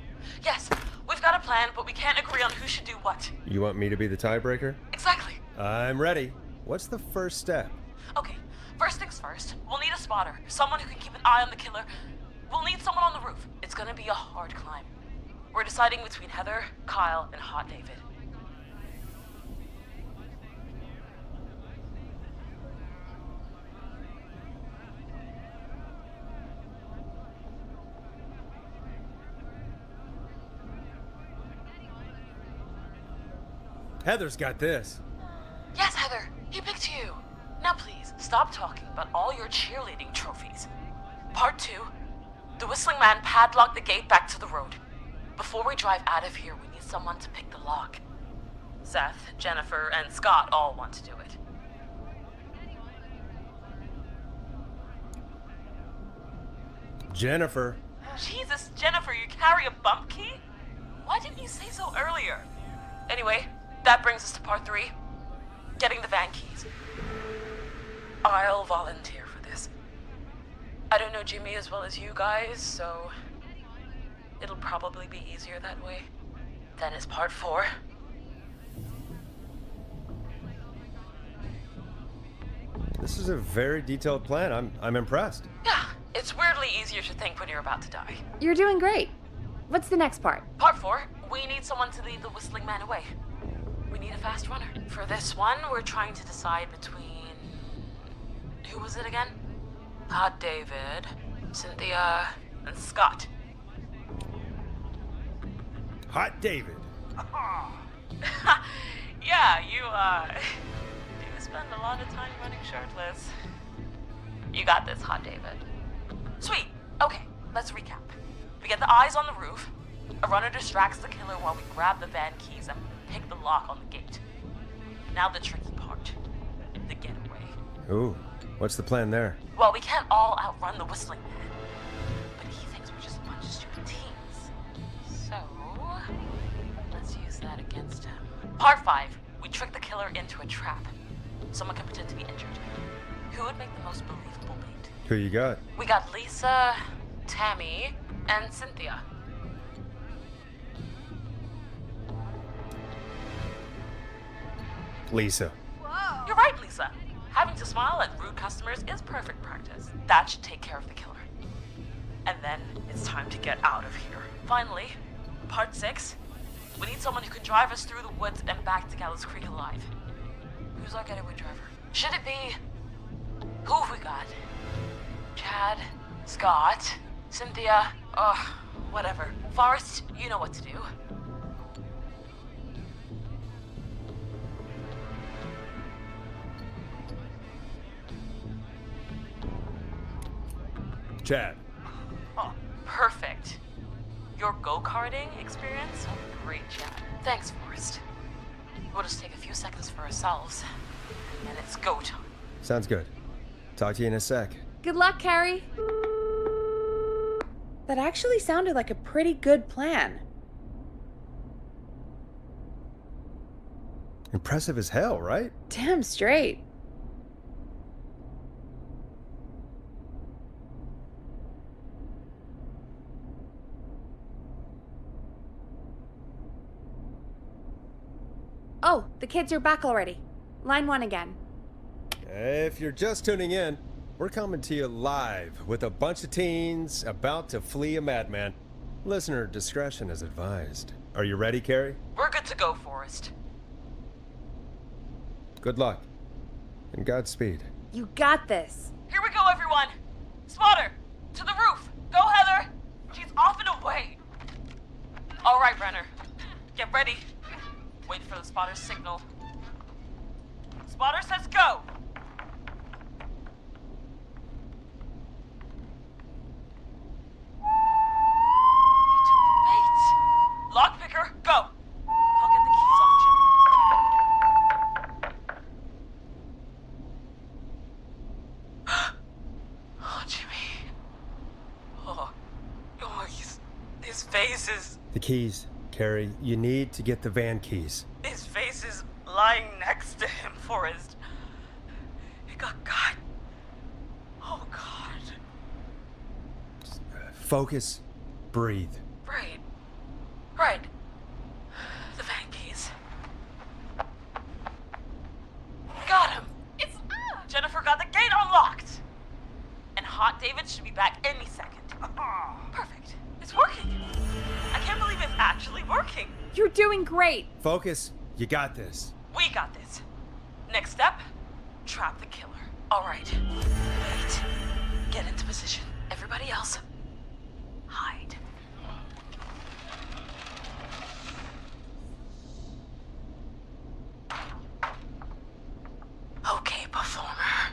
Yes, we've got a plan, but we can't agree on who should do what. You want me to be the tiebreaker? Exactly. I'm ready. What's the first step? Okay, first things first. We'll need a spotter, someone who can keep an eye on the killer. We'll need someone on the roof. It's gonna be a hard climb. We're deciding between Heather, Kyle, and Hot David. Heather's got this. Yes, Heather. He picked you. Now please, stop talking about all your cheerleading trophies. Part 2. The Whistling Man padlocked the gate back to the road. Before we drive out of here, we need someone to pick the lock. Seth, Jennifer, and Scott all want to do it. Jennifer. Jesus, Jennifer, you carry a bump key? Why didn't you say so earlier? Anyway, that brings us to part 3. Getting the van keys. I'll volunteer for this. I don't know Jimmy as well as you guys, so it'll probably be easier that way. Then it's part 4. This is a very detailed plan. I'm impressed. Yeah, it's weirdly easier to think when you're about to die. You're doing great. What's the next part? Part 4, we need someone to lead the Whistling Man away. We need a fast runner. For this one, we're trying to decide between... Who was it again? Hot David, Cynthia, and Scott. Hot David. Yeah, you do spend a lot of time running shirtless. You got this, Hot David. Sweet. Okay, let's recap. We get the eyes on the roof. A runner distracts the killer while we grab the van keys and pick the lock on the gate. Now the tricky part. The getaway. Ooh, what's the plan there? Well, we can't all outrun the Whistling Man. But he thinks we're just a bunch of stupid teens. So, let's use that against him. Part 5. We trick the killer into a trap. Someone can pretend to be injured. Who would make the most believable bait? Who you got? We got Lisa, Tammy, and Cynthia. Lisa. You're right, Lisa. Having to smile at rude customers is perfect practice. That should take care of the killer. And then it's time to get out of here. Finally, part 6. We need someone who can drive us through the woods and back to Gallows Creek alive. Who's our getaway driver? Should it be... Who have we got? Chad? Scott? Cynthia? Whatever. Forrest, you know what to do. Chad. Oh, perfect. Your go-karting experience? Oh, great, Chad. Thanks, Forrest. We'll just take a few seconds for ourselves, and it's go time. Sounds good. Talk to you in a sec. Good luck, Carrie. That actually sounded like a pretty good plan. Impressive as hell, right? Damn straight. Oh, the kids are back already. Line 1 again. If you're just tuning in, we're coming to you live with a bunch of teens about to flee a madman. Listener discretion is advised. Are you ready, Carrie? We're good to go, Forrest. Good luck. And Godspeed. You got this. Here we go, everyone. Spotter, to the roof. Go, Heather. She's off and away. All right, Renner. Get ready. Wait for the spotter's signal. Spotter says go. He took the bait. Lockpicker, go. I'll get the keys off Jimmy. Oh, Jimmy. Oh, his face is... The keys, Carrie. You need to get the van keys. His face is lying next to him, Forrest. It got cut. Oh, God. Focus. Breathe. Right. The van keys. Got him. It's... Jennifer got the gate unlocked. And Hot David should be back any second. Perfect. It's working. I can't believe it's actually working. You're doing great. Focus. You got this. We got this. Next step, trap the killer. All right. Wait. Get into position. Everybody else, hide. Okay, performer.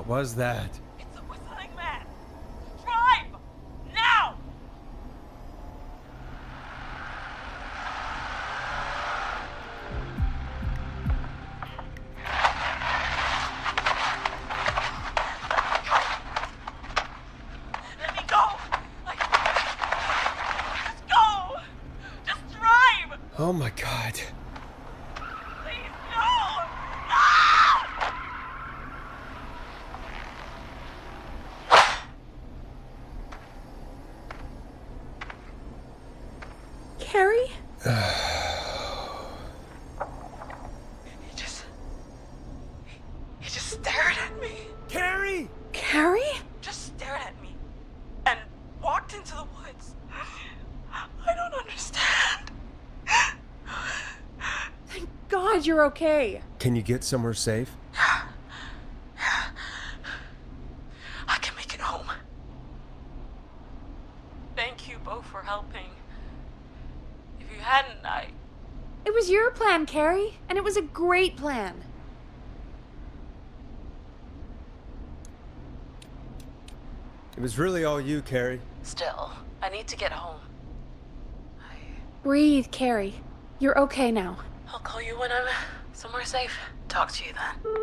What was that? It's a whistling man. Drive! Now! Let me go! Just go! Just drive! Oh my god. Please, no! Ah! Carrie? He just stared at me. Carrie! Carrie? Just stared at me and walked into the woods. I don't understand. Thank God you're okay. Can you get somewhere safe? I can make it home. Thank you both for helping. If you hadn't, It was your plan, Carrie, and it was a great plan. It was really all you, Carrie. Still, I need to get home. Breathe, Carrie. You're okay now. I'll call you when I'm somewhere safe. Talk to you then.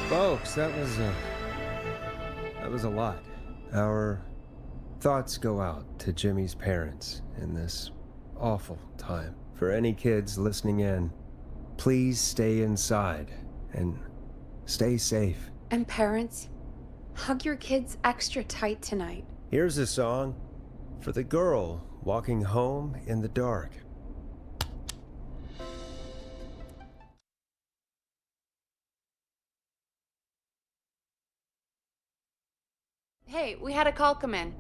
Folks, that was a lot. Our thoughts go out to Jimmy's parents in this awful time. For any kids listening in, please stay inside and stay safe. And parents, hug your kids extra tight tonight. Here's a song for the girl walking home in the dark. Hey, we had a call come in.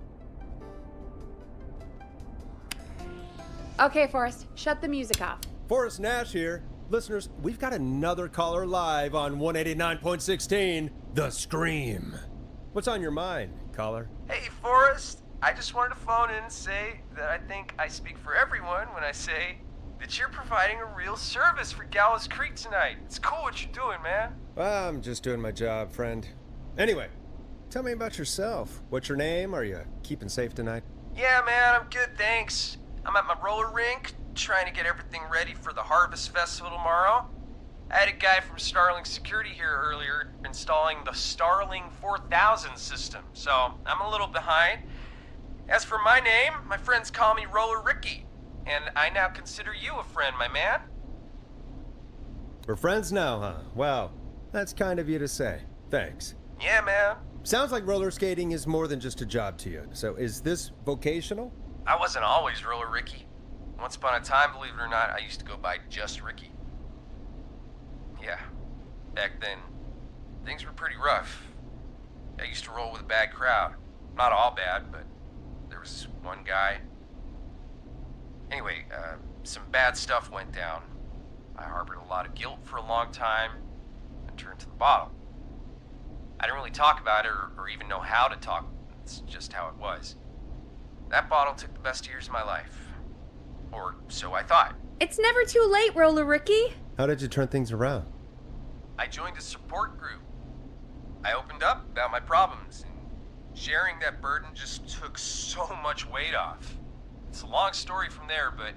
Okay, Forrest, shut the music off. Forrest Nash here. Listeners, we've got another caller live on 189.16, The Scream. What's on your mind, caller? Hey, Forrest. I just wanted to phone in and say that I think I speak for everyone when I say that you're providing a real service for Gallows Creek tonight. It's cool what you're doing, man. Well, I'm just doing my job, friend. Anyway, tell me about yourself. What's your name? Are you keeping safe tonight? Yeah, man, I'm good, thanks. I'm at my roller rink, trying to get everything ready for the Harvest Festival tomorrow. I had a guy from Starling Security here earlier installing the Starling 4000 system, so I'm a little behind. As for my name, my friends call me Roller Ricky, and I now consider you a friend, my man. We're friends now, huh? Well, that's kind of you to say. Thanks. Yeah, man. Sounds like roller skating is more than just a job to you. So is this vocational? I wasn't always Roller Ricky. Once upon a time, believe it or not, I used to go by just Ricky. Yeah, back then, things were pretty rough. I used to roll with a bad crowd. Not all bad, but there was one guy. Anyway, some bad stuff went down. I harbored a lot of guilt for a long time and turned to the bottle. I didn't really talk about it or even know how to talk. It's just how it was. That bottle took the best years of my life. Or so I thought. It's never too late, Roller Ricky. How did you turn things around? I joined a support group. I opened up about my problems, and sharing that burden just took so much weight off. It's a long story from there, but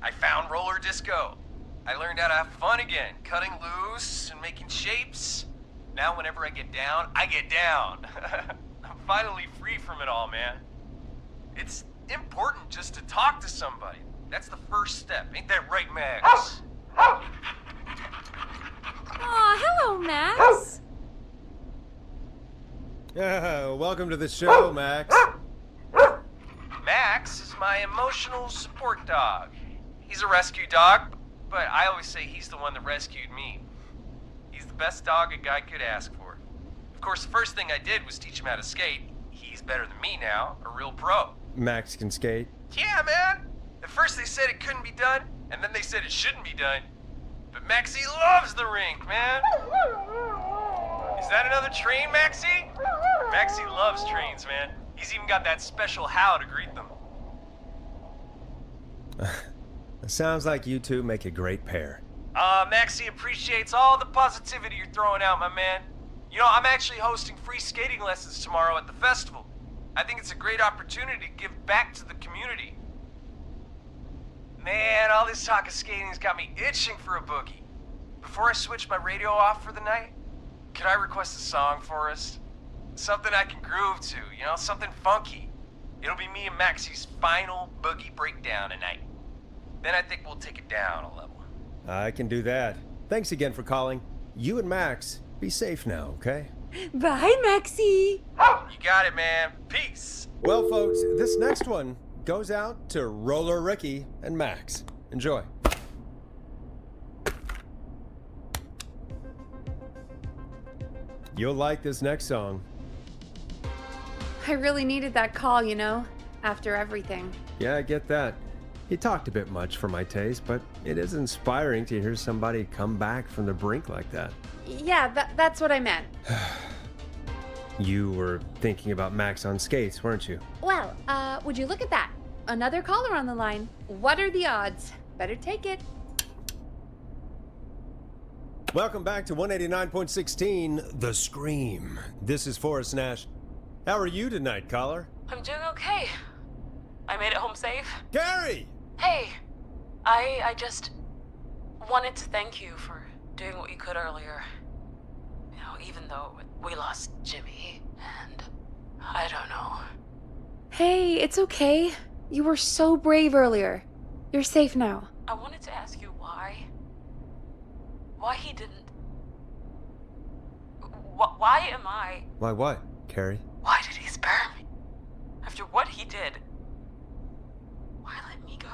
I found roller disco. I learned how to have fun again, cutting loose and making shapes. Now whenever I get down, I get down. I'm finally free from it all, man. It's important just to talk to somebody. That's the first step. Ain't that right, Max? Aw, hello, Max. Yeah, welcome to the show, Max. Max is my emotional support dog. He's a rescue dog, but I always say he's the one that rescued me. He's the best dog a guy could ask for. Of course, the first thing I did was teach him how to skate. He's better than me now, a real pro. Max can skate? Yeah, man. At first they said it couldn't be done, and then they said it shouldn't be done. But Maxie loves the rink, man. Is that another train, Maxie? Maxie loves trains, man. He's even got that special how to greet them. It sounds like you two make a great pair. Maxie appreciates all the positivity you're throwing out, my man. You know, I'm actually hosting free skating lessons tomorrow at the festival. I think it's a great opportunity to give back to the community. Man, all this talk of skating's got me itching for a boogie. Before I switch my radio off for the night, could I request a song for us? Something I can groove to, you know, something funky. It'll be me and Maxie's final boogie breakdown tonight. Then I think we'll take it down a level. I can do that. Thanks again for calling. You and Max, be safe now, okay? Bye, Maxie. You got it, man. Peace. Well, folks, this next one goes out to Roller Ricky and Max. Enjoy. You'll like this next song. I really needed that call, you know, after everything. Yeah, I get that. He talked a bit much for my taste, but it is inspiring to hear somebody come back from the brink like that. Yeah, that's what I meant. You were thinking about Max on skates, weren't you? Well, would you look at that? Another caller on the line. What are the odds? Better take it. Welcome back to 189.16, The Scream. This is Forrest Nash. How are you tonight, caller? I'm doing okay. I made it home safe. Gary! Hey, I just wanted to thank you for doing what you could earlier. You know, even though we lost Jimmy, and I don't know. Hey, it's okay. You were so brave earlier. You're safe now. I wanted to ask you why. Why he didn't... Why am I... Why what, Carrie? Why did he spare me? After what he did, why let me go?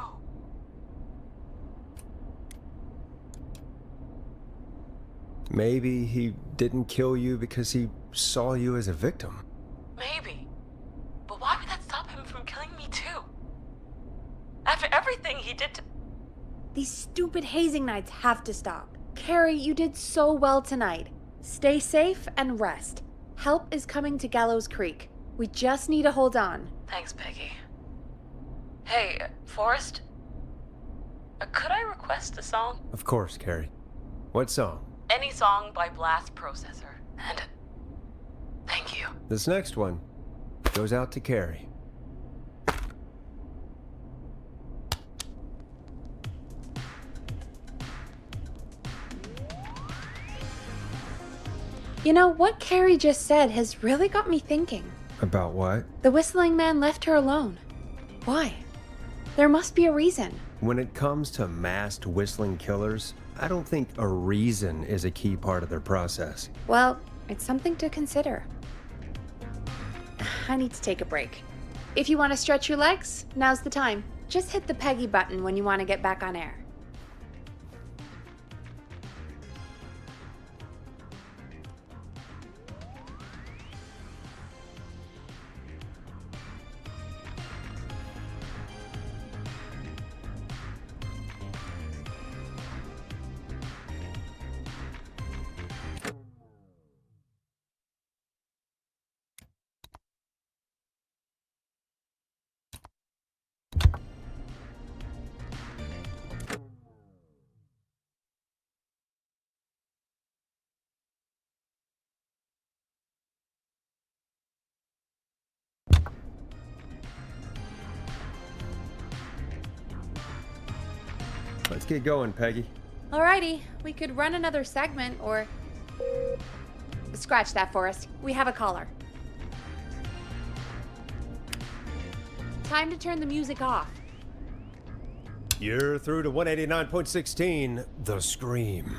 Maybe he didn't kill you because he saw you as a victim. Maybe. But why would that stop him from killing me too? After everything he did to... These stupid hazing nights have to stop. Carrie, you did so well tonight. Stay safe and rest. Help is coming to Gallows Creek. We just need to hold on. Thanks, Peggy. Hey, Forrest? Could I request a song? Of course, Carrie. What song? Any song by Blast Processor. And thank you. This next one goes out to Carrie. You know, what Carrie just said has really got me thinking. About what? The whistling man left her alone. Why? There must be a reason. When it comes to masked whistling killers, I don't think a reason is a key part of their process. Well, it's something to consider. I need to take a break. If you want to stretch your legs, now's the time. Just hit the Peggy button when you want to get back on air. Let's get going, Peggy. Alrighty, we could run another segment or... Scratch that, Forrest. We have a caller. Time to turn the music off. You're through to 189.16, The Scream.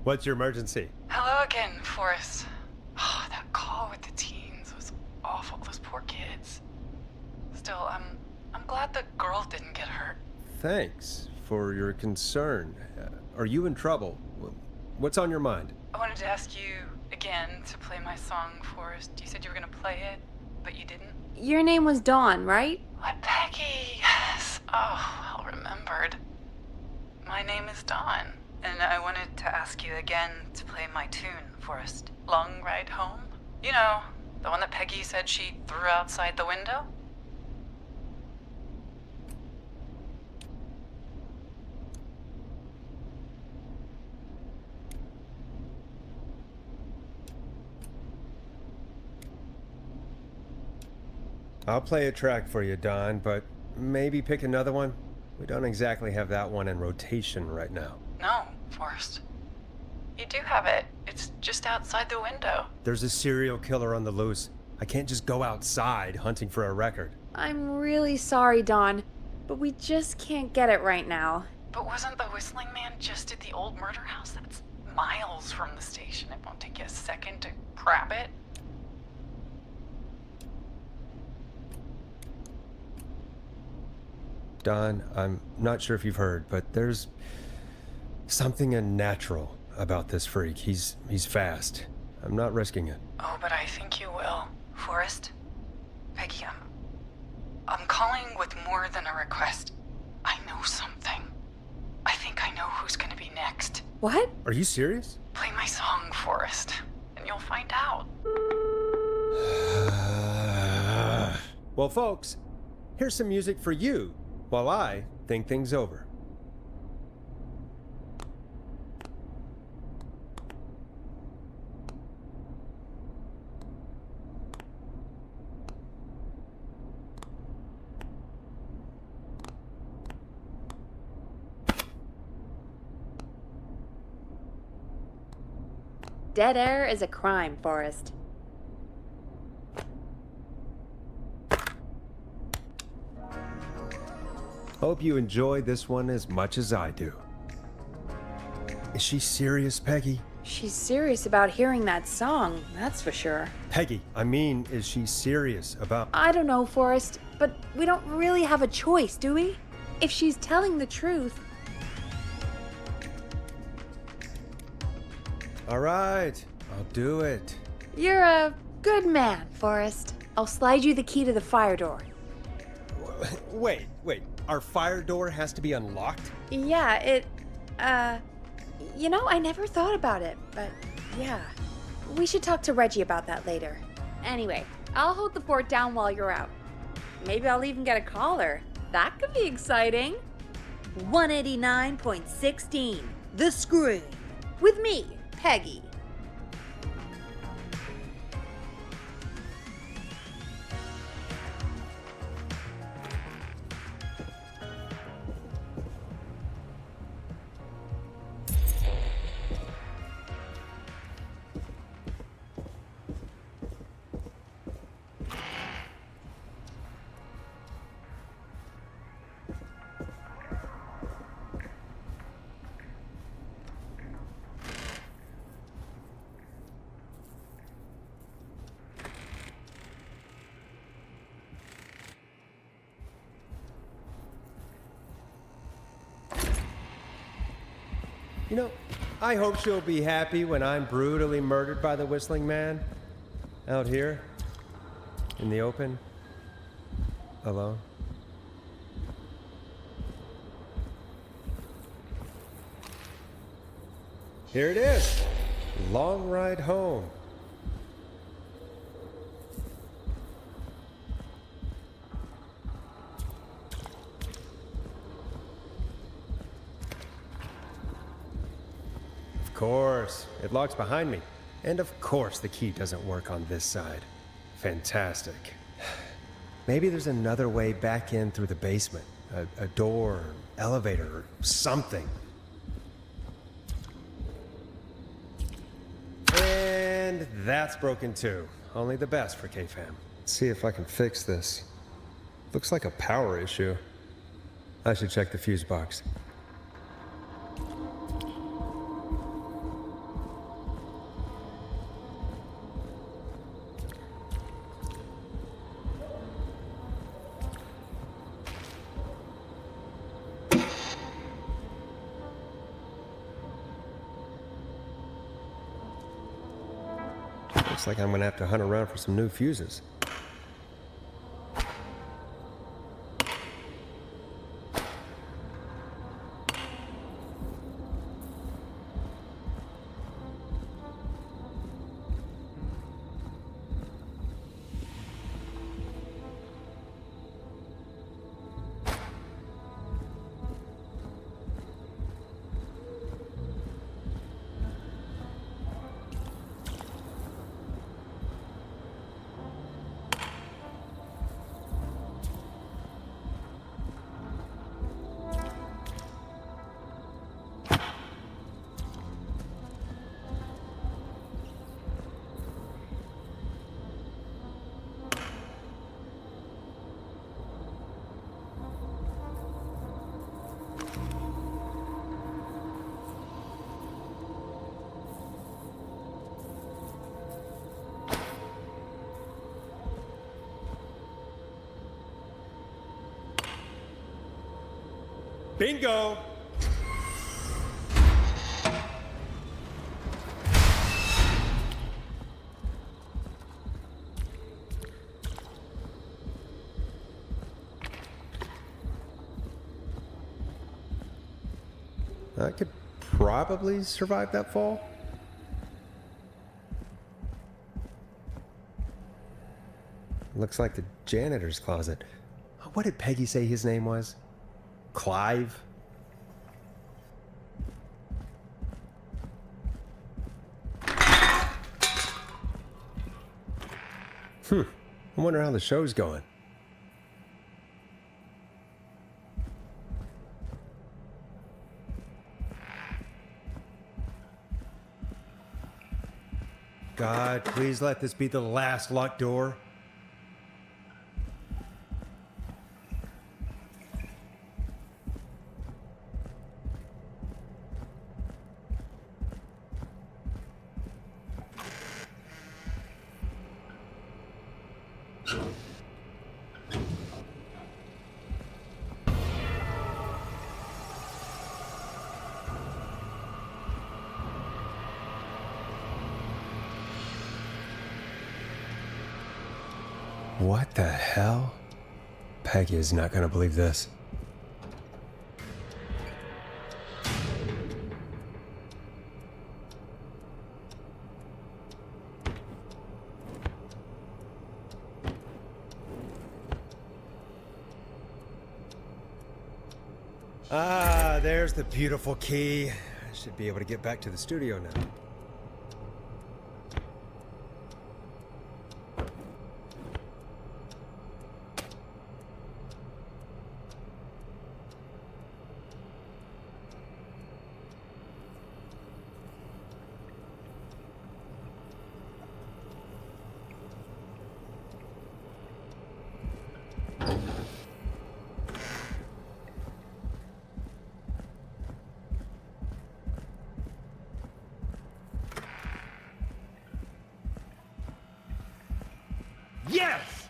What's your emergency? Hello again, Forrest. Oh, that call with the teens was awful. Those poor kids. Still, I'm glad the girl didn't get hurt. Thanks for your concern. Are you in trouble? What's on your mind? I wanted to ask you again to play my song, Forrest. You said you were gonna play it, but you didn't. Your name was Dawn, right? What, Peggy? Yes. Oh, well remembered. My name is Dawn, and I wanted to ask you again to play my tune, Forrest. Long Ride Home? You know, the one that Peggy said she threw outside the window? I'll play a track for you, Don, but maybe pick another one. We don't exactly have that one in rotation right now. No, Forrest. You do have it. It's just outside the window. There's a serial killer on the loose. I can't just go outside hunting for a record. I'm really sorry, Don, but we just can't get it right now. But wasn't the Whistling Man just at the old murder house? That's miles from the station. It won't take you a second to grab it. Don, I'm not sure if you've heard, but there's something unnatural about this freak. He's fast. I'm not risking it. Oh, but I think you will. Forrest? Peggy, I'm calling with more than a request. I know something. I think I know who's gonna be next. What? Are you serious? Play my song, Forrest, and you'll find out. Well, folks, here's some music for you while I think things over. Dead air is a crime, Forrest. Hope you enjoy this one as much as I do. Is she serious, Peggy? She's serious about hearing that song, that's for sure. Peggy, I mean, is she serious about... I don't know, Forrest, but we don't really have a choice, do we? If she's telling the truth... All right, I'll do it. You're a good man, Forrest. I'll slide you the key to the fire door. Wait. Our fire door has to be unlocked? Yeah, you know, I never thought about it, but yeah. We should talk to Reggie about that later. Anyway, I'll hold the fort down while you're out. Maybe I'll even get a caller. That could be exciting. 189.16, The Scream. With me, Peggy. You know, I hope she'll be happy when I'm brutally murdered by the Whistling Man. Out here, in the open, alone. Here it is. Long ride home. Of course, it locks behind me. And of course the key doesn't work on this side. Fantastic. Maybe there's another way back in through the basement. A door, elevator, or something. And that's broken too. Only the best for K-Fam. Let's see if I can fix this. Looks like a power issue. I should check the fuse box. Looks like I'm gonna have to hunt around for some new fuses. Bingo! I could probably survive that fall. Looks like the janitor's closet. What did Peggy say his name was? Clive? I wonder how the show's going. God, please let this be the last locked door. What the hell? Peggy is not gonna believe this. Ah, there's the beautiful key. I should be able to get back to the studio now. Yes!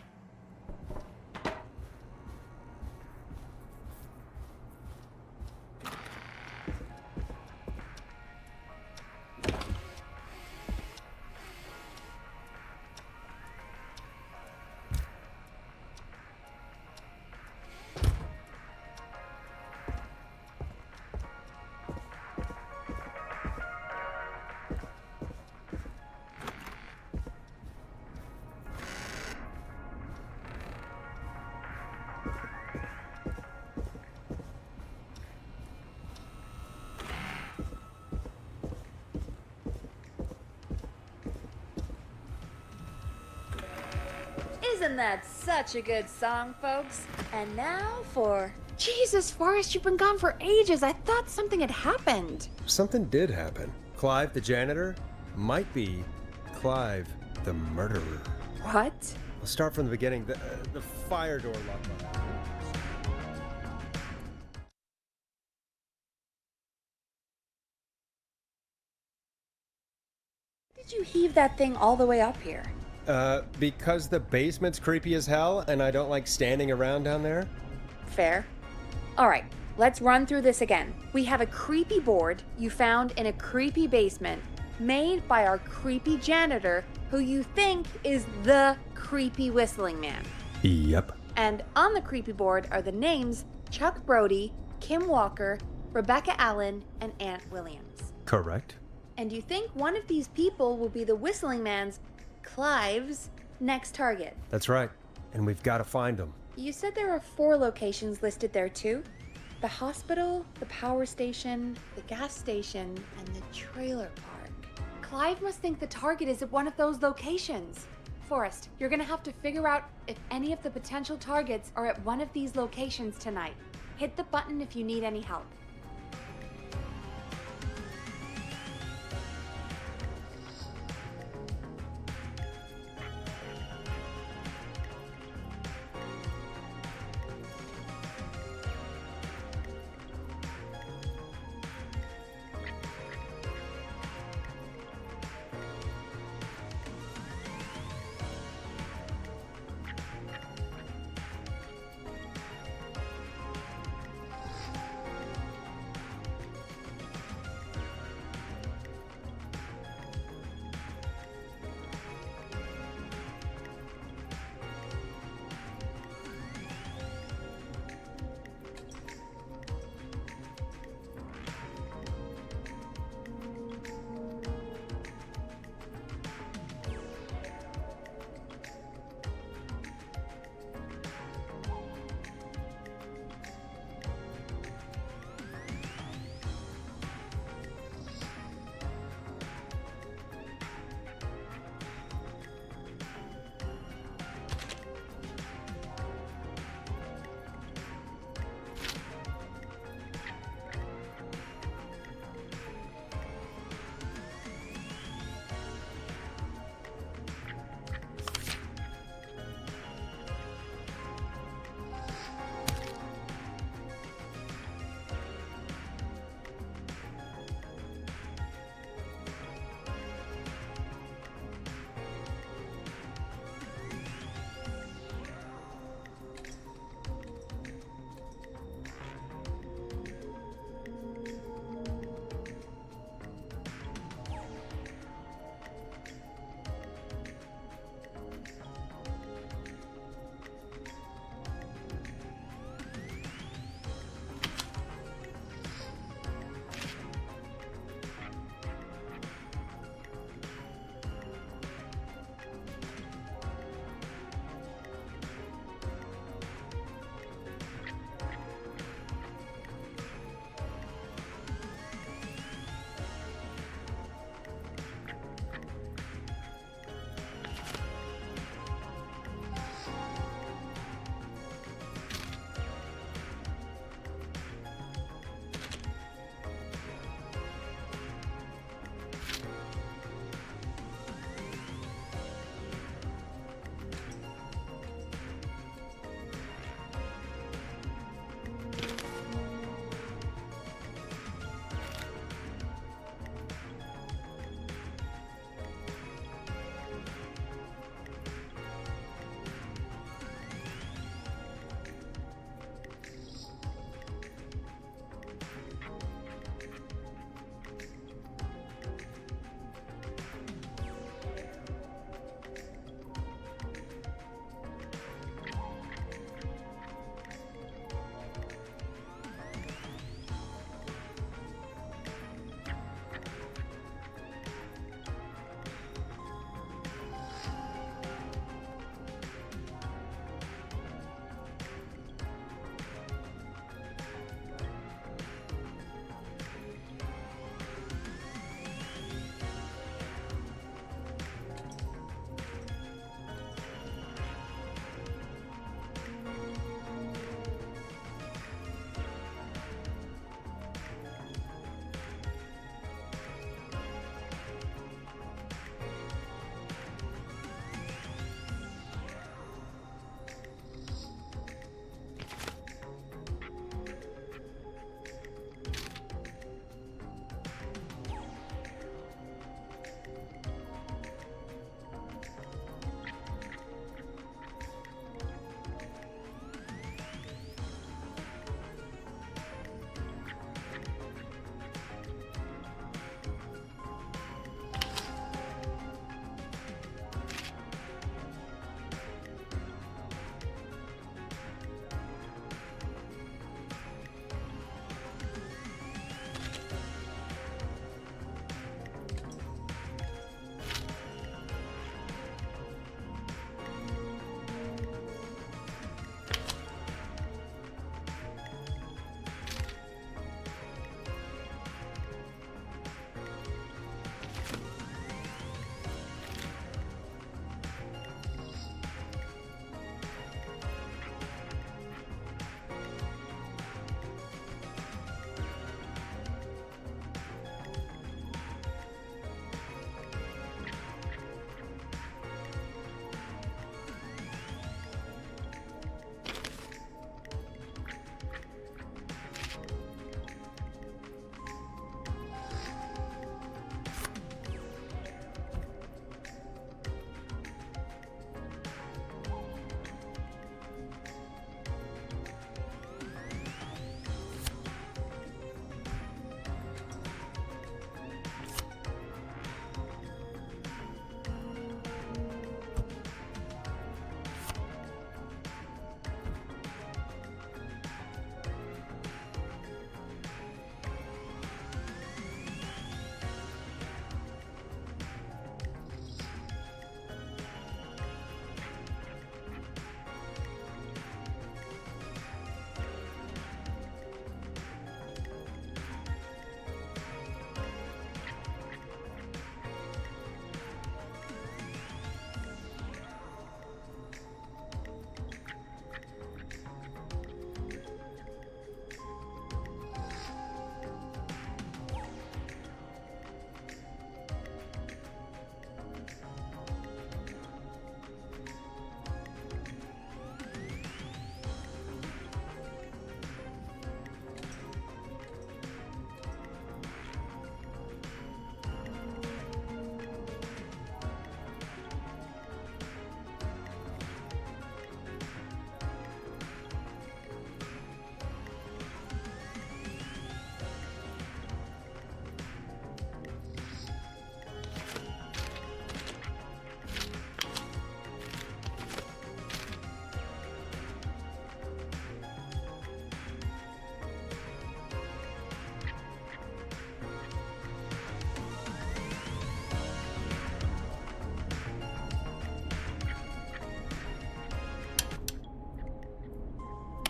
Isn't that such a good song, folks? And now for... Jesus, Forrest, you've been gone for ages. I thought something had happened. Something did happen. Clive, the janitor, might be Clive, the murderer. What? I'll start from the beginning. The fire door locked up. Did you heave that thing all the way up here? Because the basement's creepy as hell and I don't like standing around down there? Fair. Alright, let's run through this again. We have a creepy board you found in a creepy basement made by our creepy janitor who you think is the creepy whistling man. Yep. And on the creepy board are the names Chuck Brody, Kim Walker, Rebecca Allen, and Aunt Williams. Correct. And you think one of these people will be the whistling man's, Clive's, next target. That's right. And we've got to find him. You said there are 4 locations listed there too? The hospital, the power station, the gas station, and the trailer park. Clive must think the target is at one of those locations. Forrest, you're gonna have to figure out if any of the potential targets are at one of these locations tonight. Hit the button if you need any help.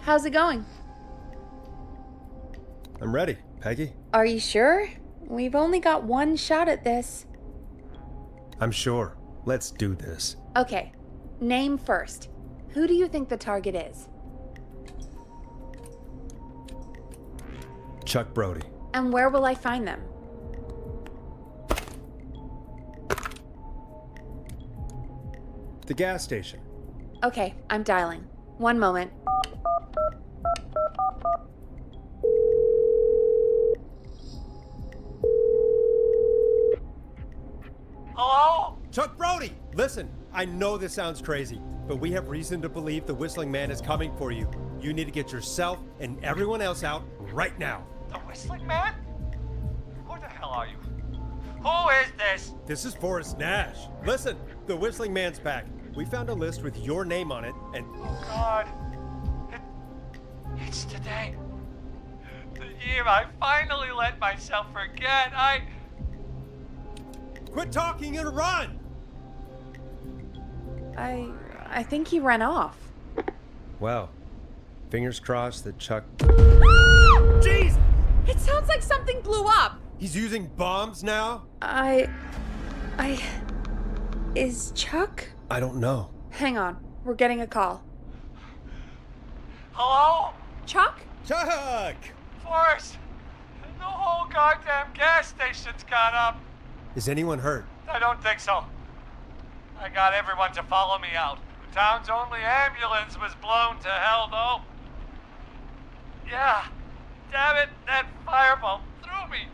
How's it going? I'm ready, Peggy. Are you sure? We've only got one shot at this. I'm sure. Let's do this. Okay, name first. Who do you think the target is? Chuck Brody. And where will I find them? The gas station. Okay, I'm dialing. One moment. Hello? Chuck Brody! Listen, I know this sounds crazy, but we have reason to believe the Whistling Man is coming for you. You need to get yourself and everyone else out right now. The Whistling Man? Who the hell are you? Who is this? This is Forrest Nash. Listen, the Whistling Man's back. We found a list with your name on it, and... Oh, God. It's today. The year I finally let myself forget. Quit talking and run! I think he ran off. Well, fingers crossed that Chuck... Jeez! It sounds like something blew up! He's using bombs now? Is Chuck? I don't know. Hang on, we're getting a call. Hello? Chuck? Chuck! Forrest! The whole goddamn gas station's gone up. Is anyone hurt? I don't think so. I got everyone to follow me out. The town's only ambulance was blown to hell, though. Yeah. Damn it, that fireball threw me.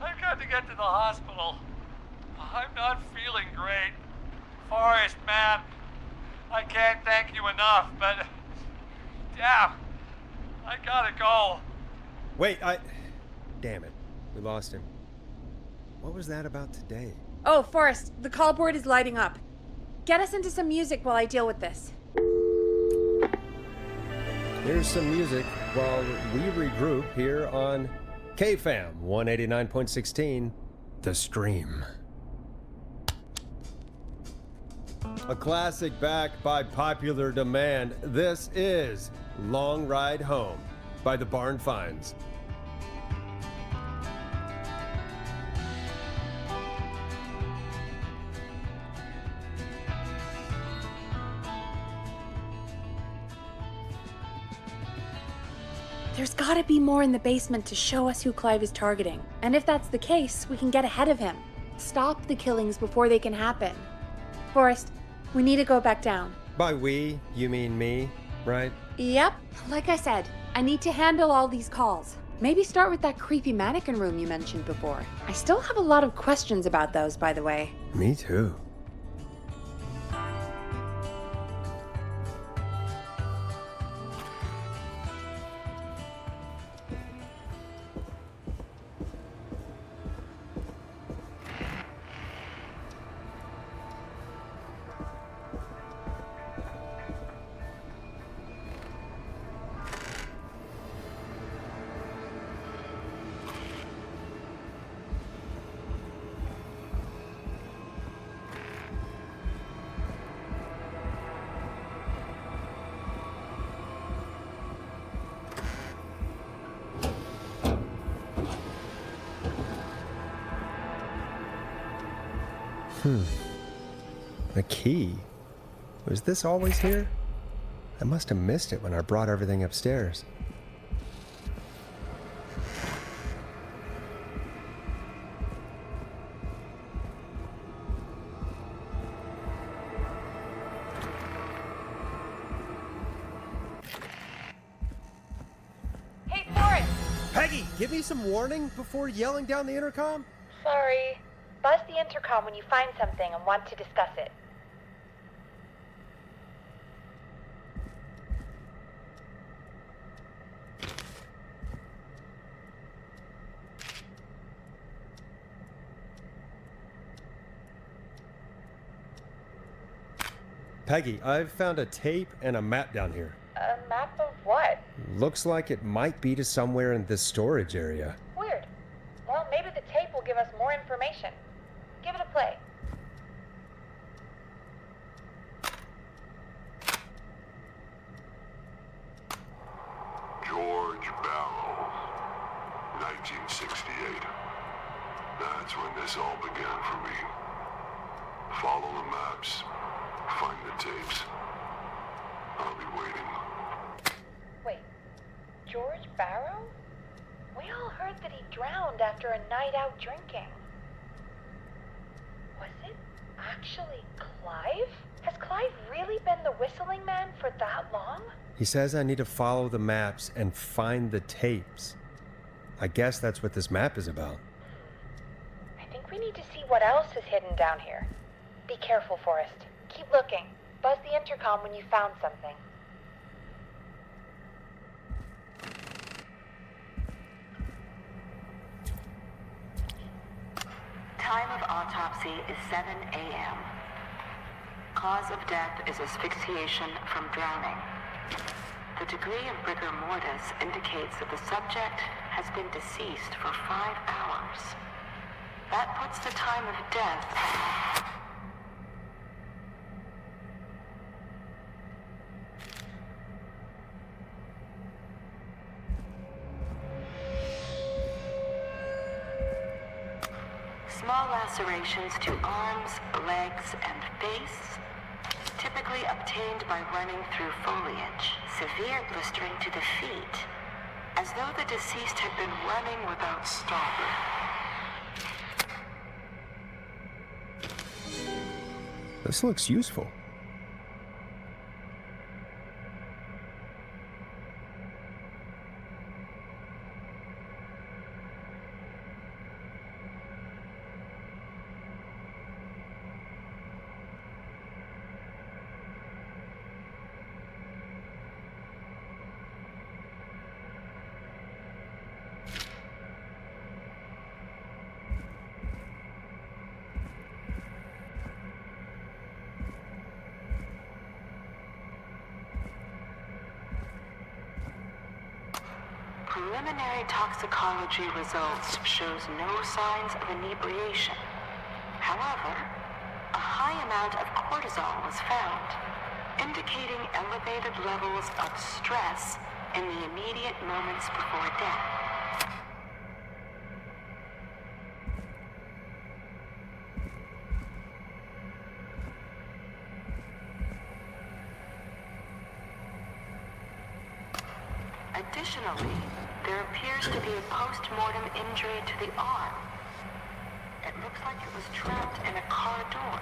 I've got to get to the hospital. I'm not feeling great. Forrest, man, I can't thank you enough, but... Damn, I gotta go. Wait, Damn it, we lost him. What was that about today? Oh, Forrest, the call board is lighting up. Get us into some music while I deal with this. Here's some music while we regroup here on KFAM 189.16, The Scream. A classic back by popular demand. This is Long Ride Home by the Barn Finds. There's gotta be more in the basement to show us who Clive is targeting. And if that's the case, we can get ahead of him. Stop the killings before they can happen. Forrest, we need to go back down. By we, you mean me, right? Yep. Like I said, I need to handle all these calls. Maybe start with that creepy mannequin room you mentioned before. I still have a lot of questions about those, by the way. Me too. A key? Was this always here? I must have missed it when I brought everything upstairs. Hey, Forrest! Peggy, give me some warning before yelling down the intercom? Sorry. Buzz the intercom when you find something and want to discuss it. Peggy, I've found a tape and a map down here. A map of what? Looks like it might be to somewhere in this storage area. Weird. Well, maybe the tape will give us more information. Give it a play. This all began for me. Follow the maps. Find the tapes. I'll be waiting. Wait, George Barrow? We all heard that he drowned after a night out drinking. Was it actually Clive? Has Clive really been the whistling man for that long? He says I need to follow the maps and find the tapes. I guess that's what this map is about. I think we need to see what else is hidden down here. Be careful, Forrest. Keep looking. Buzz the intercom when you found something. Time of autopsy is 7 a.m. Cause of death is asphyxiation from drowning. The degree of rigor mortis indicates that the subject has been deceased for 5 hours. That puts the time of death... Small lacerations to arms, legs, and face, typically obtained by running through foliage. Severe blistering to the feet, as though the deceased had been running without stopping. This looks useful. Preliminary toxicology results shows no signs of inebriation. However, a high amount of cortisol was found, indicating elevated levels of stress in the immediate moments before death. Additionally, there appears to be a post-mortem injury to the arm. It looks like it was trapped in a car door.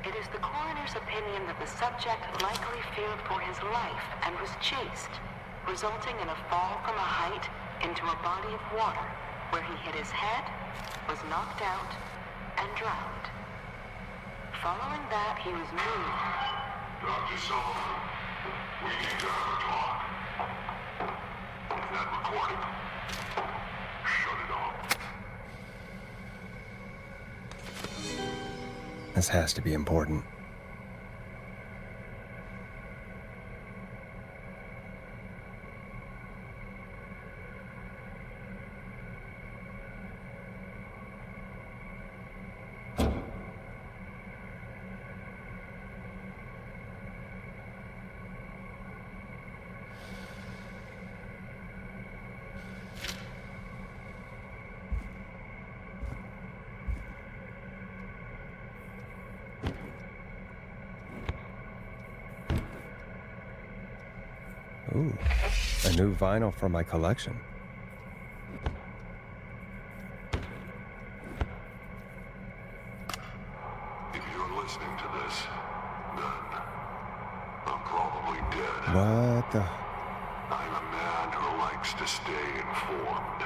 It is the coroner's opinion that the subject likely feared for his life and was chased, resulting in a fall from a height into a body of water, where he hit his head, was knocked out, and drowned. Following that, he was moved. Dr. Sullivan, we need to have a talk. Is that recording? Shut it off. This has to be important. Ooh, a new vinyl for my collection. If you're listening to this, then I'm probably dead. What the? I'm a man who likes to stay informed.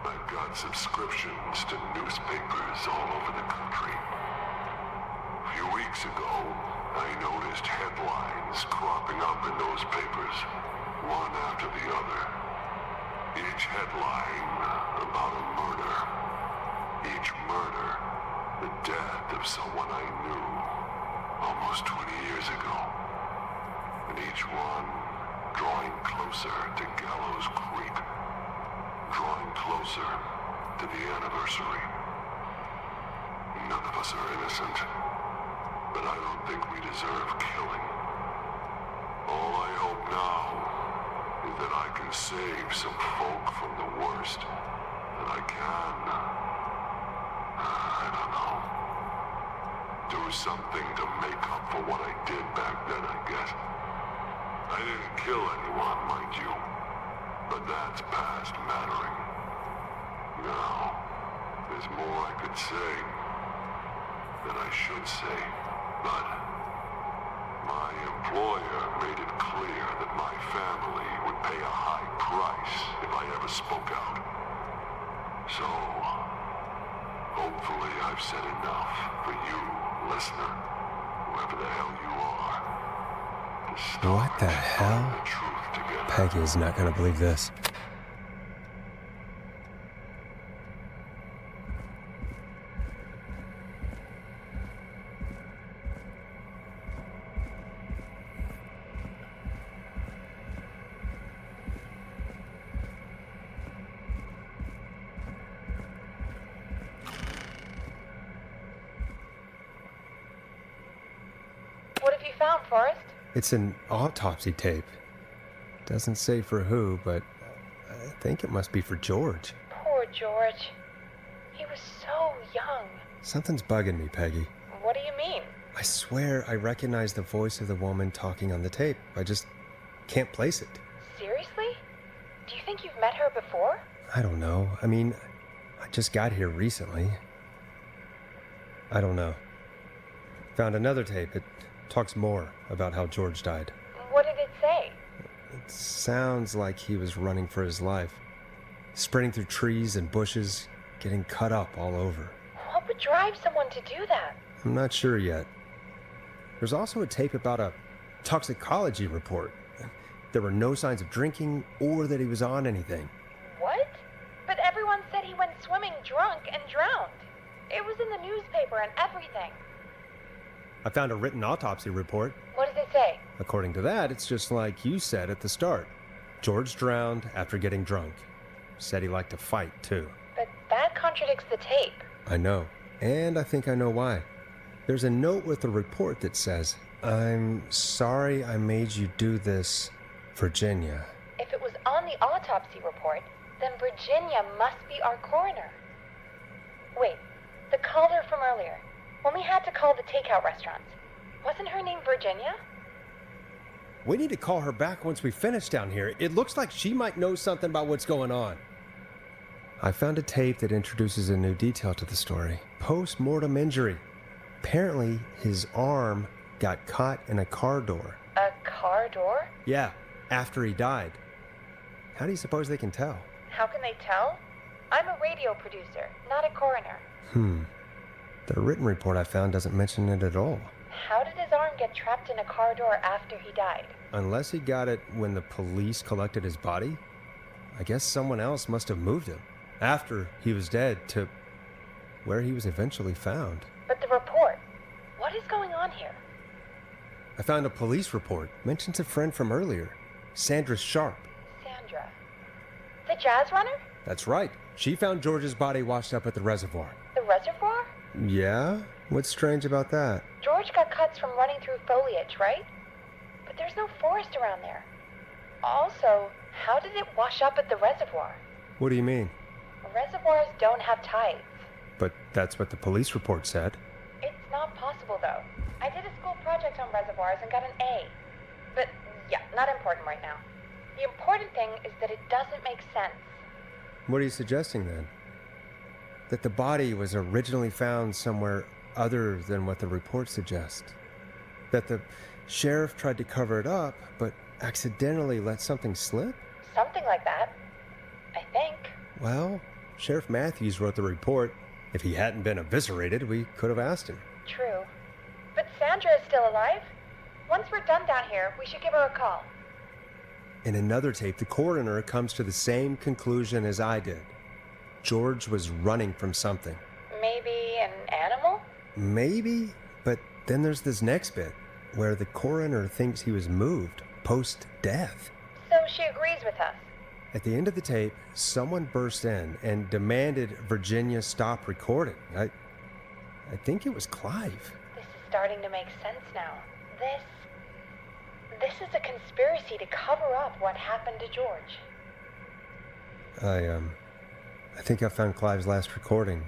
I've got subscriptions to newspapers all over the country. A few weeks ago, I noticed headlines cropping up in those papers, one after the other. Each headline about a murder. Each murder, the death of someone I knew almost 20 years ago. each one drawing closer to Gallows Creek, drawing closer to the anniversary. None of us are innocent, but I don't think we deserve killing. All I hope now is that I can save some folk from the worst that I can. I don't know. Do something to make up for what I did back then, I guess. I didn't kill anyone, mind you, but that's past mattering. Now, there's more I could say than I should say, but my employer made it clear that my family would pay a high price if I ever spoke out. So, hopefully I've said enough for you, listener, whoever the hell you are, to start What the hell? the truth together. Peggy is not going to believe this. What have you found, Forrest? It's an autopsy tape. Doesn't say for who, but I think it must be for George. Poor George. He was so young. Something's bugging me, Peggy. What do you mean? I swear I recognize the voice of the woman talking on the tape. I just can't place it. Seriously? Do you think you've met her before? I don't know. I mean, I just got here recently. I don't know. Found another tape. It talks more about how George died. What did it say? It sounds like he was running for his life. Sprinting through trees and bushes, getting cut up all over. What would drive someone to do that? I'm not sure yet. There's also a tape about a toxicology report. There were no signs of drinking or that he was on anything. What? But everyone said he went swimming drunk and drowned. It was in the newspaper and everything. I found a written autopsy report. What does it say? According to that, it's just like you said at the start. George drowned after getting drunk. Said he liked to fight, too. But that contradicts the tape. I know. And I think I know why. There's a note with the report that says, "I'm sorry I made you do this, Virginia." If it was on the autopsy report, then Virginia must be our coroner. Wait, the caller from earlier, when we had to call the takeout restaurants, wasn't her name Virginia? We need to call her back once we finish down here. It looks like she might know something about what's going on. I found a tape that introduces a new detail to the story. Post-mortem injury. Apparently, his arm got caught in a car door. A car door? Yeah, after he died. How do you suppose they can tell? How can they tell? I'm a radio producer, not a coroner. The written report I found doesn't mention it at all. How did his arm get trapped in a car door after he died? Unless he got it when the police collected his body, I guess someone else must have moved him after he was dead to where he was eventually found. But the report, what is going on here? I found a police report. Mentions a friend from earlier, Sandra Sharp. Sandra. The jazz runner? That's right. She found George's body washed up at the reservoir. The reservoir? Yeah? What's strange about that? George got cuts from running through foliage, right? But there's no forest around there. Also, how did it wash up at the reservoir? What do you mean? Reservoirs don't have tides. But that's what the police report said. It's not possible, though. I did a school project on reservoirs and got an A. But, yeah, not important right now. The important thing is that it doesn't make sense. What are you suggesting then? That the body was originally found somewhere other than what the report suggests? That the sheriff tried to cover it up, but accidentally let something slip? Something like that. I think. Well, Sheriff Matthews wrote the report. If he hadn't been eviscerated, we could have asked him. True. But Sandra is still alive. Once we're done down here, we should give her a call. In another tape, the coroner comes to the same conclusion as I did. George was running from something. Maybe an animal? Maybe, but then there's this next bit, where the coroner thinks he was moved. post-death. So she agrees with us. At the end of the tape, someone burst in and demanded Virginia stop recording. I think it was Clive. This is starting to make sense now. This is a conspiracy to cover up what happened to George. I think I found Clive's last recording.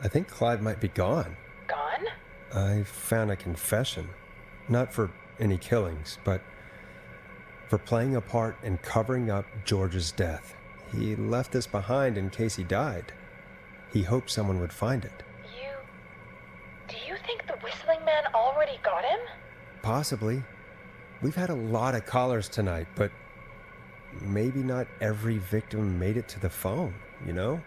I think Clive might be gone. Gone? I found a confession. Not for any killings, but for playing a part in covering up George's death. He left this behind in case he died. He hoped someone would find it. Do you think the whistling man already got him? Possibly. We've had a lot of callers tonight, but maybe not every victim made it to the phone, you know?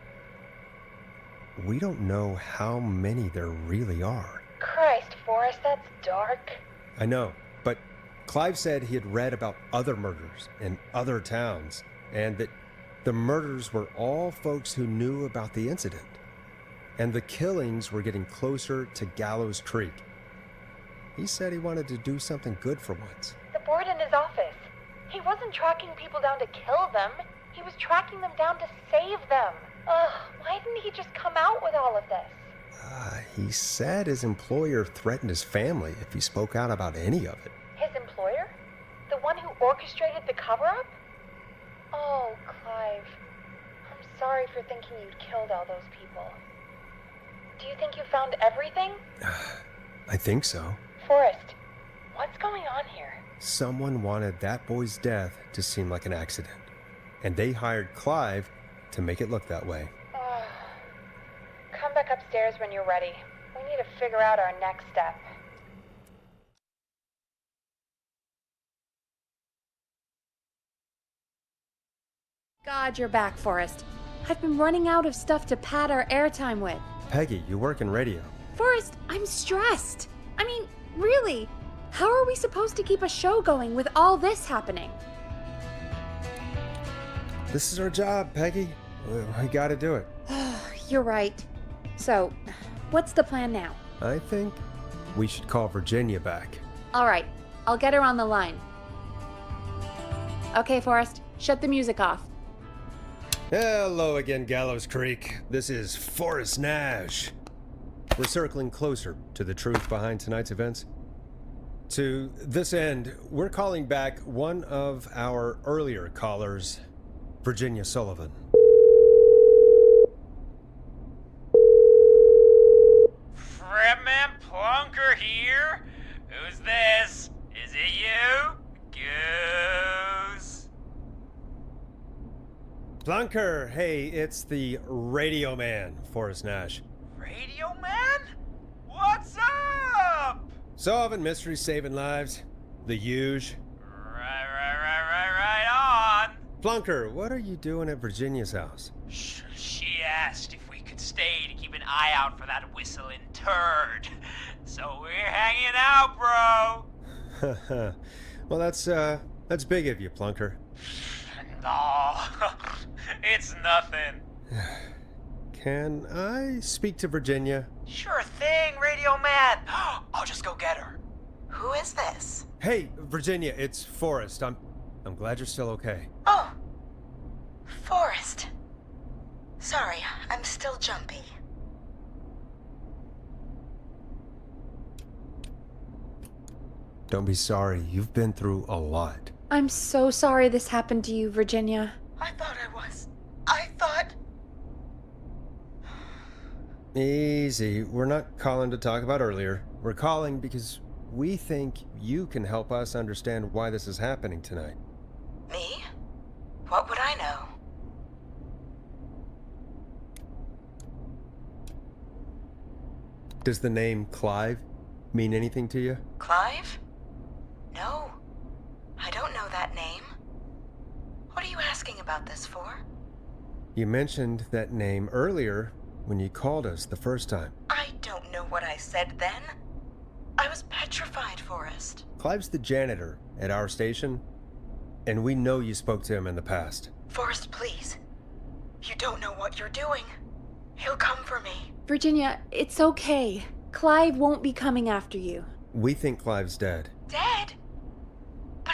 We don't know how many there really are. Christ, Forrest, that's dark. I know, but Clive said he had read about other murders in other towns, and that the murders were all folks who knew about the incident. And the killings were getting closer to Gallows Creek. He said he wanted to do something good for once. The board in his office. He wasn't tracking people down to kill them. He was tracking them down to save them. Ugh, why didn't he just come out with all of this? He said his employer threatened his family if he spoke out about any of it. His employer? The one who orchestrated the cover-up? Oh, Clive. I'm sorry for thinking you'd killed all those people. Do you think you found everything? I think so. Forrest, what's going on here? Someone wanted that boy's death to seem like an accident, and they hired Clive to make it look that way. Come back upstairs when you're ready. We need to figure out our next step. God, you're back, Forrest. I've been running out of stuff to pad our airtime with. Peggy, you work in radio. Forrest, I'm stressed. I mean, really, how are we supposed to keep a show going with all this happening? This is our job, Peggy. We gotta do it. You're right. So, what's the plan now? I think we should call Virginia back. All right, I'll get her on the line. Okay, Forrest, shut the music off. Hello again, Gallows Creek. This is Forrest Nash. We're circling closer to the truth behind tonight's events. To this end, we're calling back one of our earlier callers, Virginia Sullivan. Fredman Plunker here? Who's this? Is it you? Goose. Plunker, hey, it's the radio man, Forrest Nash. Radio man? What's up? Solving mysteries, saving lives. The huge. Right on. Plunker, what are you doing at Virginia's house? She asked if we could stay to keep an eye out for that whistling turd. So we're hanging out, bro. Well, that's big of you, Plunker. No, it's nothing. Can I speak to Virginia? Sure thing, radio man. I'll just go get her. Who is this? Hey, Virginia, it's Forrest. I'm glad you're still okay. Oh, Forrest. Sorry, I'm still jumpy. Don't be sorry. You've been through a lot. I'm so sorry this happened to you, Virginia. I thought I was. I thought... Easy. We're not calling to talk about earlier. We're calling because we think you can help us understand why this is happening tonight. Me? What would I know? Does the name Clive mean anything to you? Clive? No. I don't know that name. What are you asking about this for? You mentioned that name earlier when you called us the first time. I don't know what I said then. I was petrified, Forrest. Clive's the janitor at our station, and we know you spoke to him in the past. Forrest, please. You don't know what you're doing. He'll come for me. Virginia, it's okay. Clive won't be coming after you. We think Clive's dead. Dead? But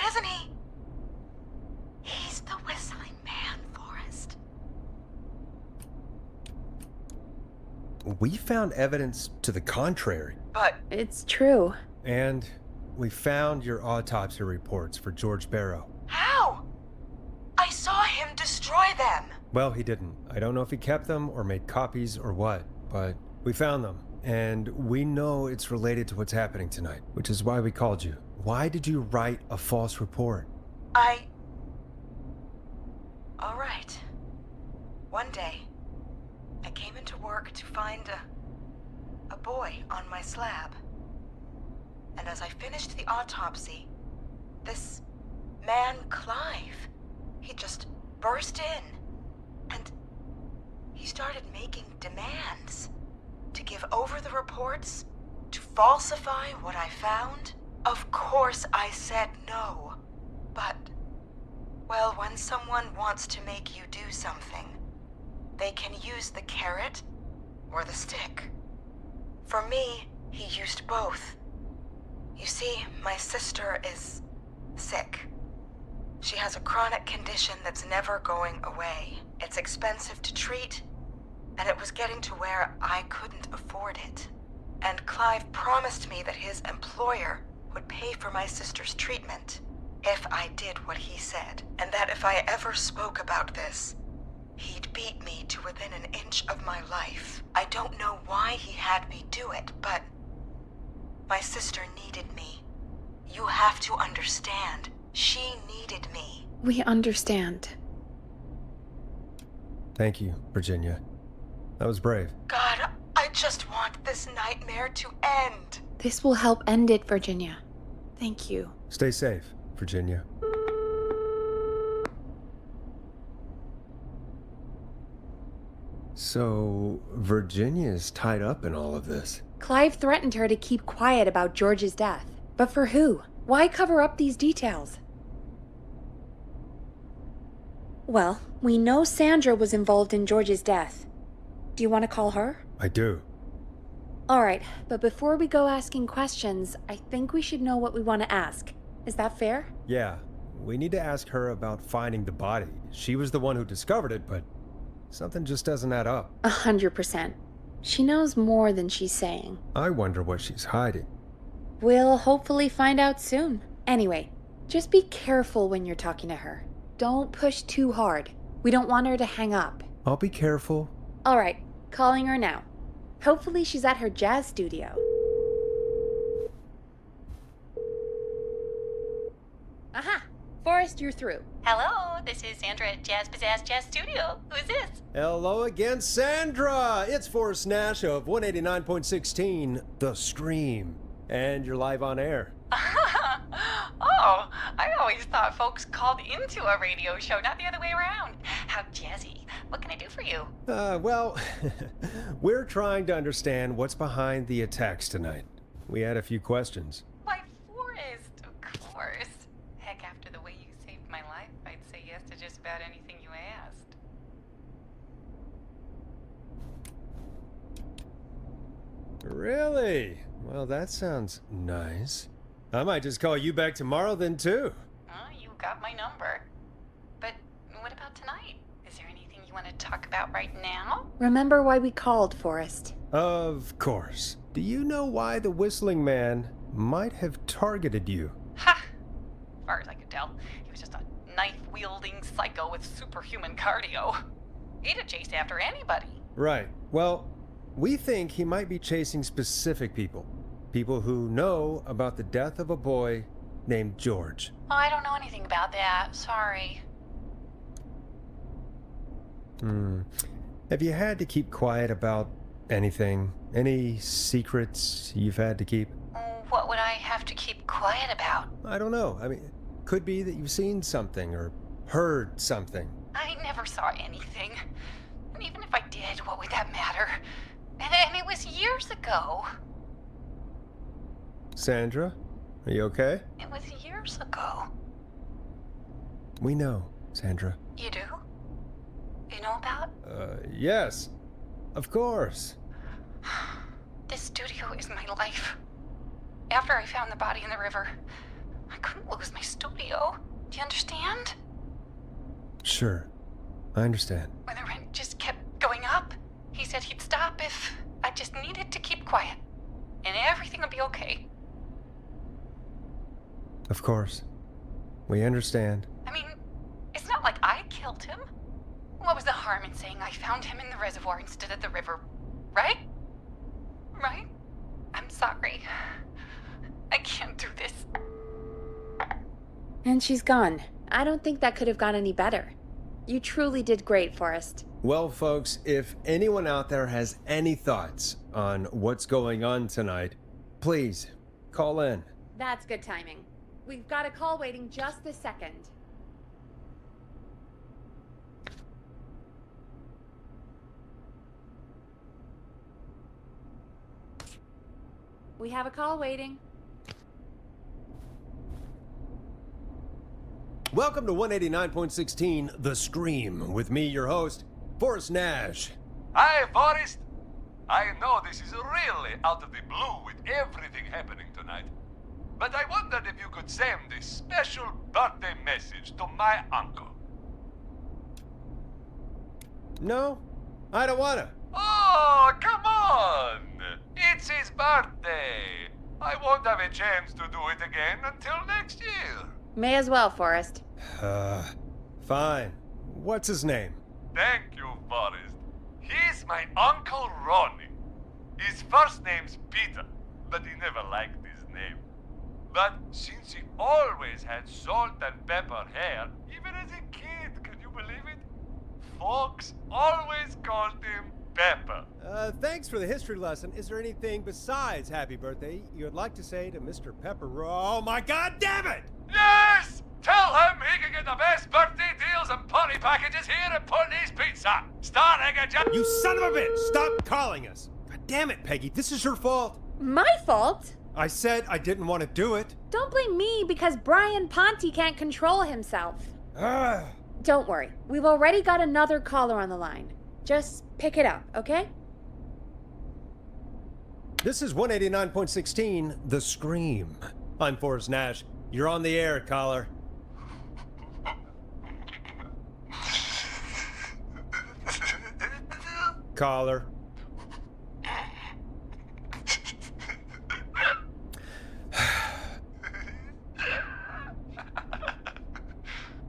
we found evidence to the contrary. But it's true. And we found your autopsy reports for George Barrow. how? I saw him destroy them. Well, he didn't. I don't know if he kept them or made copies or what, but we found them. And we know it's related to what's happening tonight, which is why we called you. Why did you write a false report? All right. One day, I came into work to find a boy on my slab. And as I finished the autopsy, this man, Clive, he just burst in. And he started making demands to give over the reports, to falsify what I found. Of course I said no. But, well, when someone wants to make you do something, they can use the carrot or the stick. For me, he used both. You see, my sister is sick. She has a chronic condition that's never going away. It's expensive to treat, and it was getting to where I couldn't afford it. And Clive promised me that his employer would pay for my sister's treatment if I did what he said, and that if I ever spoke about this, he'd beat me to within an inch of my life. I don't know why he had me do it, but my sister needed me. You have to understand, she needed me. We understand. Thank you, Virginia. That was brave. God, I just want this nightmare to end. This will help end it, Virginia. Thank you. Stay safe, Virginia. So, Virginia is tied up in all of this. Clive threatened her to keep quiet about George's death. But for who? Why cover up these details? Well, we know Sandra was involved in George's death. Do you want to call her? I do. All right, but before we go asking questions, I think we should know what we want to ask. Is that fair? Yeah, we need to ask her about finding the body. She was the one who discovered it, but something just doesn't add up. 100%. She knows more than she's saying. I wonder what she's hiding. We'll hopefully find out soon. Anyway, just be careful when you're talking to her. Don't push too hard. We don't want her to hang up. I'll be careful. All right, calling her now. Hopefully she's at her jazz studio. Aha! Forrest, you're through. Hello, this is Sandra at Jazz Pizzazz Jazz Studio. Who's this? Hello again, Sandra! It's Forrest Nash of 189.16, The Scream. And you're live on air. Oh, I always thought folks called into a radio show, not the other way around. How jazzy. What can I do for you? Well, we're trying to understand what's behind the attacks tonight. We had a few questions. Why, Forrest, of course. Heck, after the way you saved my life, I'd say yes to just about anything you asked. Really? Well, that sounds nice. I might just call you back tomorrow then, too. You got my number. But what about tonight? Is there anything you want to talk about right now? Remember why we called, Forrest. Of course. Do you know why the Whistling Man might have targeted you? Ha! As far as I could tell, he was just a knife-wielding psycho with superhuman cardio. He'd have chased after anybody. Right. Well, we think he might be chasing specific people. People who know about the death of a boy named George. Oh, I don't know anything about that. Sorry. Have you had to keep quiet about anything? Any secrets you've had to keep? What would I have to keep quiet about? I don't know. I mean, could be that you've seen something or heard something. I never saw anything. And even if I did, what would that matter? And it was years ago. Sandra, are you okay? It was years ago. We know, Sandra. You do? You know about? Yes. Of course. This studio is my life. After I found the body in the river, I couldn't lose my studio. Do you understand? Sure. I understand. When the rent just kept going up, he said he'd stop if I I just needed to keep quiet. And everything will be okay. Of course. We understand. I mean, it's not like I killed him. What was the harm in saying I found him in the reservoir instead of the river? Right? Right? I'm sorry. I can't do this. And she's gone. I don't think that could have gone any better. You truly did great, Forrest. Well, folks, if anyone out there has any thoughts on what's going on tonight, please call in. That's good timing. We've got a call waiting just a second. We have a call waiting. Welcome to 189.16 The Scream, with me, your host, Forrest Nash. Hi, Forrest. I know this is really out of the blue with everything happening tonight, but I wondered if you could send this special birthday message to my uncle. No, I don't wanna. Oh, come on! It's his birthday. I won't have a chance to do it again until next year. May as well, Forrest. Fine. What's his name? Thank you, Forrest. He's my Uncle Ronnie. His first name's Peter, but he never liked his name. But since he always had salt and pepper hair, even as a kid, can you believe it? Folks always called him Pepper. Thanks for the history lesson. Is there anything besides happy birthday you would like to say to Mr. Pepper? Oh my god damn it! Yes! Tell him he can get the best birthday deals and party packages here at Putney's Pizza. Starting at You son of a bitch! Stop calling us! God damn it, Peggy, this is your fault. My fault? I said I didn't want to do it. Don't blame me because Brian Ponte can't control himself. Don't worry. We've already got another caller on the line. Just pick it up, okay? This is 189.16 The Scream. I'm Forrest Nash. You're on the air, caller. Caller.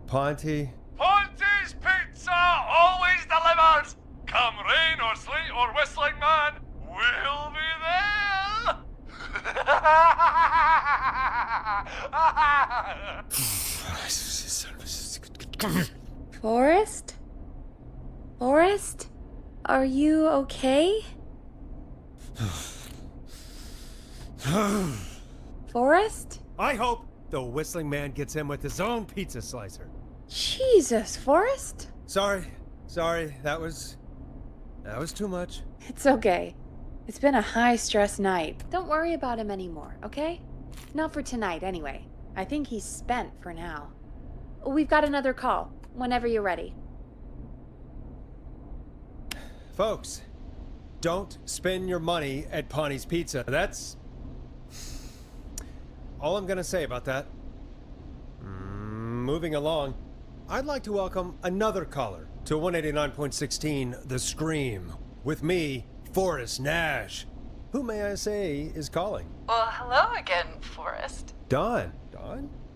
Ponte. Ponte's Pizza always delivers. Come rain or sleet or whistling man, we'll be there. Forrest? Forrest? Are you okay? Forrest? I hope the whistling man gets in with his own pizza slicer. Jesus, Forrest? Sorry, that was too much. It's okay. It's been a high-stress night. Don't worry about him anymore, okay? Not for tonight, anyway. I think he's spent for now. We've got another call, whenever you're ready. Folks, don't spend your money at Ponte's Pizza. That's all I'm gonna say about that. Moving along, I'd like to welcome another caller to 189.16 The Scream, with me, Forrest Nash. Who may I say is calling? Well, hello again, Forrest. Don,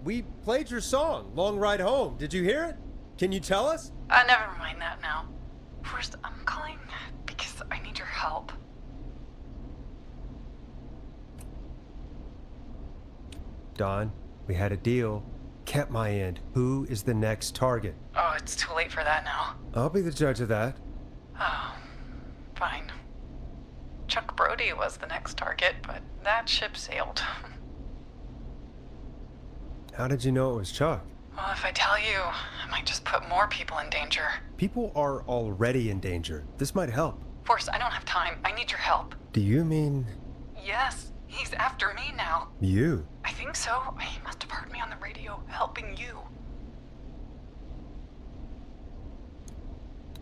we played your song, Long Ride Home. Did you hear it? Can you tell us? Never mind that now. Forrest, I'm calling because I need your help. Don, we had a deal. Kept my end. Who is the next target? Oh, it's too late for that now. I'll be the judge of that. Oh, fine. Chuck Brody was the next target, but that ship sailed. How did you know it was Chuck? Well, if I tell you, I might just put more people in danger. People are already in danger. This might help. Forrest, I don't have time. I need your help. Do you mean... Yes, he's after me now. You? I think so. He must have heard me on the radio, helping you.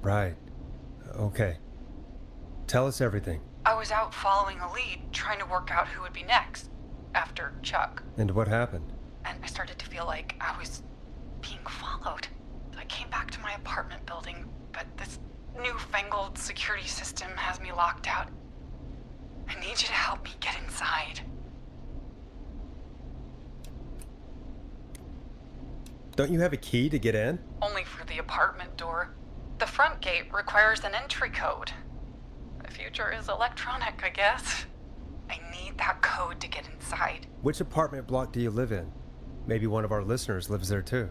Right. Okay. Tell us everything. I was out following a lead, trying to work out who would be next, after Chuck. And what happened? And I started to feel like I was being followed. I came back to my apartment building, but this newfangled security system has me locked out. I need you to help me get inside. Don't you have a key to get in? Only for the apartment door. The front gate requires an entry code. The future is electronic, I guess. I need that code to get inside. Which apartment block do you live in? Maybe one of our listeners lives there too.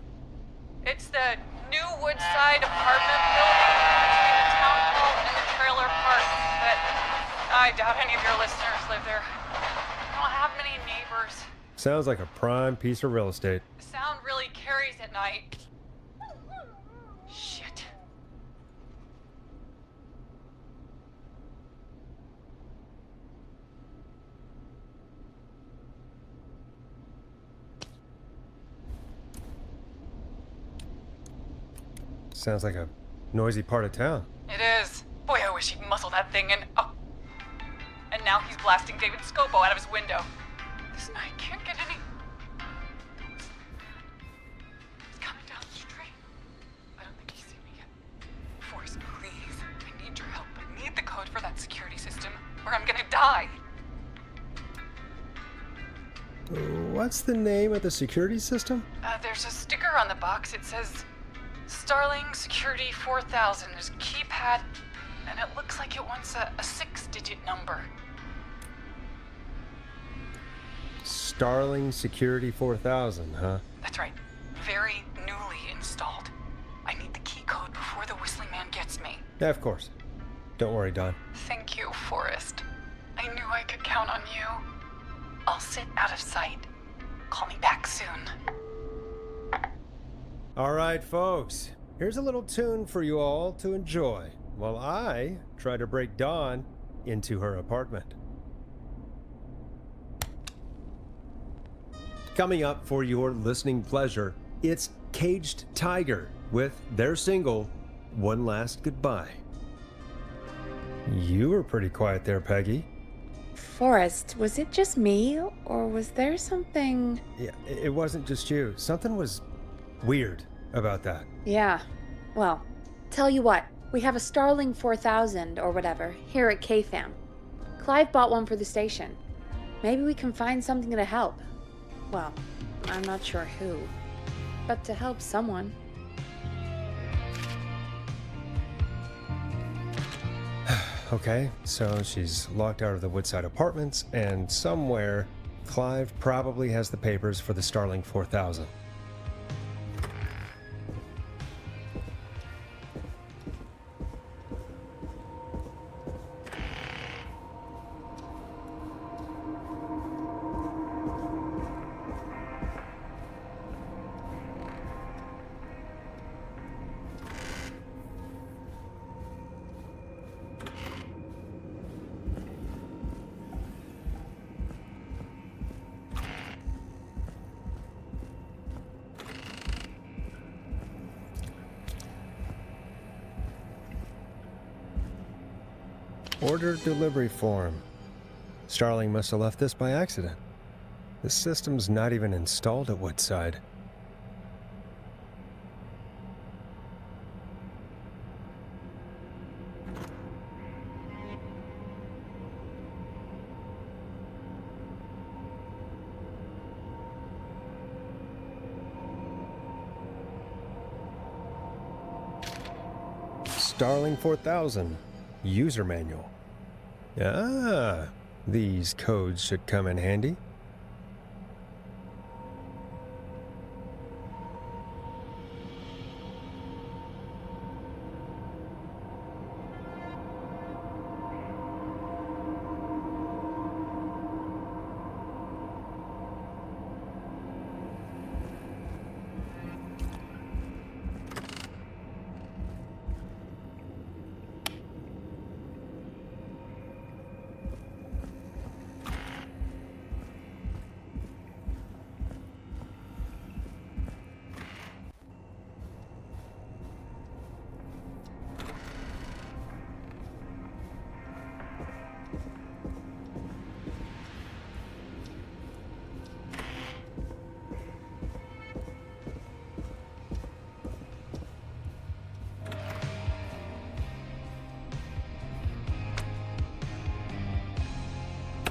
It's the new Woodside apartment building between the town hall and the trailer park. But I doubt any of your listeners live there. I don't have many neighbors. Sounds like a prime piece of real estate. The sound really carries at night. Shit. Sounds like a noisy part of town. It is. Boy, I wish he'd muscle that thing in. Oh. And now he's blasting David Scopo out of his window. This night can't get any... It's coming down the street. I don't think he's seen me yet. Forrest, please. I need your help. I need the code for that security system, or I'm gonna die. What's the name of the security system? There's a sticker on the box. It says Starling Security 4000. There's a keypad, and it looks like it wants a 6-digit number. Starling Security 4000, huh? That's right. Very newly installed. I need the key code before the Whistling Man gets me. Yeah, of course. Don't worry, Don. Thank you, Forrest. I knew I could count on you. I'll sit out of sight. Call me back soon. All right, folks. Here's a little tune for you all to enjoy while I try to break Dawn into her apartment. Coming up for your listening pleasure, it's Caged Tiger with their single, One Last Goodbye. You were pretty quiet there, Peggy. Forrest, was it just me, or was there something... Yeah, it wasn't just you. Something was weird about that. Yeah. Well, tell you what, we have a Starling 4000 or whatever here at KFAM. Clive bought one for the station. Maybe we can find something to help. Well, I'm not sure who, but to help someone. Okay, so she's locked out of the Woodside Apartments, and somewhere, Clive probably has the papers for the Starling 4000. Order delivery form. Starling must have left this by accident. The system's not even installed at Woodside. Starling 4000. User manual. Ah, these codes should come in handy.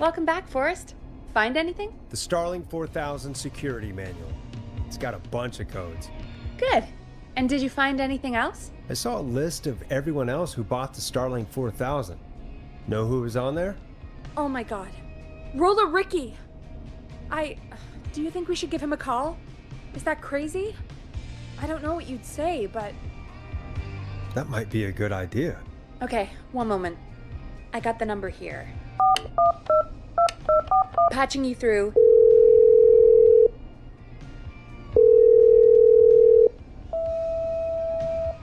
Welcome back, Forrest. Find anything? The Starling 4000 security manual. It's got a bunch of codes. Good. And did you find anything else? I saw a list of everyone else who bought the Starling 4000. Know who was on there? Oh my god. Roller Ricky! Do you think we should give him a call? Is that crazy? I don't know what you'd say, but... That might be a good idea. Okay, one moment. I got the number here. Patching you through.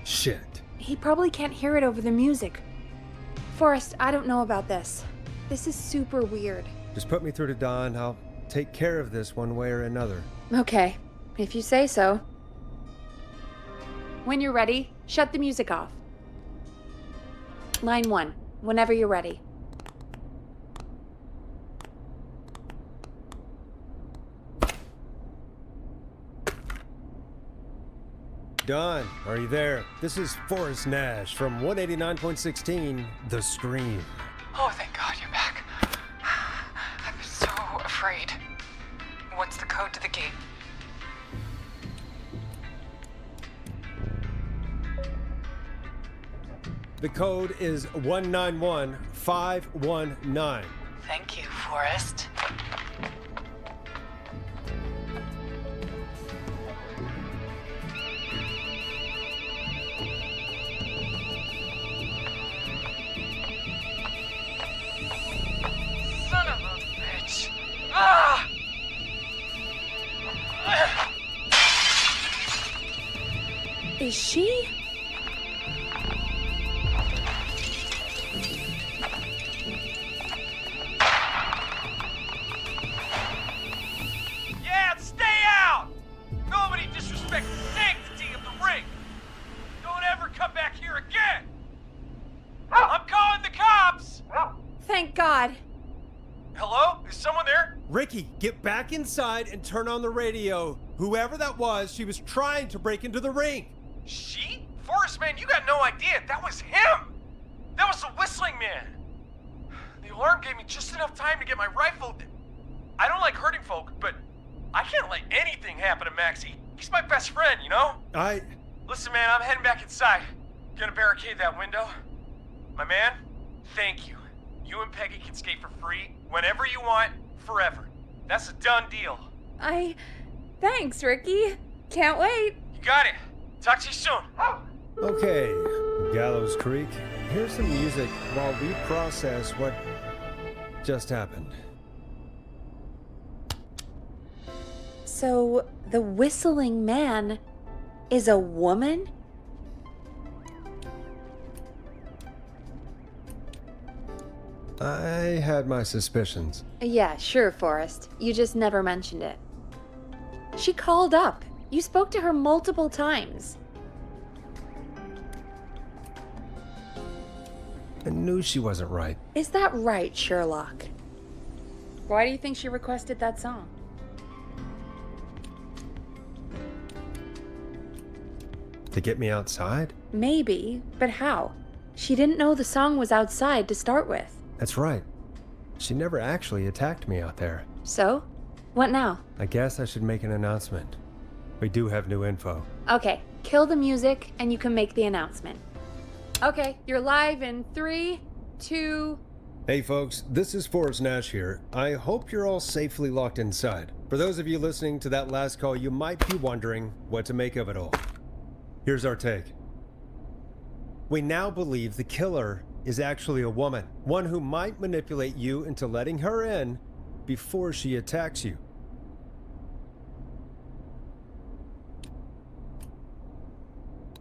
Shit. He probably can't hear it over the music. Forrest, I don't know about this. This is super weird. Just put me through to Don. I'll take care of this one way or another. Okay, if you say so. When you're ready, shut the music off. Line 1, whenever you're ready. Don, are you there? This is Forrest Nash from 189.16, The Scream. Oh, thank God you're back. I'm so afraid. What's the code to the gate? The code is 191519. Thank you, Forrest. Son of a bitch! Ah! Is she? Yeah, stay out! Nobody disrespect the sanctity of the ring! Don't ever come back here again! I'm calling the cops! Thank God. Hello? Is someone there? Ricky, get back inside and turn on the radio. Whoever that was, she was trying to break into the ring. She? Forrest, man, you got no idea. That was him! That was the whistling man! The alarm gave me just enough time to get my rifle. I don't like hurting folk, but I can't let anything happen to Maxie. He's my best friend, you know? Listen, man, I'm heading back inside. Gonna barricade that window. My man, thank you. You and Peggy can skate for free whenever you want, forever. That's a done deal. Thanks, Ricky. Can't wait. You got it. Talk to you soon. Okay, Gallows Creek, here's some music while we process what just happened. So, the whistling man is a woman? I had my suspicions. Yeah, sure, Forrest. You just never mentioned it. She called up. You spoke to her multiple times. I knew she wasn't right. Is that right, Sherlock? Why do you think she requested that song? To get me outside? Maybe, but how? She didn't know the song was outside to start with. That's right. She never actually attacked me out there. So? What now? I guess I should make an announcement. We do have new info. Okay, kill the music and you can make the announcement. Okay, you're live in 3, 2... Hey folks, this is Forrest Nash here. I hope you're all safely locked inside. For those of you listening to that last call, you might be wondering what to make of it all. Here's our take. We now believe the killer is actually a woman, one who might manipulate you into letting her in before she attacks you.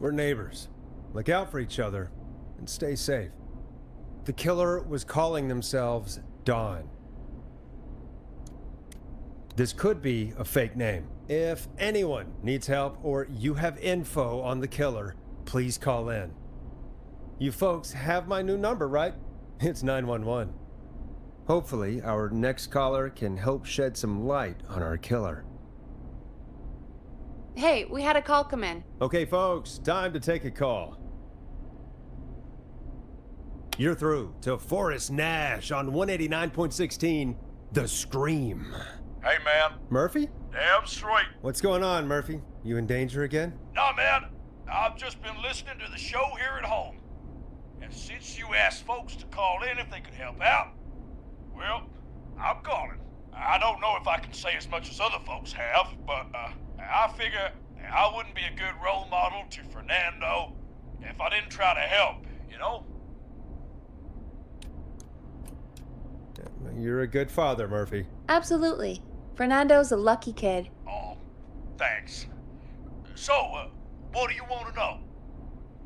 We're neighbors. Look out for each other and stay safe. The killer was calling themselves Dawn. This could be a fake name. If anyone needs help or you have info on the killer, please call in. You folks have my new number, right? It's 911. Hopefully, our next caller can help shed some light on our killer. Hey, we had a call come in. Okay, folks, time to take a call. You're through to Forrest Nash on 189.16, The Scream. Hey, man. Murphy? Damn straight. What's going on, Murphy? You in danger again? Nah, man. I've just been listening to the show here at home. And since you asked folks to call in if they could help out, well, I'm calling. I don't know if I can say as much as other folks have, but I figure I wouldn't be a good role model to Fernando if I didn't try to help, you know? You're a good father, Murphy. Absolutely. Fernando's a lucky kid. Oh, thanks. So, what do you want to know?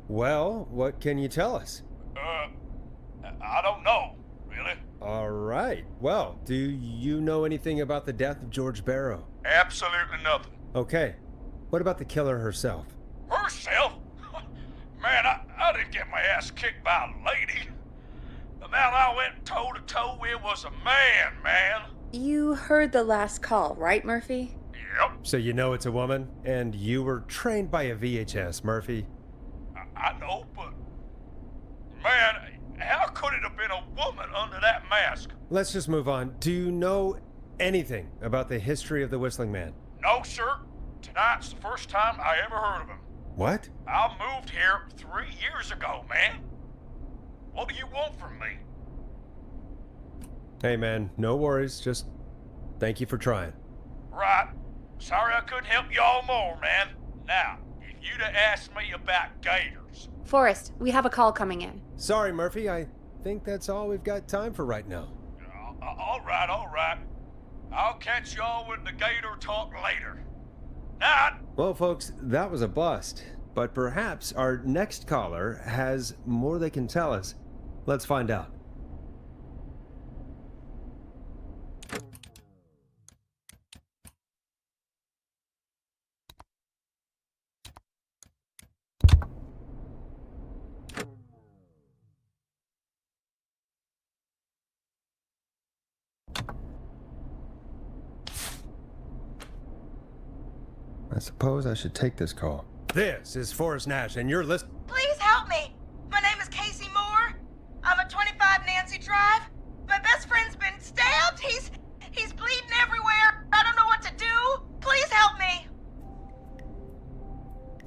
Well, what can you tell us? I don't know, really. All right. Well, do you know anything about the death of George Barrow? Absolutely nothing. Okay. What about the killer herself? Herself? Man, I didn't get my ass kicked by a lady. The man I went toe-to-toe with was a man. You heard the last call, right, Murphy? Yep. So you know it's a woman, and you were trained by a VHS, Murphy. I know, but... Man, how could it have been a woman under that mask? Let's just move on. Do you know anything about the history of the Whistling Man? No, sir. Tonight's the first time I ever heard of him. What? I moved here 3 years ago, man. What do you want from me? Hey, man, no worries. Just thank you for trying. Right. Sorry I couldn't help y'all more, man. Now, if you'd have asked me about gators... Forrest, we have a call coming in. Sorry, Murphy. I think that's all we've got time for right now. All right. I'll catch y'all with the gator talk later. Night. Well, folks, that was a bust. But perhaps our next caller has more they can tell us. Let's find out. I suppose I should take this call. This is Forrest Nash, and you're listening. Please help me. My name is Casey Moore. I'm at 25 Nancy Drive. My best friend's been stabbed. He's bleeding everywhere. I don't know what to do. Please help me.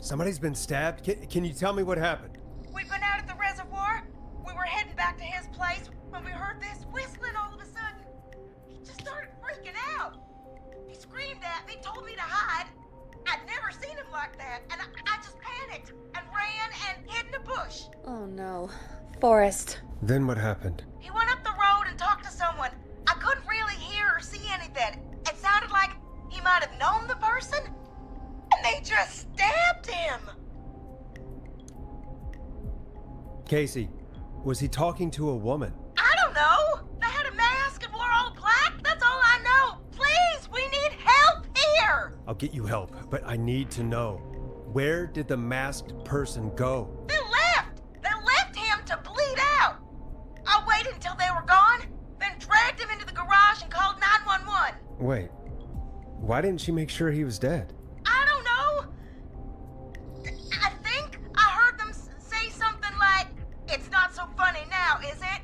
Somebody's been stabbed? Can you tell me what happened? We'd been out at the reservoir. We were heading back to his place when we heard this whistling all of a sudden. He just started freaking out. He screamed at me, told me to hide. I'd never seen him like that, and I just panicked and ran and hid in a bush. Oh no. Forrest. Then what happened? He went up the road and talked to someone. I couldn't really hear or see anything. It sounded like he might have known the person, and they just stabbed him. Casey, was he talking to a woman? I don't know. They had a mask and wore all black. That's all I know. Please, we need help here. I'll get you help, but I need to know. Where did the masked person go? They left. They left him to bleed out. I waited until they were gone, then dragged him into the garage and called 911. Wait, why didn't she make sure he was dead? I don't know. I think I heard them say something like, "It's not so funny now, is it?"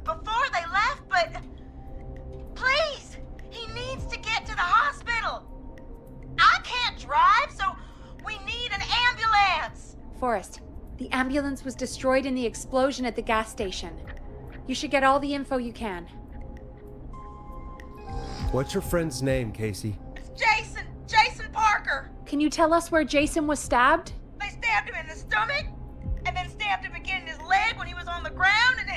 Before they left, but please, he needs to get to the hospital. I can't drive, so we need an ambulance. Forrest, the ambulance was destroyed in the explosion at the gas station. You should get all the info you can. What's your friend's name, Casey? It's Jason Parker. Can you tell us where Jason was stabbed? They stabbed him in the stomach, and then stabbed him again in his leg when he was on the ground, and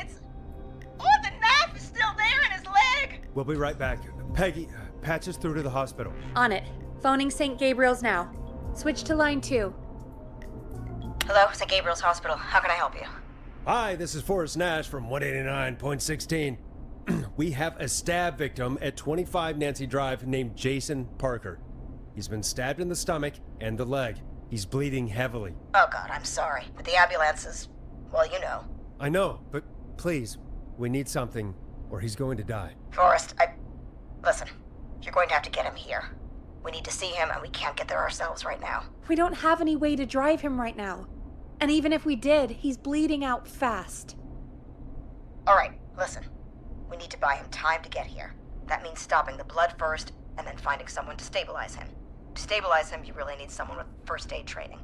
the knife is still there in his leg. We'll be right back. Peggy, patch us through to the hospital. On it. Phoning St. Gabriel's now. Switch to line 2. Hello, St. Gabriel's Hospital. How can I help you? Hi, this is Forrest Nash from 189.16. We have a stab victim at 25 Nancy Drive named Jason Parker. He's been stabbed in the stomach and the leg. He's bleeding heavily. Oh God, I'm sorry. But the ambulance is, well, you know. I know, but please, we need something or he's going to die. Forrest, listen, you're going to have to get him here. We need to see him, and we can't get there ourselves right now. We don't have any way to drive him right now. And even if we did, he's bleeding out fast. Alright, listen. We need to buy him time to get here. That means stopping the blood first, and then finding someone to stabilize him. To stabilize him, you really need someone with first aid training.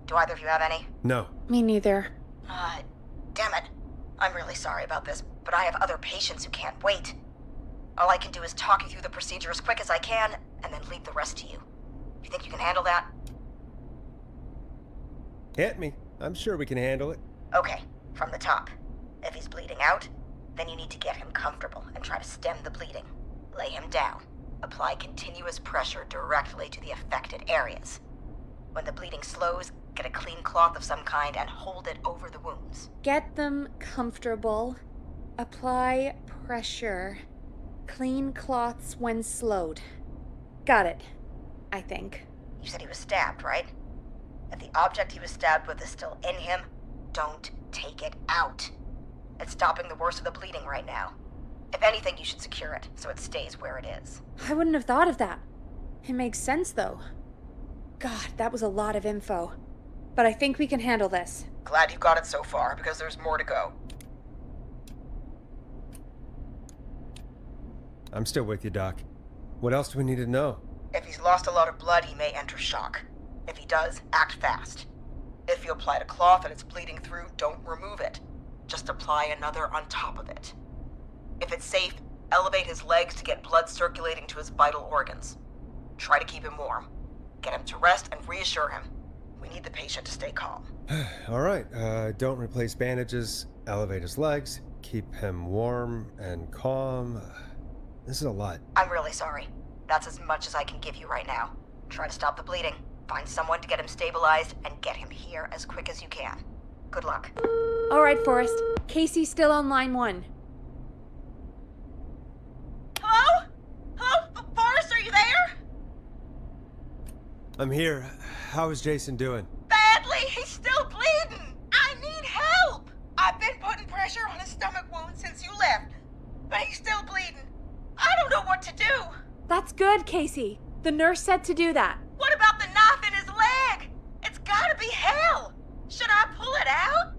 Do either of you have any? No. Me neither. Damn it. I'm really sorry about this, but I have other patients who can't wait. All I can do is talk you through the procedure as quick as I can, and then leave the rest to you. You think you can handle that? Hit me. I'm sure we can handle it. Okay, from the top. If he's bleeding out, then you need to get him comfortable and try to stem the bleeding. Lay him down. Apply continuous pressure directly to the affected areas. When the bleeding slows, get a clean cloth of some kind and hold it over the wounds. Get them comfortable. Apply pressure. Clean cloths when slowed. Got it. I think. You said he was stabbed, right? If the object he was stabbed with is still in him, don't take it out. It's stopping the worst of the bleeding right now. If anything, you should secure it so it stays where it is. I wouldn't have thought of that. It makes sense, though. God, that was a lot of info. But I think we can handle this. Glad you got it so far, because there's more to go. I'm still with you, Doc. What else do we need to know? If he's lost a lot of blood, he may enter shock. If he does, act fast. If you applied a cloth and it's bleeding through, don't remove it. Just apply another on top of it. If it's safe, elevate his legs to get blood circulating to his vital organs. Try to keep him warm. Get him to rest and reassure him. We need the patient to stay calm. All right, don't replace bandages, elevate his legs, keep him warm and calm. This is a lot. I'm really sorry. That's as much as I can give you right now. Try to stop the bleeding. Find someone to get him stabilized and get him here as quick as you can. Good luck. All right, Forrest. Casey's still on line 1. Hello? Hello? Forrest, are you there? I'm here. How is Jason doing? Badly. He's still bleeding. I need help. I've been putting pressure on his stomach wound since you left, but he's still bleeding. I don't know what to do. That's good, Casey. The nurse said to do that. What about the knife in his leg? It's gotta be hell. Should I pull it out?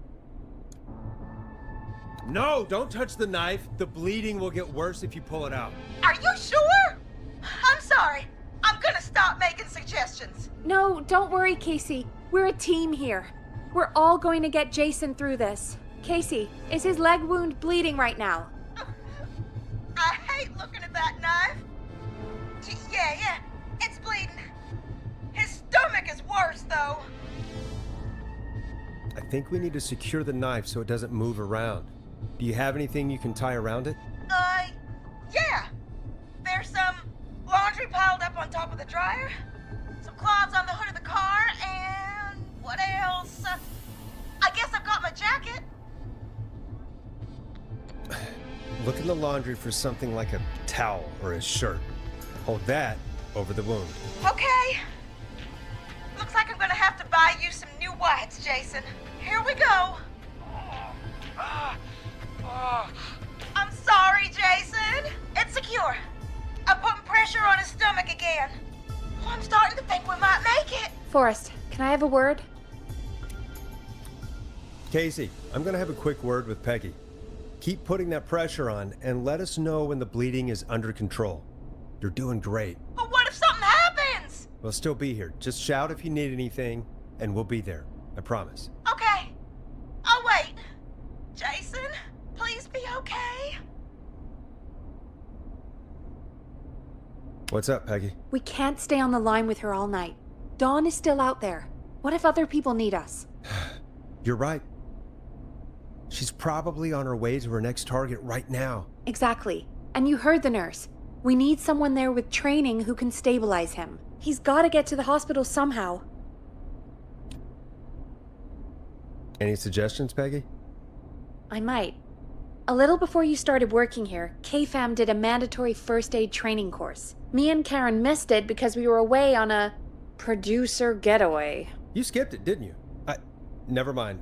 No, don't touch the knife. The bleeding will get worse if you pull it out. Are you sure? I'm sorry. I'm gonna stop making suggestions. No, don't worry, Casey. We're a team here. We're all going to get Jason through this. Casey, is his leg wound bleeding right now? I hate looking at that knife. Yeah, it's bleeding. His stomach is worse, though. I think we need to secure the knife so it doesn't move around. Do you have anything you can tie around it? Yeah. There's some laundry piled up on top of the dryer, some cloths on the hood of the car, and what else? I guess I've got my jacket. Look in the laundry for something like a towel or a shirt. Hold that over the wound. Okay. Looks like I'm gonna have to buy you some new whites, Jason. Here we go. I'm sorry, Jason. It's secure. I'm putting pressure on his stomach again. Oh, I'm starting to think we might make it. Forrest, can I have a word? Casey, I'm gonna have a quick word with Peggy. Keep putting that pressure on and let us know when the bleeding is under control. You're doing great. But what if something happens? We'll still be here. Just shout if you need anything, and we'll be there. I promise. Okay. I'll wait. Jason, please be okay. What's up, Peggy? We can't stay on the line with her all night. Dawn is still out there. What if other people need us? You're right. She's probably on her way to her next target right now. Exactly. And you heard the nurse. We need someone there with training who can stabilize him. He's got to get to the hospital somehow. Any suggestions, Peggy? I might. A little before you started working here, KFAM did a mandatory first aid training course. Me and Karen missed it because we were away on a producer getaway. You skipped it, didn't you? Never mind.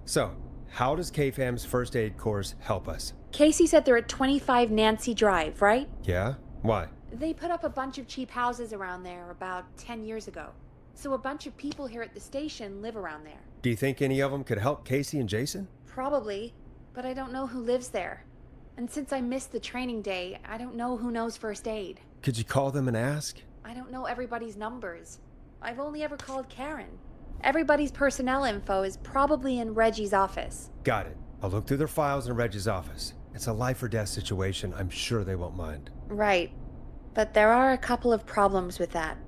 So, how does KFAM's first aid course help us? Casey said they're at 25 Nancy Drive, right? Yeah? Why? They put up a bunch of cheap houses around there about 10 years ago. So a bunch of people here at the station live around there. Do you think any of them could help Casey and Jason? Probably. but I don't know who lives there. And since I missed the training day, I don't know who knows first aid. Could you call them and ask? I don't know everybody's numbers. I've only ever called Karen. Everybody's personnel info is probably in Reggie's office. Got it. I'll look through their files in Reggie's office. It's a life or death situation. I'm sure they won't mind. Right. But there are a couple of problems with that.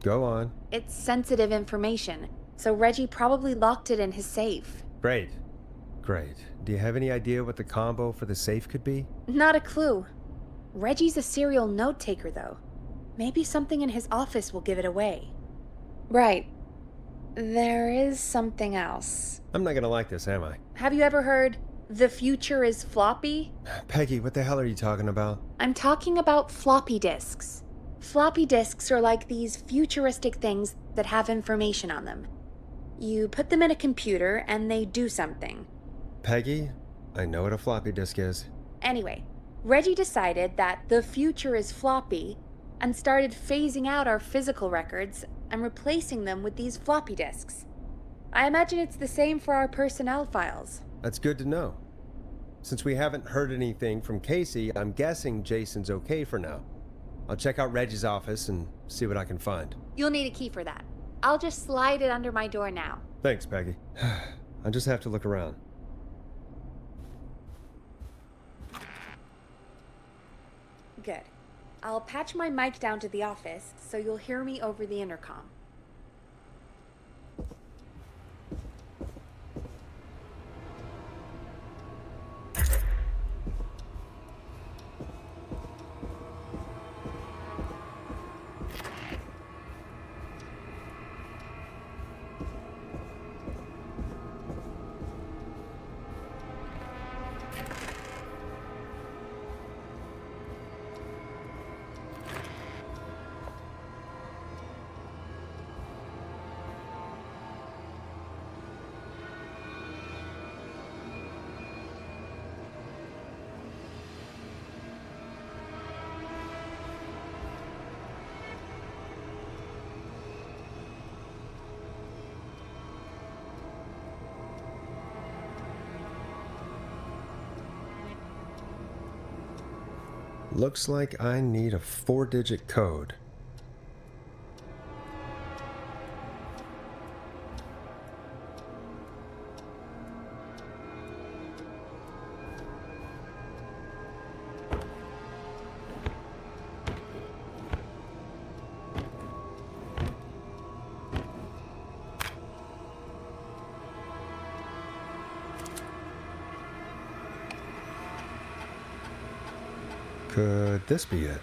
Go on. It's sensitive information, so Reggie probably locked it in his safe. Great. Great. Do you have any idea what the combo for the safe could be? Not a clue. Reggie's a serial note-taker, though. Maybe something in his office will give it away. Right. There is something else. I'm not gonna like this, am I? Have you ever heard, "The future is floppy"? Peggy, what the hell are you talking about? I'm talking about floppy disks. Floppy disks are like these futuristic things that have information on them. You put them in a computer and they do something. Peggy, I know what a floppy disk is. Anyway, Reggie decided that the future is floppy and started phasing out our physical records and replacing them with these floppy disks. I imagine it's the same for our personnel files. That's good to know. Since we haven't heard anything from Casey, I'm guessing Jason's okay for now. I'll check out Reggie's office and see what I can find. You'll need a key for that. I'll just slide it under my door now. Thanks, Peggy. I just have to look around. Good. I'll patch my mic down to the office so you'll hear me over the intercom. Looks like I need a 4-digit code. Could this be it?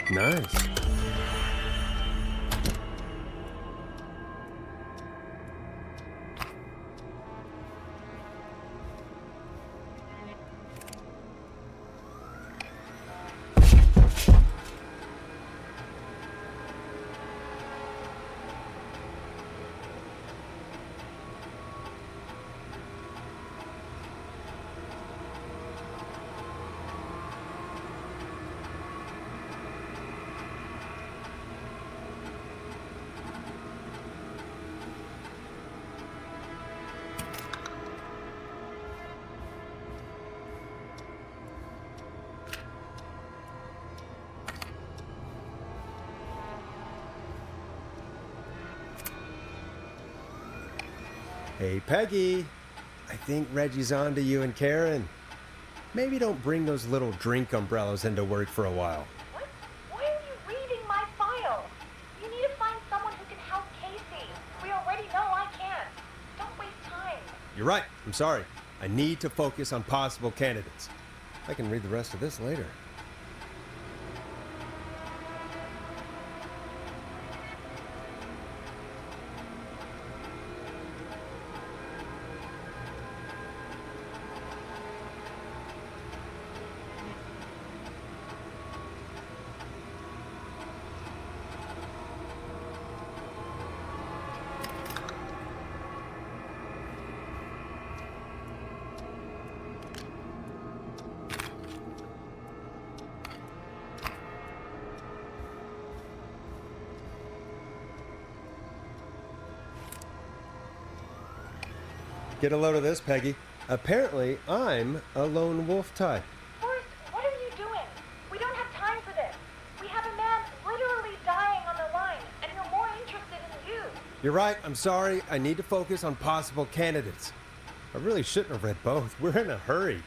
Nice. Hey, Peggy. I think Reggie's on to you and Karen. Maybe don't bring those little drink umbrellas into work for a while. What? Why are you reading my file? You need to find someone who can help Casey. We already know I can't. Don't waste time. You're right. I'm sorry. I need to focus on possible candidates. I can read the rest of this later. Get a load of this, Peggy. Apparently, I'm a lone wolf type. Forrest, what are you doing? We don't have time for this. We have a man literally dying on the line, and we're more interested in you. You're right, I'm sorry. I need to focus on possible candidates. I really shouldn't have read both. We're in a hurry.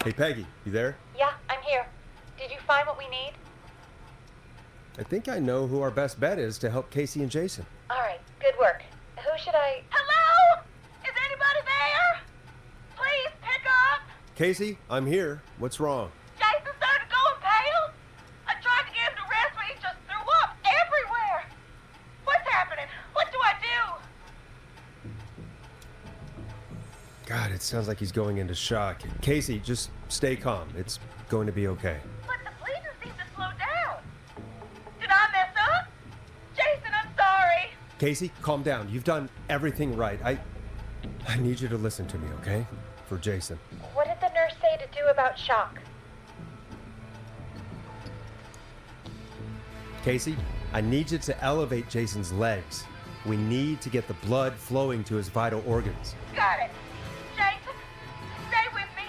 Hey, Peggy, you there? Yeah, I'm here. Did you find what we need? I think I know who our best bet is to help Casey and Jason. All right, good work. Who should I... Hello? Is anybody there? Please pick up. Casey, I'm here. What's wrong? Jason started going pale. I tried to get him to rest, but he just threw up everywhere. What's happening? What do I do? God, it sounds like he's going into shock. Casey, just stay calm. It's going to be okay. But the bleeding seemed to slow down. Did I mess up? Jason, I'm sorry. Casey, calm down. You've done everything right. I need you to listen to me, okay? For Jason. What did the nurse say to do about shock? Casey, I need you to elevate Jason's legs. We need to get the blood flowing to his vital organs. Got it. Jason, stay with me.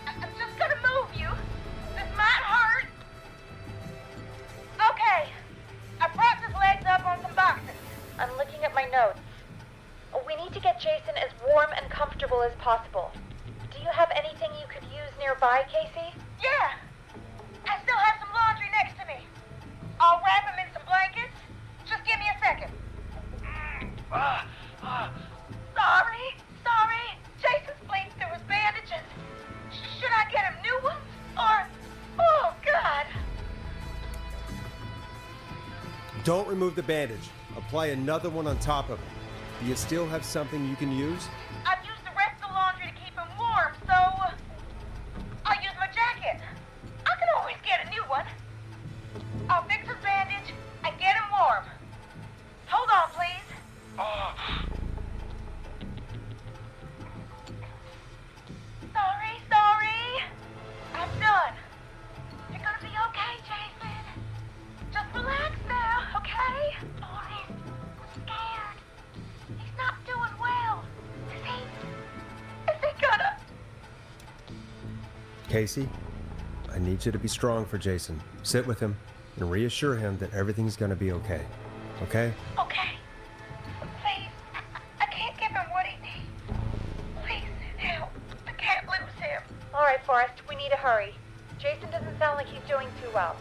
I'm just gonna move you. This might hurt. Okay. I propped his legs up on some boxes. I'm looking at my notes. We need to get Jason as warm and comfortable as possible. Do you have anything you could use nearby, Casey? Yeah. I still have some laundry next to me. I'll wrap him in some blankets. Just give me a second. Sorry. Jason's bleeding through his bandages. Should I get him new ones? Or... Oh, God. Don't remove the bandage. Apply another one on top of it. Do you still have something you can use? I've used the rest of the laundry to keep him warm, so... I'll use my jacket. I can always get a new one. I'll fix his bandage and get him warm. Hold on, please. Sorry. I'm done. You're gonna be okay, Jason. Just relax now, okay? Forrest, I'm scared. He's not doing well. Is he gonna... Casey, I need you to be strong for Jason. Sit with him and reassure him that everything's going to be okay. Okay? Okay. Please. I can't give him need to hurry. Jason doesn't sound like he's doing too well.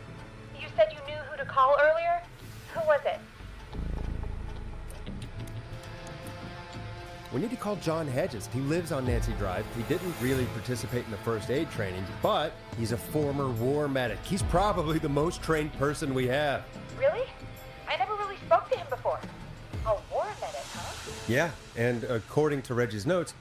You said you knew who to call earlier? Who was it? We need to call John Hedges. He lives on Nancy Drive. He didn't really participate in the first aid training, but he's a former war medic. He's probably the most trained person we have. Really? I never really spoke to him before. A war medic, huh? Yeah, and according to Reggie's notes,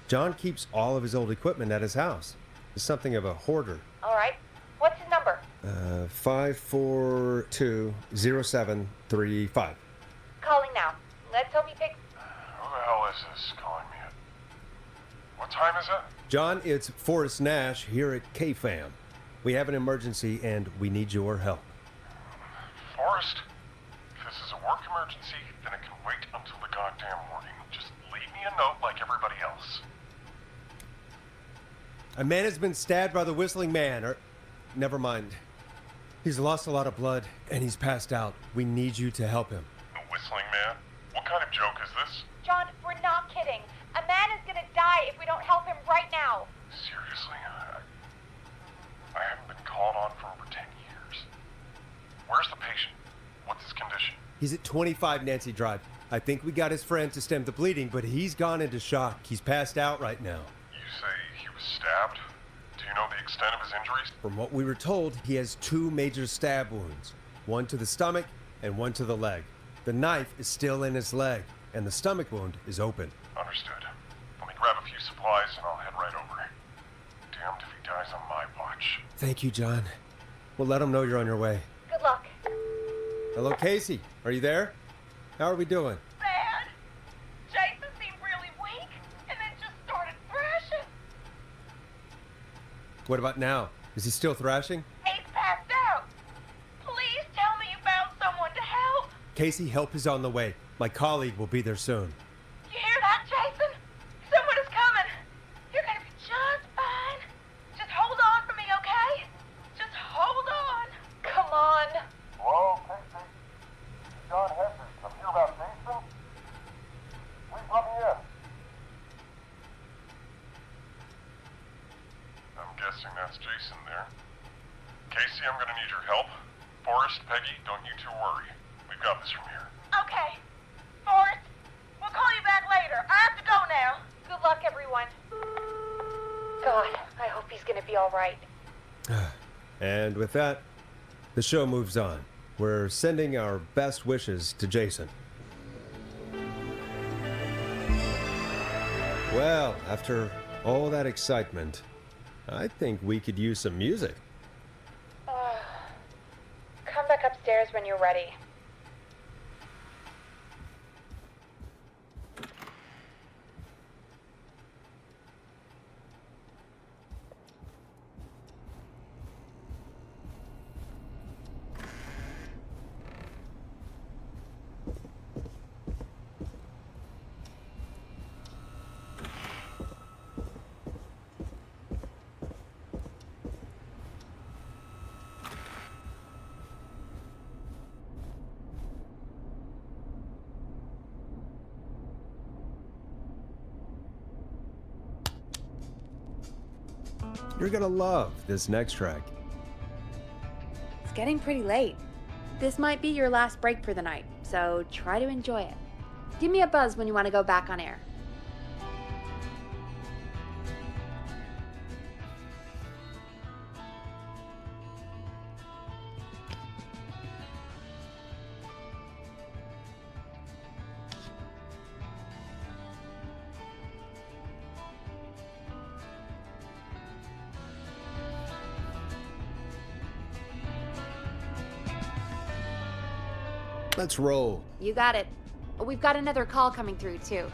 John keeps all of his old equipment at his house. He's something of a hoarder. All right. What's his number? 542-0735. Calling now. Let's hope he picks... Who the hell is this calling me at... What time is it? John, it's Forrest Nash here at K-Fam. We have an emergency and we need your help. Forrest? If this is a work emergency, then it can wait until the goddamn morning. Just leave me a note like everybody else. A man has been stabbed by the Whistling Man, or... Never mind. He's lost a lot of blood, and he's passed out. We need you to help him. The Whistling Man? What kind of joke is this? John, we're not kidding. A man is gonna die if we don't help him right now. Seriously? I haven't been called on for over 10 years. Where's the patient? What's his condition? He's at 25 Nancy Drive. I think we got his friend to stem the bleeding, but he's gone into shock. He's passed out right now. You say he was stabbed? Do you know the extent of his injuries? From what we were told, he has 2 major stab wounds. One to the stomach and one to the leg. The knife is still in his leg, and the stomach wound is open. Understood. Let me grab a few supplies and I'll head right over. Damned if he dies on my watch. Thank you, John. We'll let him know you're on your way. Good luck. Hello, Casey. Are you there? How are we doing? Bad. Jason seemed really weak and then just started thrashing. What about now? Is he still thrashing? He's passed out. Please tell me you found someone to help. Casey, help is on the way. My colleague will be there soon. You hear that, Jason? Someone is coming. You're gonna be just fine. Just hold on for me, okay? Just hold on. Come on. Hello, Casey? John Hedges. I'm here about Jason. Please let me in. I'm guessing that's Jason there. Casey, I'm gonna need your help. Forrest, Peggy, don't you two worry. We've got this from here. Okay. Forrest, we'll call you back later. I have to go now. Good luck, everyone. God, I hope he's gonna be all right. And with that, the show moves on. We're sending our best wishes to Jason. Well, after all that excitement, I think we could use some music. Come back upstairs when you're ready. You're gonna love this next track. It's getting pretty late. This might be your last break for the night, so try to enjoy it. Give me a buzz when you want to go back on air. Let's roll. You got it. We've got another call coming through, too.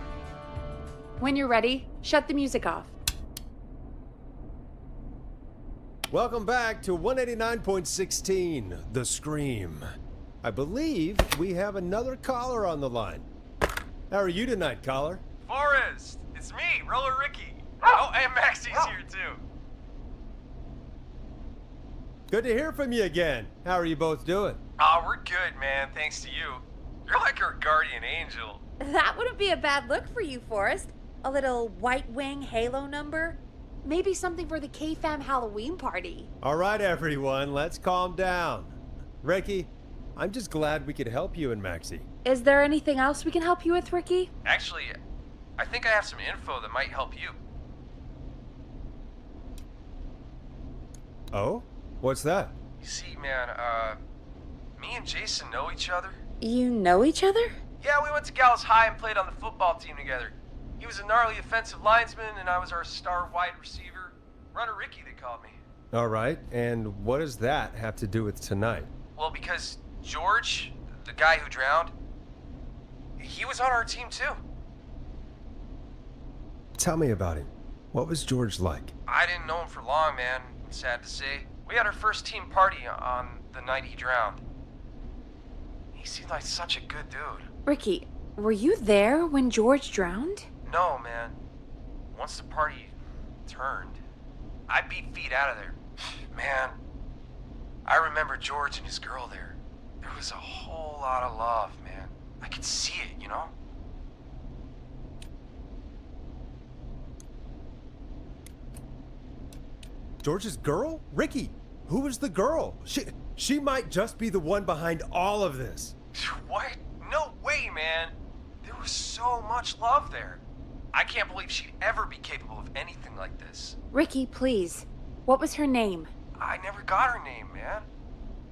When you're ready, shut the music off. Welcome back to 189.16, The Scream. I believe we have another caller on the line. How are you tonight, caller? Forrest! It's me, Roller Ricky. Oh, and Maxie's here, too. Good to hear from you again. How are you both doing? Oh, we're good, man, thanks to you. You're like our guardian angel. That wouldn't be a bad look for you, Forrest. A little White Wing Halo number. Maybe something for the K-Fam Halloween party. All right, everyone, let's calm down. Ricky, I'm just glad we could help you and Maxie. Is there anything else we can help you with, Ricky? Actually, I think I have some info that might help you. Oh? What's that? You see, man, me and Jason know each other. You know each other? Yeah, we went to Gallows High and played on the football team together. He was a gnarly offensive linesman, and I was our star wide receiver. Runner Ricky, they called me. All right, and what does that have to do with tonight? Well, because George, the guy who drowned, he was on our team too. Tell me about him. What was George like? I didn't know him for long, man. Sad to say. We had our first team party on the night he drowned. He seemed like such a good dude. Ricky, were you there when George drowned? No, man. Once the party turned, I beat feet out of there. Man, I remember George and his girl there. There was a whole lot of love, man. I could see it, you know? George's girl? Ricky, who was the girl? She might just be the one behind all of this. What? No way, man. There was so much love there. I can't believe she'd ever be capable of anything like this. Ricky, please. What was her name? I never got her name, man.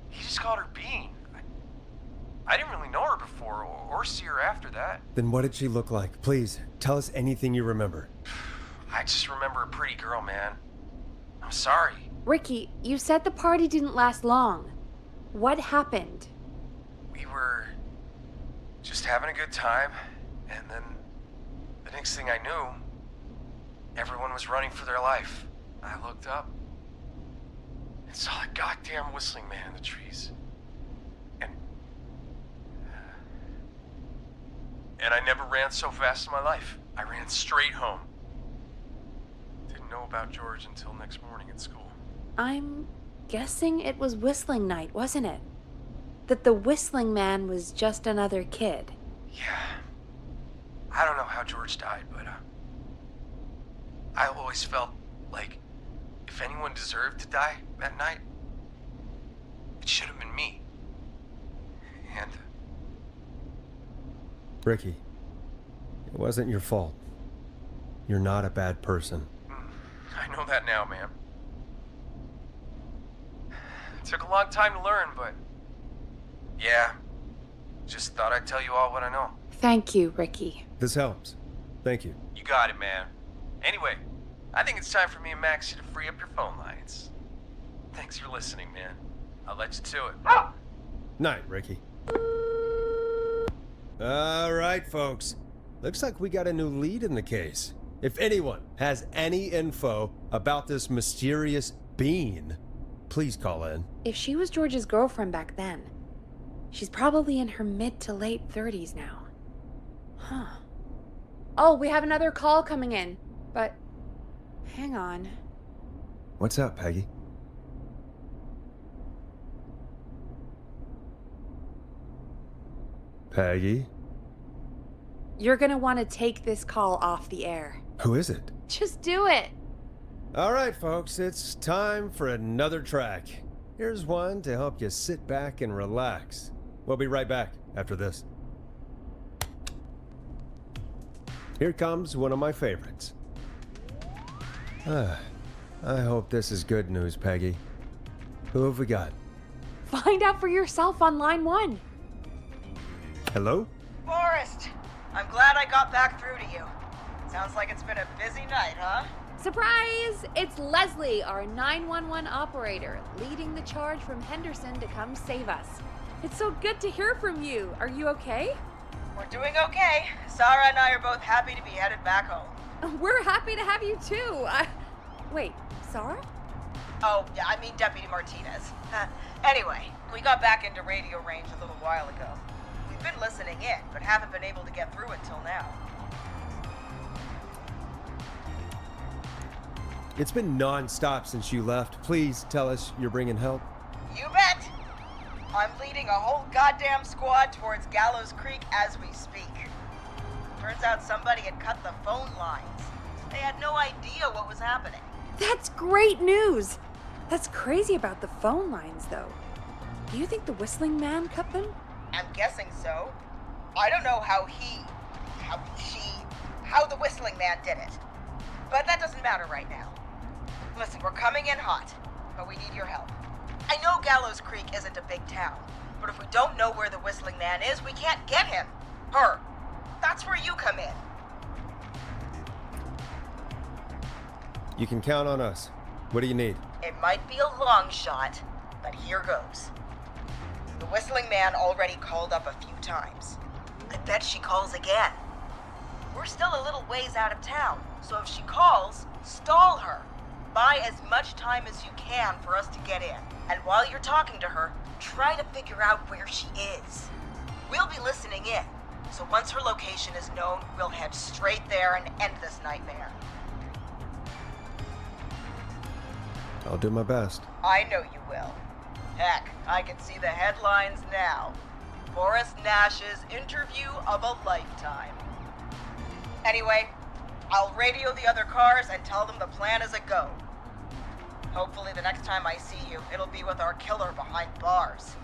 He just called her Bean. I didn't really know her before or see her after that. Then what did she look like? Please, tell us anything you remember. I just remember a pretty girl, man. I'm sorry. Ricky, you said the party didn't last long. What happened? We were just having a good time, and then the next thing I knew, everyone was running for their life. I looked up and saw a goddamn whistling man in the trees. And I never ran so fast in my life. I ran straight home. Didn't know about George until next morning at school. I'm guessing it was whistling night, wasn't it? That the whistling man was just another kid. Yeah. I don't know how George died, but I always felt like if anyone deserved to die that night, it should have been me. And Ricky, it wasn't your fault. You're not a bad person. I know that now, man. It took a long time to learn, but yeah, just thought I'd tell you all what I know. Thank you, Ricky. This helps. Thank you. You got it, man. Anyway, I think it's time for me and Maxie to free up your phone lines. Thanks for listening, man. I'll let you to it. Night, Ricky. All right, folks. Looks like we got a new lead in the case. If anyone has any info about this mysterious bean, please call in. If she was George's girlfriend back then, she's probably in her mid to late 30s now. Huh. Oh, we have another call coming in, but hang on. What's up, Peggy? Peggy? You're gonna want to take this call off the air. Who is it? Just do it. All right, folks, it's time for another track. Here's one to help you sit back and relax. We'll be right back after this. Here comes one of my favorites. I hope this is good news, Peggy. Who have we got? Find out for yourself on line 1. Hello? Forrest, I'm glad I got back through to you. Sounds like it's been a busy night, huh? Surprise! It's Leslie, our 911 operator, leading the charge from Henderson to come save us. It's so good to hear from you. Are you okay? We're doing okay. Sarah and I are both happy to be headed back home. We're happy to have you too. Wait, Sarah? Oh, yeah, I mean Deputy Martinez. Anyway, we got back into radio range a little while ago. We've been listening in, but haven't been able to get through until now. It's been non-stop since you left. Please tell us you're bringing help. You bet! I'm leading a whole goddamn squad towards Gallows Creek as we speak. Turns out somebody had cut the phone lines. They had no idea what was happening. That's great news! That's crazy about the phone lines, though. Do you think the Whistling Man cut them? I'm guessing so. I don't know how the Whistling Man did it. But that doesn't matter right now. Listen, we're coming in hot, but we need your help. I know Gallows Creek isn't a big town, but if we don't know where the Whistling Man is, we can't get him. Her. That's where you come in. You can count on us. What do you need? It might be a long shot, but here goes. The Whistling Man already called up a few times. I bet she calls again. We're still a little ways out of town, so if she calls, stall her. Buy as much time as you can for us to get in. And while you're talking to her, try to figure out where she is. We'll be listening in, so once her location is known, we'll head straight there and end this nightmare. I'll do my best. I know you will. Heck, I can see the headlines now. Forrest Nash's interview of a lifetime. Anyway, I'll radio the other cars and tell them the plan is a go. Hopefully the next time I see you, it'll be with our killer behind bars.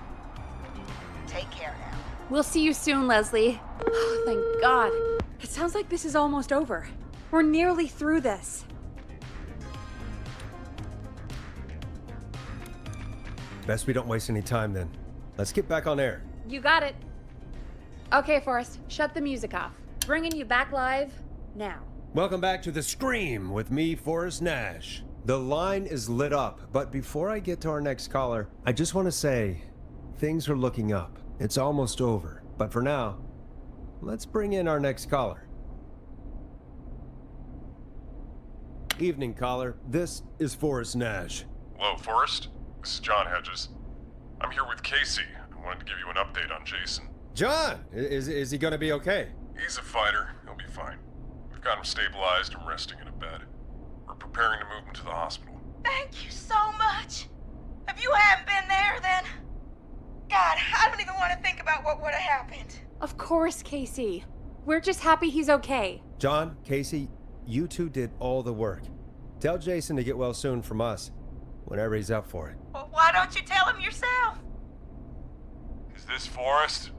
Take care now. We'll see you soon, Leslie. Oh, thank God. It sounds like this is almost over. We're nearly through this. Best we don't waste any time then. Let's get back on air. You got it. Okay, Forrest, shut the music off. Bringing you back live now. Welcome back to The Scream with me, Forrest Nash. The line is lit up, but before I get to our next caller, I just want to say, things are looking up. It's almost over, but for now, let's bring in our next caller. Evening, caller. This is Forrest Nash. Hello, Forrest. This is John Hedges. I'm here with Casey. I wanted to give you an update on Jason. John! Is he gonna be okay? He's a fighter. He'll be fine. We've got him stabilized and resting in a bed. We're preparing to move him to the hospital. Thank you so much. If you hadn't been there, then... God, I don't even want to think about what would have happened. Of course, Casey. We're just happy he's okay. John, Casey, you two did all the work. Tell Jason to get well soon from us, whenever he's up for it. Well, why don't you tell him yourself? Is this Forrest?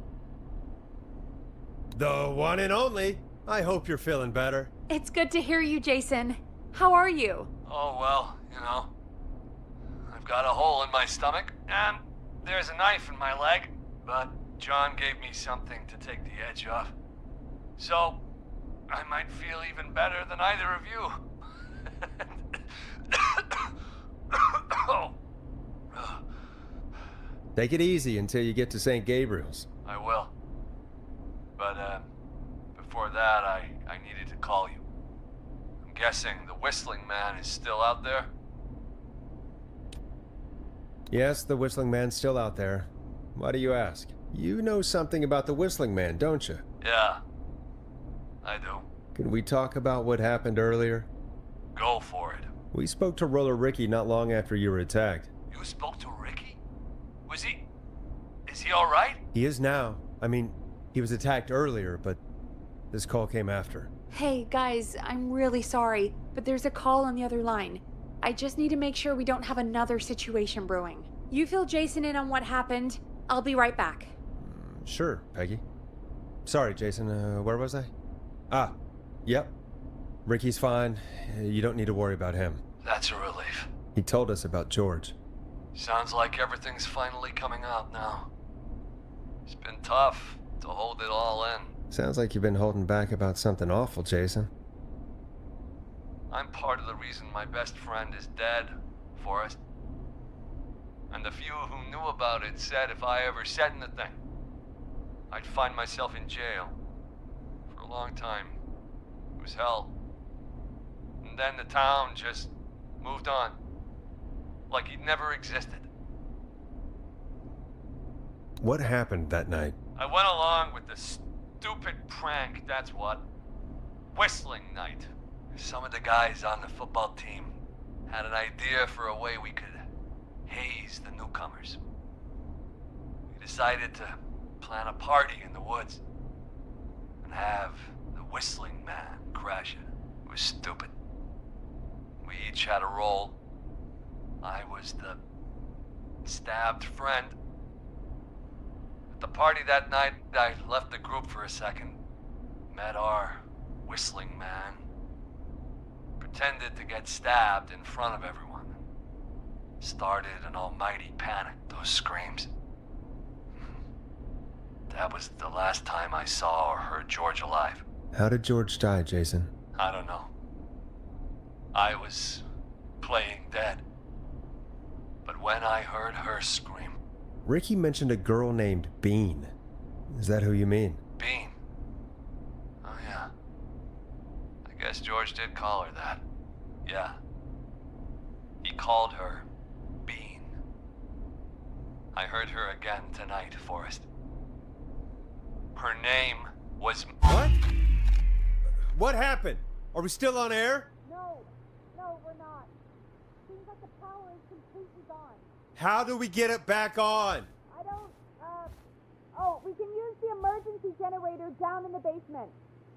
The one and only. I hope you're feeling better. It's good to hear you, Jason. How are you? Oh, well, I've got a hole in my stomach, and there's a knife in my leg, but John gave me something to take the edge off. So, I might feel even better than either of you. Oh. Take it easy until you get to St. Gabriel's. I will. But, before that, I needed to call you. I'm guessing the Whistling Man is still out there? Yes, the Whistling Man's still out there. Why do you ask? You know something about the Whistling Man, don't you? Yeah, I do. Can we talk about what happened earlier? Go for it. We spoke to Roller Ricky not long after you were attacked. You spoke to Ricky? Is he alright? He is now. I mean, he was attacked earlier, but this call came after. Hey, guys, I'm really sorry, but there's a call on the other line. I just need to make sure we don't have another situation brewing. You fill Jason in on what happened. I'll be right back. Sure, Peggy. Sorry, Jason, where was I? Yep. Ricky's fine. You don't need to worry about him. That's a relief. He told us about George. Sounds like everything's finally coming out now. It's been tough to hold it all in. Sounds like you've been holding back about something awful, Jason. I'm part of the reason my best friend is dead, Forrest. And the few who knew about it said if I ever said anything, I'd find myself in jail. For a long time, it was hell. And then the town just moved on. Like he'd never existed. What happened that night? I went along with the stupid prank, that's what. Whistling night. Some of the guys on the football team had an idea for a way we could haze the newcomers. We decided to plan a party in the woods and have the Whistling Man crash it. It was stupid. We each had a role. I was the stabbed friend. At the party that night, I left the group for a second. Met our whistling man. Pretended to get stabbed in front of everyone. Started an almighty panic, those screams. That was the last time I saw or heard George alive. How did George die, Jason? I don't know. I was playing dead. But when I heard her scream... Ricky mentioned a girl named Bean. Is that who you mean? Bean? Oh yeah. I guess George did call her that. Yeah. He called her Bean. I heard her again tonight, Forrest. Her name was... What? What happened? Are we still on air? No, we're not. Seems like the power is completely gone. How do we get it back on? I don't, we can use the emergency generator down in the basement.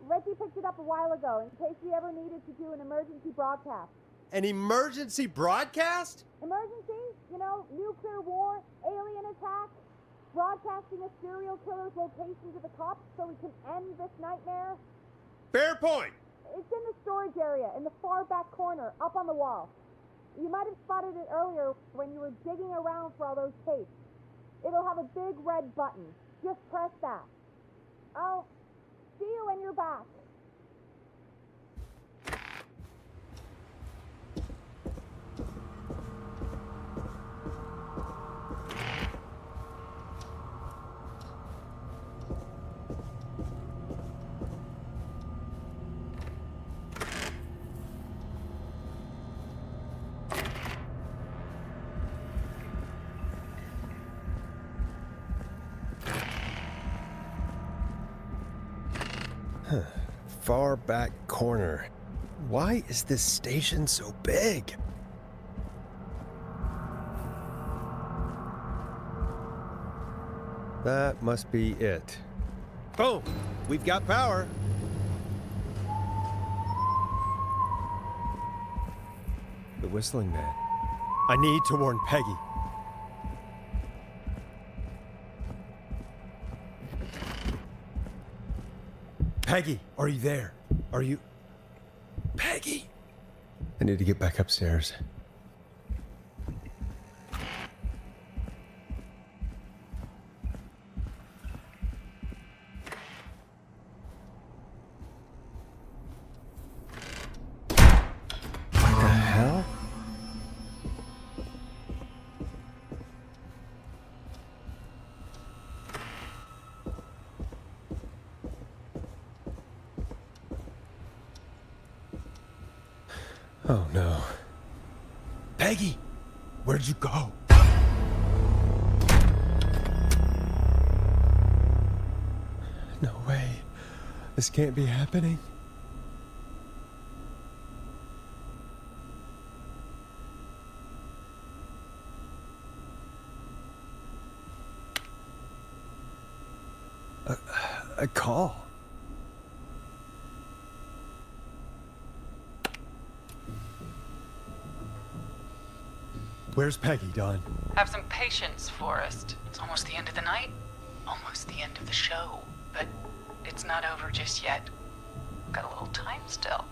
Ricky picked it up a while ago in case we ever needed to do an emergency broadcast. An emergency broadcast? Emergency? You know, nuclear war, alien attack, broadcasting a serial killer's location to the cops so we can end this nightmare. Fair point. It's in the storage area in the far back corner, up on the wall. You might have spotted it earlier when you were digging around for all those tapes. It'll have a big red button. Just press that. I'll see you when you're back. Far back corner. Why is this station so big? That must be it. Boom! We've got power. The whistling man. I need to warn Peggy. Peggy, are you there? Are you... Peggy? I need to get back upstairs. What the hell? Oh no. Peggy! Where'd you go? No way. This can't be happening. A call. Where's Peggy, Don? Have some patience, Forrest. It's almost the end of the night. Almost the end of the show. But it's not over just yet. Got a little time still.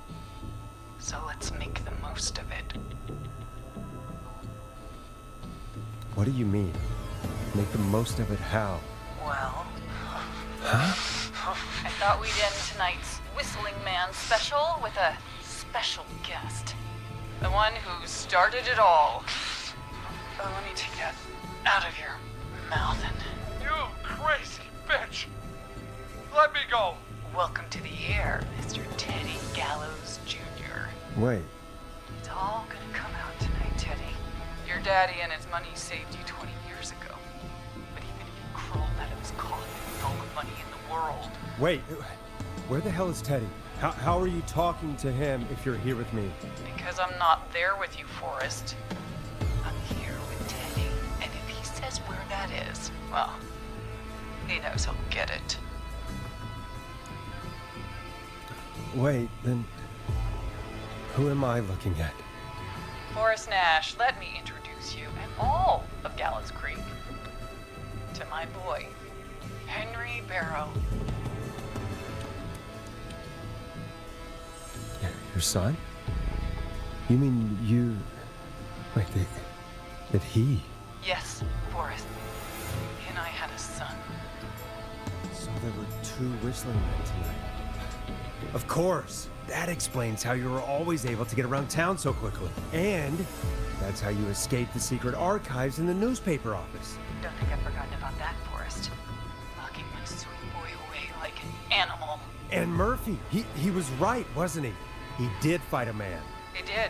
So let's make the most of it. What do you mean? Make the most of it how? Well... Huh? I thought we'd end tonight's Whistling Man special with a special guest. The one who started it all. Let me take that out of your mouth and... You crazy bitch! Let me go! Welcome to the air, Mr. Teddy Gallows Jr. Wait. It's all gonna come out tonight, Teddy. Your daddy and his money saved you 20 years ago. But even if you crawled out of his coffin with all the money in the world... Wait, where the hell is Teddy? How are you talking to him if you're here with me? Because I'm not there with you, Forrest. I'm here with Teddy, and if he says where that is, well, he knows he'll get it. Wait, then who am I looking at? Forrest Nash, let me introduce you and all of Gallows Creek to my boy, Henry Barrow. Your son? You mean you... Wait, that he... Yes, Forrest. He and I had a son. So there were 2 whistling men tonight. Of course! That explains how you were always able to get around town so quickly. And that's how you escaped the secret archives in the newspaper office. Don't think I've forgotten about that, Forrest. Locking my sweet boy away like an animal. And Murphy, he was right, wasn't he? He did fight a man. He did.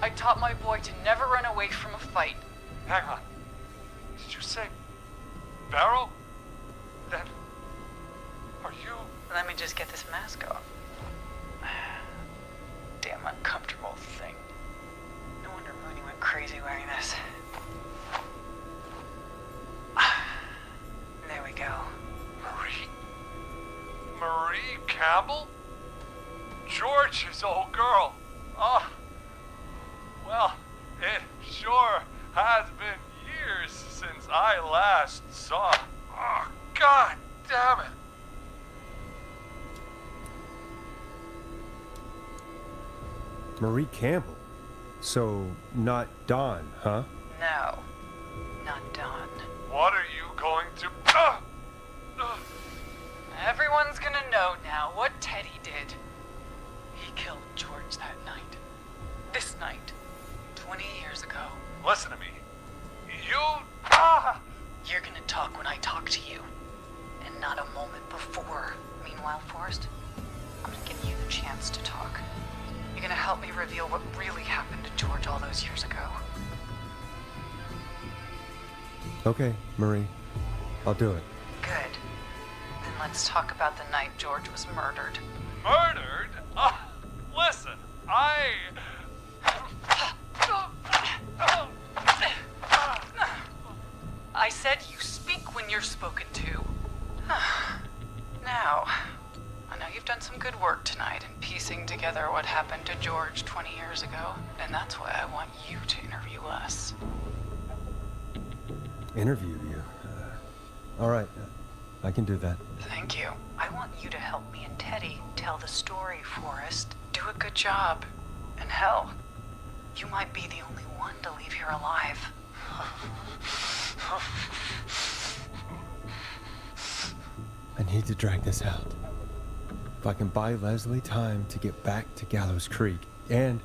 I taught my boy to never run away from a fight. Hang on. Did you say Barrow? Then are you... Let me just get this mask off. Damn uncomfortable thing. No wonder Mooney went crazy wearing this. There we go. Marie Campbell? George's old girl. Oh, well, it sure has been years since I last saw. Oh, God damn it. Marie Campbell? So, not Dawn, huh? No, not Dawn. What are you going to... Everyone's gonna know now what Teddy did. He killed George that night. This night. 20 years ago. Listen to me. You... You're gonna talk when I talk to you. And not a moment before. Meanwhile, Forrest, I'm gonna give you the chance to talk. You're gonna help me reveal what really happened to George all those years ago. Okay, Marie. I'll do it. Good. Then let's talk about the night George was murdered. Murdered? Listen, I said you speak when you're spoken to. Now, I know you've done some good work tonight in piecing together what happened to George 20 years ago, and that's why I want you to interview us. Interview you? All right. I can do that. Thank you. I want you to help me and Teddy tell the story, Forrest. Do a good job. And hell, you might be the only one to leave here alive. I need to drag this out. If I can buy Leslie time to get back to Gallows Creek, and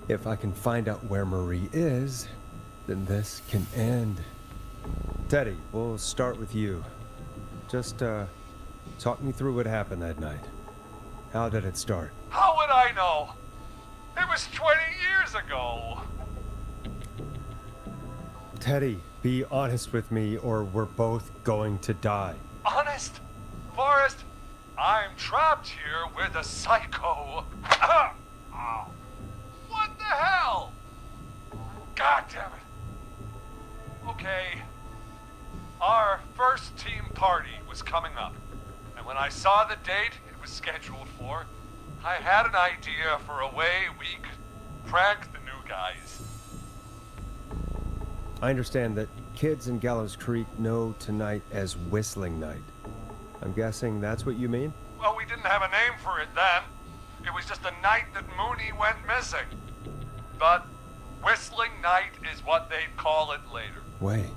if I can find out where Marie is, then this can end. Teddy, we'll start with you. Just, talk me through what happened that night. How did it start? How would I know? It was 20 years ago. Teddy, be honest with me or we're both going to die. Honest? Forrest, I'm trapped here with a psycho. What the hell? God damn it. Okay. Our first team party was coming up, and when I saw the date it was scheduled for, I had an idea for a way we could prank the new guys. I understand that kids in Gallows Creek know tonight as Whistling Night. I'm guessing that's what you mean? Well, we didn't have a name for it then. It was just the night that Mooney went missing. But Whistling Night is what they'd call it later. Wait.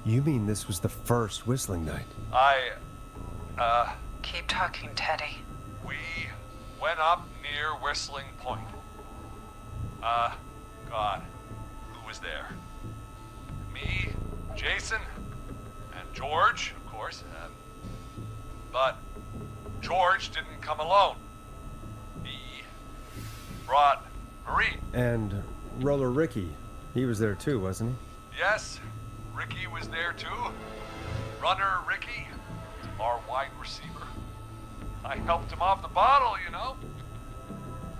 You mean this was the first Whistling Night? Keep talking, Teddy. We went up near Whistling Point. God, who was there? Me, Jason, and George, of course. But George didn't come alone. He brought Marie. And Roller Ricky, he was there too, wasn't he? Yes, Ricky was there too. Runner Ricky, our wide receiver. I helped him off the bottle, you know.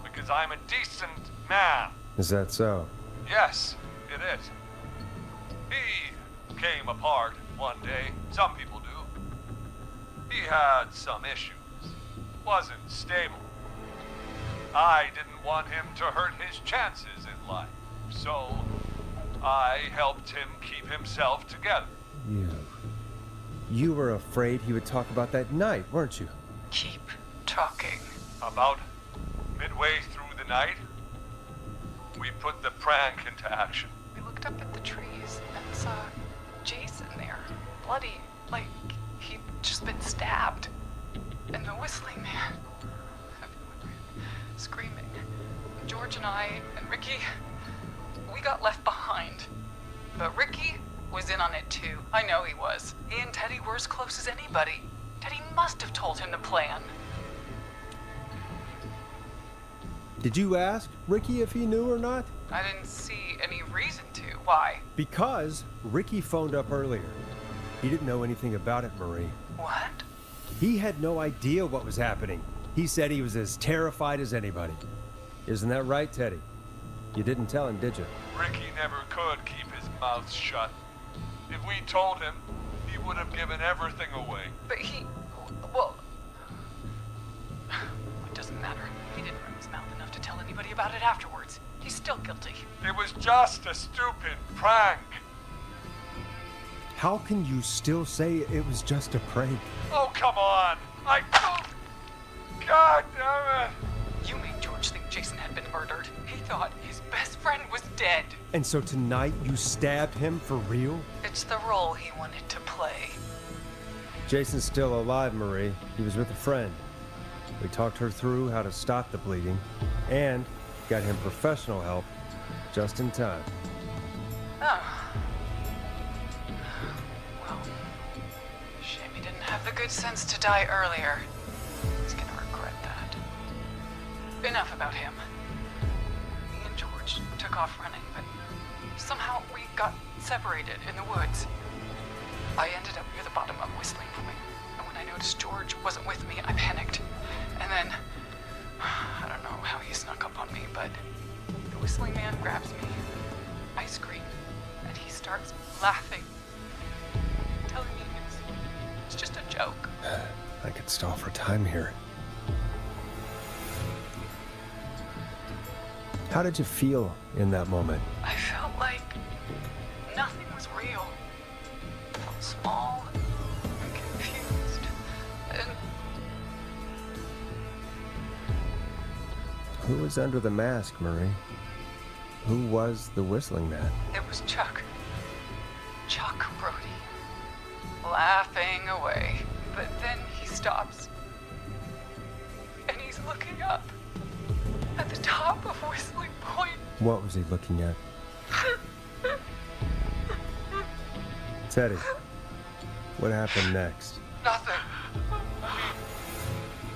Because I'm a decent man. Is that so? Yes, it is. He came apart one day. Some people do. He had some issues. Wasn't stable. I didn't want him to hurt his chances in life, so I helped him keep himself together. You were afraid he would talk about that night, weren't you? Keep talking. About midway through the night, we put the prank into action. We looked up at the trees and saw Jason there, bloody, like he'd just been stabbed. And the whistling man, screaming. George and I and Ricky, we got left behind. But Ricky was in on it too. I know he was. He and Teddy were as close as anybody. Teddy must have told him the plan. Did you ask Ricky if he knew or not? I didn't see any reason to. Why? Because Ricky phoned up earlier. He didn't know anything about it, Marie. What? He had no idea what was happening. He said he was as terrified as anybody. Isn't that right, Teddy? You didn't tell him, did you? Ricky never could keep his mouth shut. If we told him, he would have given everything away. But well, it doesn't matter. He didn't run his mouth enough to tell anybody about it afterwards. He's still guilty. It was just a stupid prank. How can you still say it was just a prank? Oh, come on. God damn it. You made George think Jason had been murdered. He thought his best friend was dead. And so tonight you stabbed him for real? It's the role he wanted to play. Jason's still alive, Marie. He was with a friend. We talked her through how to stop the bleeding and got him professional help just in time. Oh. Well, shame he didn't have the good sense to die earlier. He's gonna regret that. Enough about him. Me and George took off running, but somehow we got separated in the woods. I ended up near the bottom of Whistling Point, and when I noticed George wasn't with me, I panicked. And then, I don't know how he snuck up on me, but the Whistling Man grabs me. I scream, and he starts laughing, telling me it's just a joke. I could stall for time here. How did you feel in that moment? I felt like nothing was real. I felt small and confused, and Who was under the mask, Marie? Who was the Whistling Man? it was Chuck. Chuck Brody. Laughing away. But then he stops. And he's looking up. At the top of Whistling Point. What was he looking at? Teddy, what happened next? Nothing.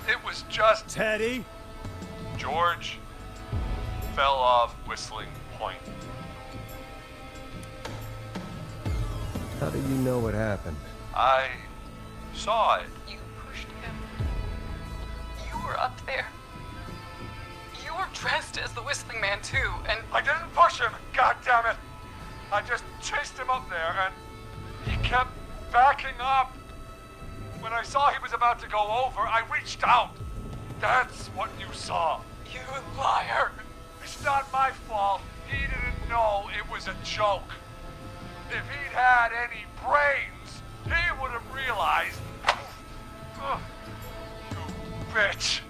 It was just... Teddy? George fell off Whistling Point. How do you know what happened? I saw it. You pushed him. You were up there. You were dressed as the Whistling Man too, and I didn't push him, God damn it! I just chased him up there, and he kept backing up. When I saw he was about to go over, I reached out. That's what you saw. You liar! It's not my fault. He didn't know it was a joke. If he'd had any brains, he would have realized. You bitch.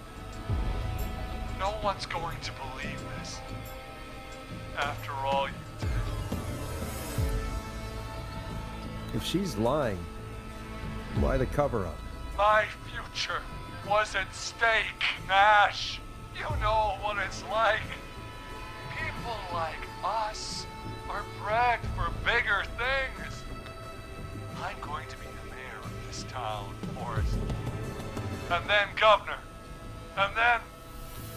No one's going to believe this. After all you did. If she's lying, why the cover-up? My future was at stake, Nash. You know what it's like. People like us are bred for bigger things. I'm going to be the mayor of this town, Forrest. And then governor. And then,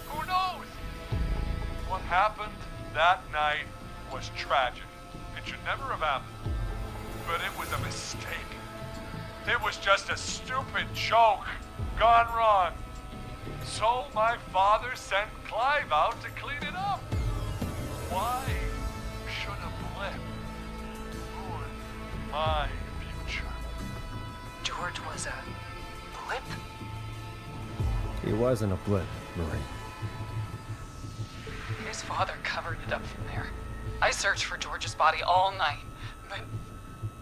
who knows? What happened that night was tragic. It should never have happened. But it was a mistake. It was just a stupid joke gone wrong. So my father sent Clive out to clean it up. Why should a blip ruin my future? George was a blip? He wasn't a blip, Marie. father covered it up from there. I searched for George's body all night, but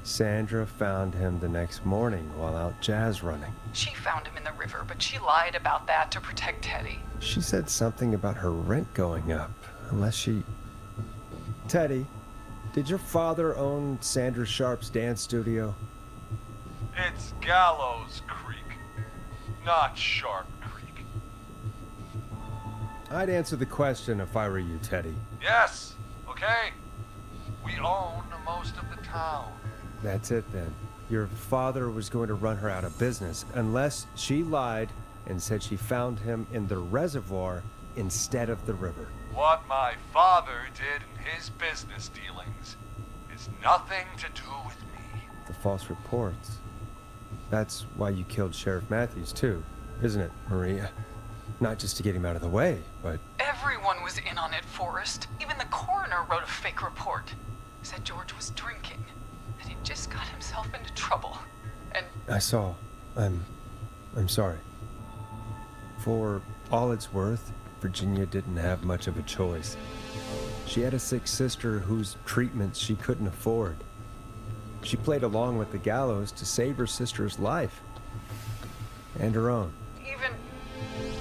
Sandra found him the next morning while out jazz running. she found him in the river, but she lied about that to protect Teddy. She said something about her rent going up, unless she... Teddy, did your father own Sandra Sharp's dance studio? It's Gallows Creek, not Sharp Creek. I'd answer the question if I were you, Teddy. Yes, okay. We own most of the town. That's it then. Your father was going to run her out of business unless she lied and said she found him in the reservoir instead of the river. What my father did in his business dealings is nothing to do with me. The false reports. That's why you killed Sheriff Matthews too, isn't it, Maria? Not just to get him out of the way, but... Everyone was in on it, Forrest. Even the coroner wrote a fake report. Said George was drinking, that he just got himself into trouble. And I saw. I'm sorry. For all it's worth, Virginia didn't have much of a choice. She had a sick sister whose treatments she couldn't afford. She played along with the gallows to save her sister's life. And her own.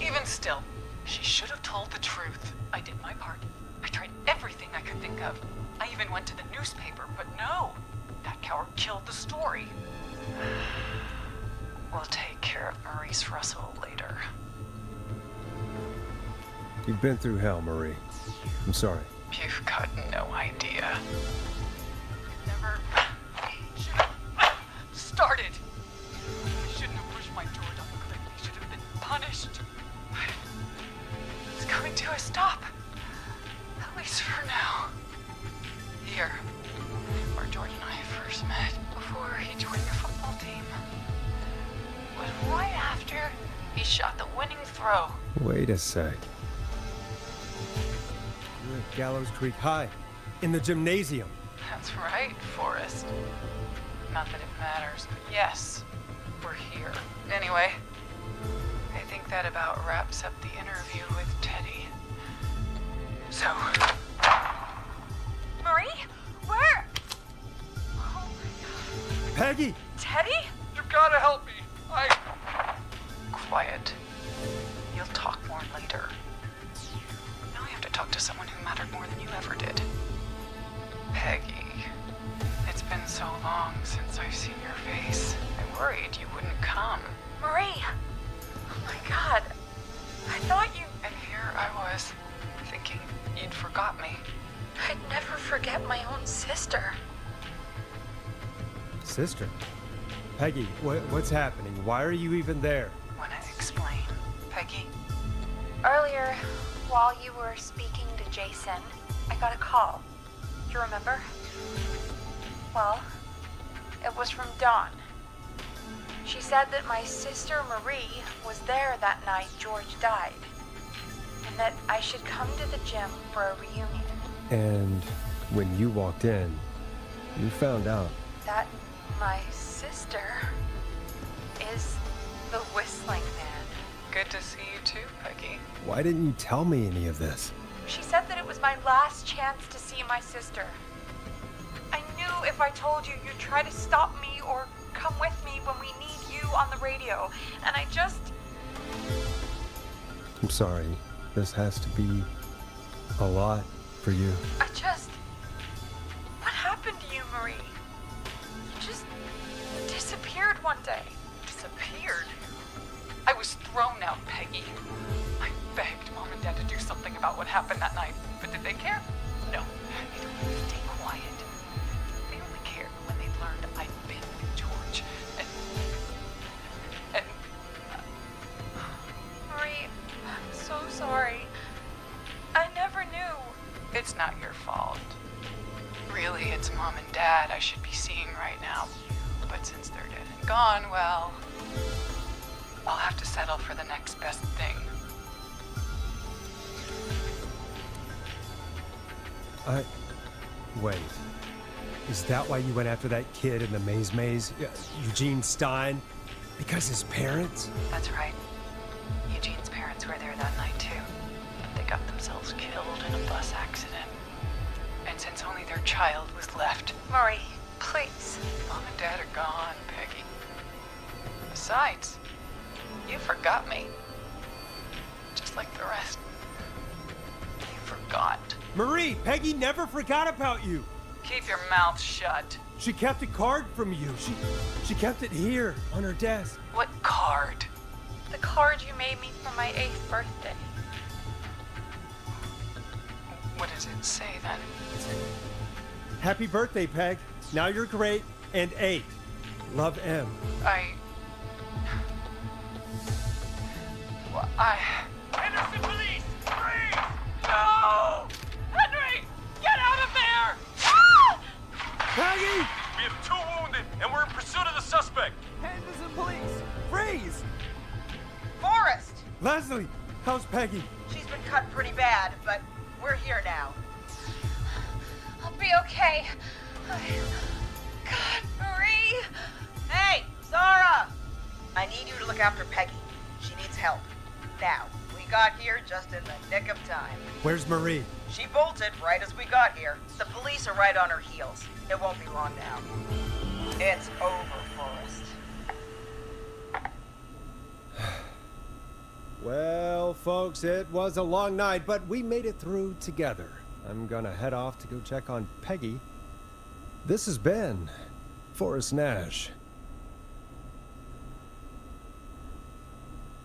even still, she should have told the truth. I did my part. I tried everything I could think of. I even went to the newspaper, but no. That coward killed the story. We'll take care of Maurice Russell later. You've been through hell, Marie. I'm sorry. You've got no idea. Never started. I shouldn't have pushed my George off the cliff. He should have been punished. It's coming to a stop. At least for now. Here, where George and I first met, before he joined your football team, was right after he shot the winning throw. Wait a sec. You're at Gallows Creek High, in the gymnasium. That's right, Forrest. Not that it matters, but yes, we're here. Anyway, I think that about wraps up the interview with Teddy. So... Marie? Where? Oh my God. Peggy! Teddy? You've got to help me. Quiet. You'll talk more later. Now I have to talk to someone who mattered more than you ever did. Peggy. It's been so long since I've seen your face. I worried you wouldn't come. Marie! Oh my God. I thought you... And here I was, thinking you'd forgot me. I'd never forget my own sister. Sister? Peggy, what's happening? Why are you even there? Wanna explain, Peggy? Earlier, while you were speaking to Jason, I got a call. Do you remember? Well, it was from Dawn. She said that my sister Marie was there that night George died, and that I should come to the gym for a reunion. And when you walked in, you found out. That my sister is the Whistling Man. Good to see you too, Peggy. Why didn't you tell me any of this? She said that it was my last chance to see my sister. I knew if I told you, you'd try to stop me or come with me when we need you on the radio. And I just... I'm sorry. This has to be a lot for you. I just... What happened to you, Marie? You just disappeared one day. Disappeared? I was thrown out, Peggy. I begged Mom and Dad to do something about what happened that night, but did they care? No. They told me to stay quiet. They only cared when they learned I'd been with George. And Marie, I'm so sorry. I never knew. It's not your fault. Really, it's Mom and Dad I should be seeing right now. But since they're dead and gone, well, I'll have to settle for the next best thing. Wait. Is that why you went after that kid in the maze? Eugene Stein? Because his parents? That's right. Eugene's parents were there that night, too. But they got themselves killed in a bus accident. And since only their child was left... Marie, please. Mom and Dad are gone, Peggy. Besides, you forgot me. Just like the rest. You forgot. Marie, Peggy never forgot about you. Keep your mouth shut. She kept a card from you. She kept it here on her desk. What card? The card you made me for my 8th birthday. What does it say then? Happy birthday, Peg. Now you're great and 8. Love, M. Henderson police! Freeze! No! Henry! Get out of there! Ah! Peggy! We have 2 wounded, and we're in pursuit of the suspect. Henderson police! Freeze! Forrest! Leslie, how's Peggy? She's been cut pretty bad, but we're here now. I'll be okay. God, Marie! Hey, Zara! I need you to look after Peggy. She needs help. Now, we got here just in the nick of time. Where's Marie? She bolted right as we got here. The police are right on her heels. It won't be long now. It's over, Forrest. Well, folks, it was a long night, but we made it through together. I'm gonna head off to go check on Peggy. This has been Forrest Nash.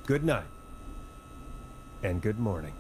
Good night. And good morning.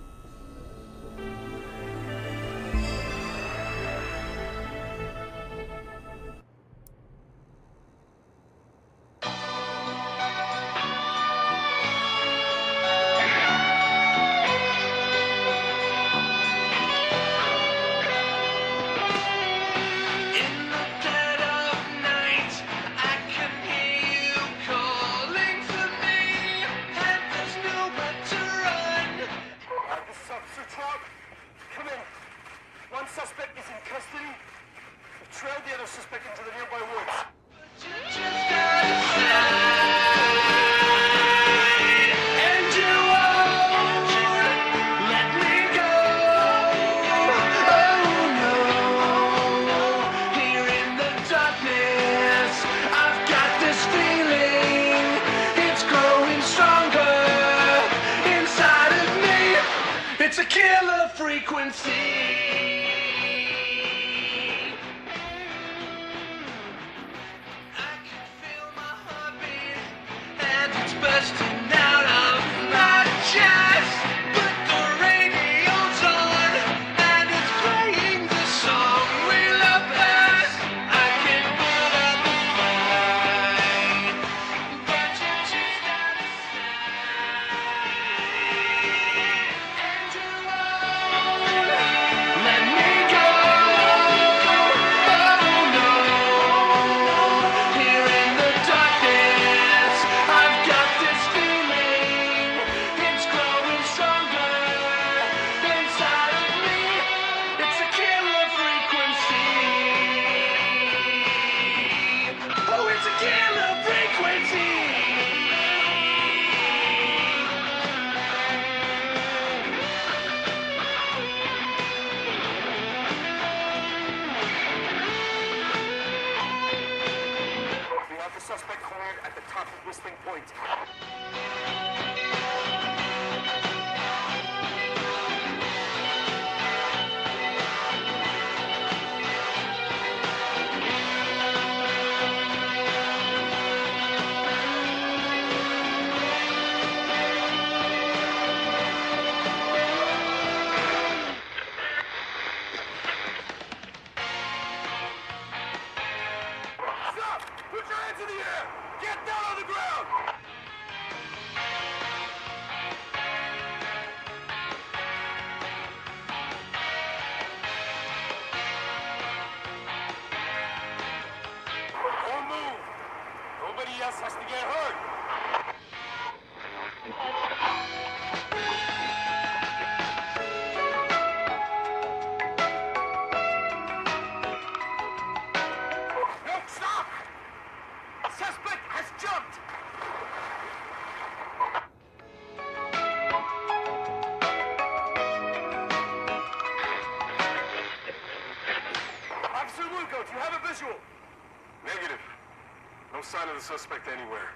It's a killer frequency. I can feel my heartbeat, and it's bursting out of my chest. But the radio's on, and it's playing the song we love best. I can put up a fight, but you choose not to let me go. Oh no. Here in the darkness, I've got this feeling. It's growing stronger inside of me. It's a killer frequency. Oh, it's a killer frequency. We have the suspect cornered at the top of Whistling Point. Stop! Put your hands in the air! Get down on the ground! Don't move! Nobody else has to get hurt! No, stop! Suspect has jumped! No sign of the suspect anywhere.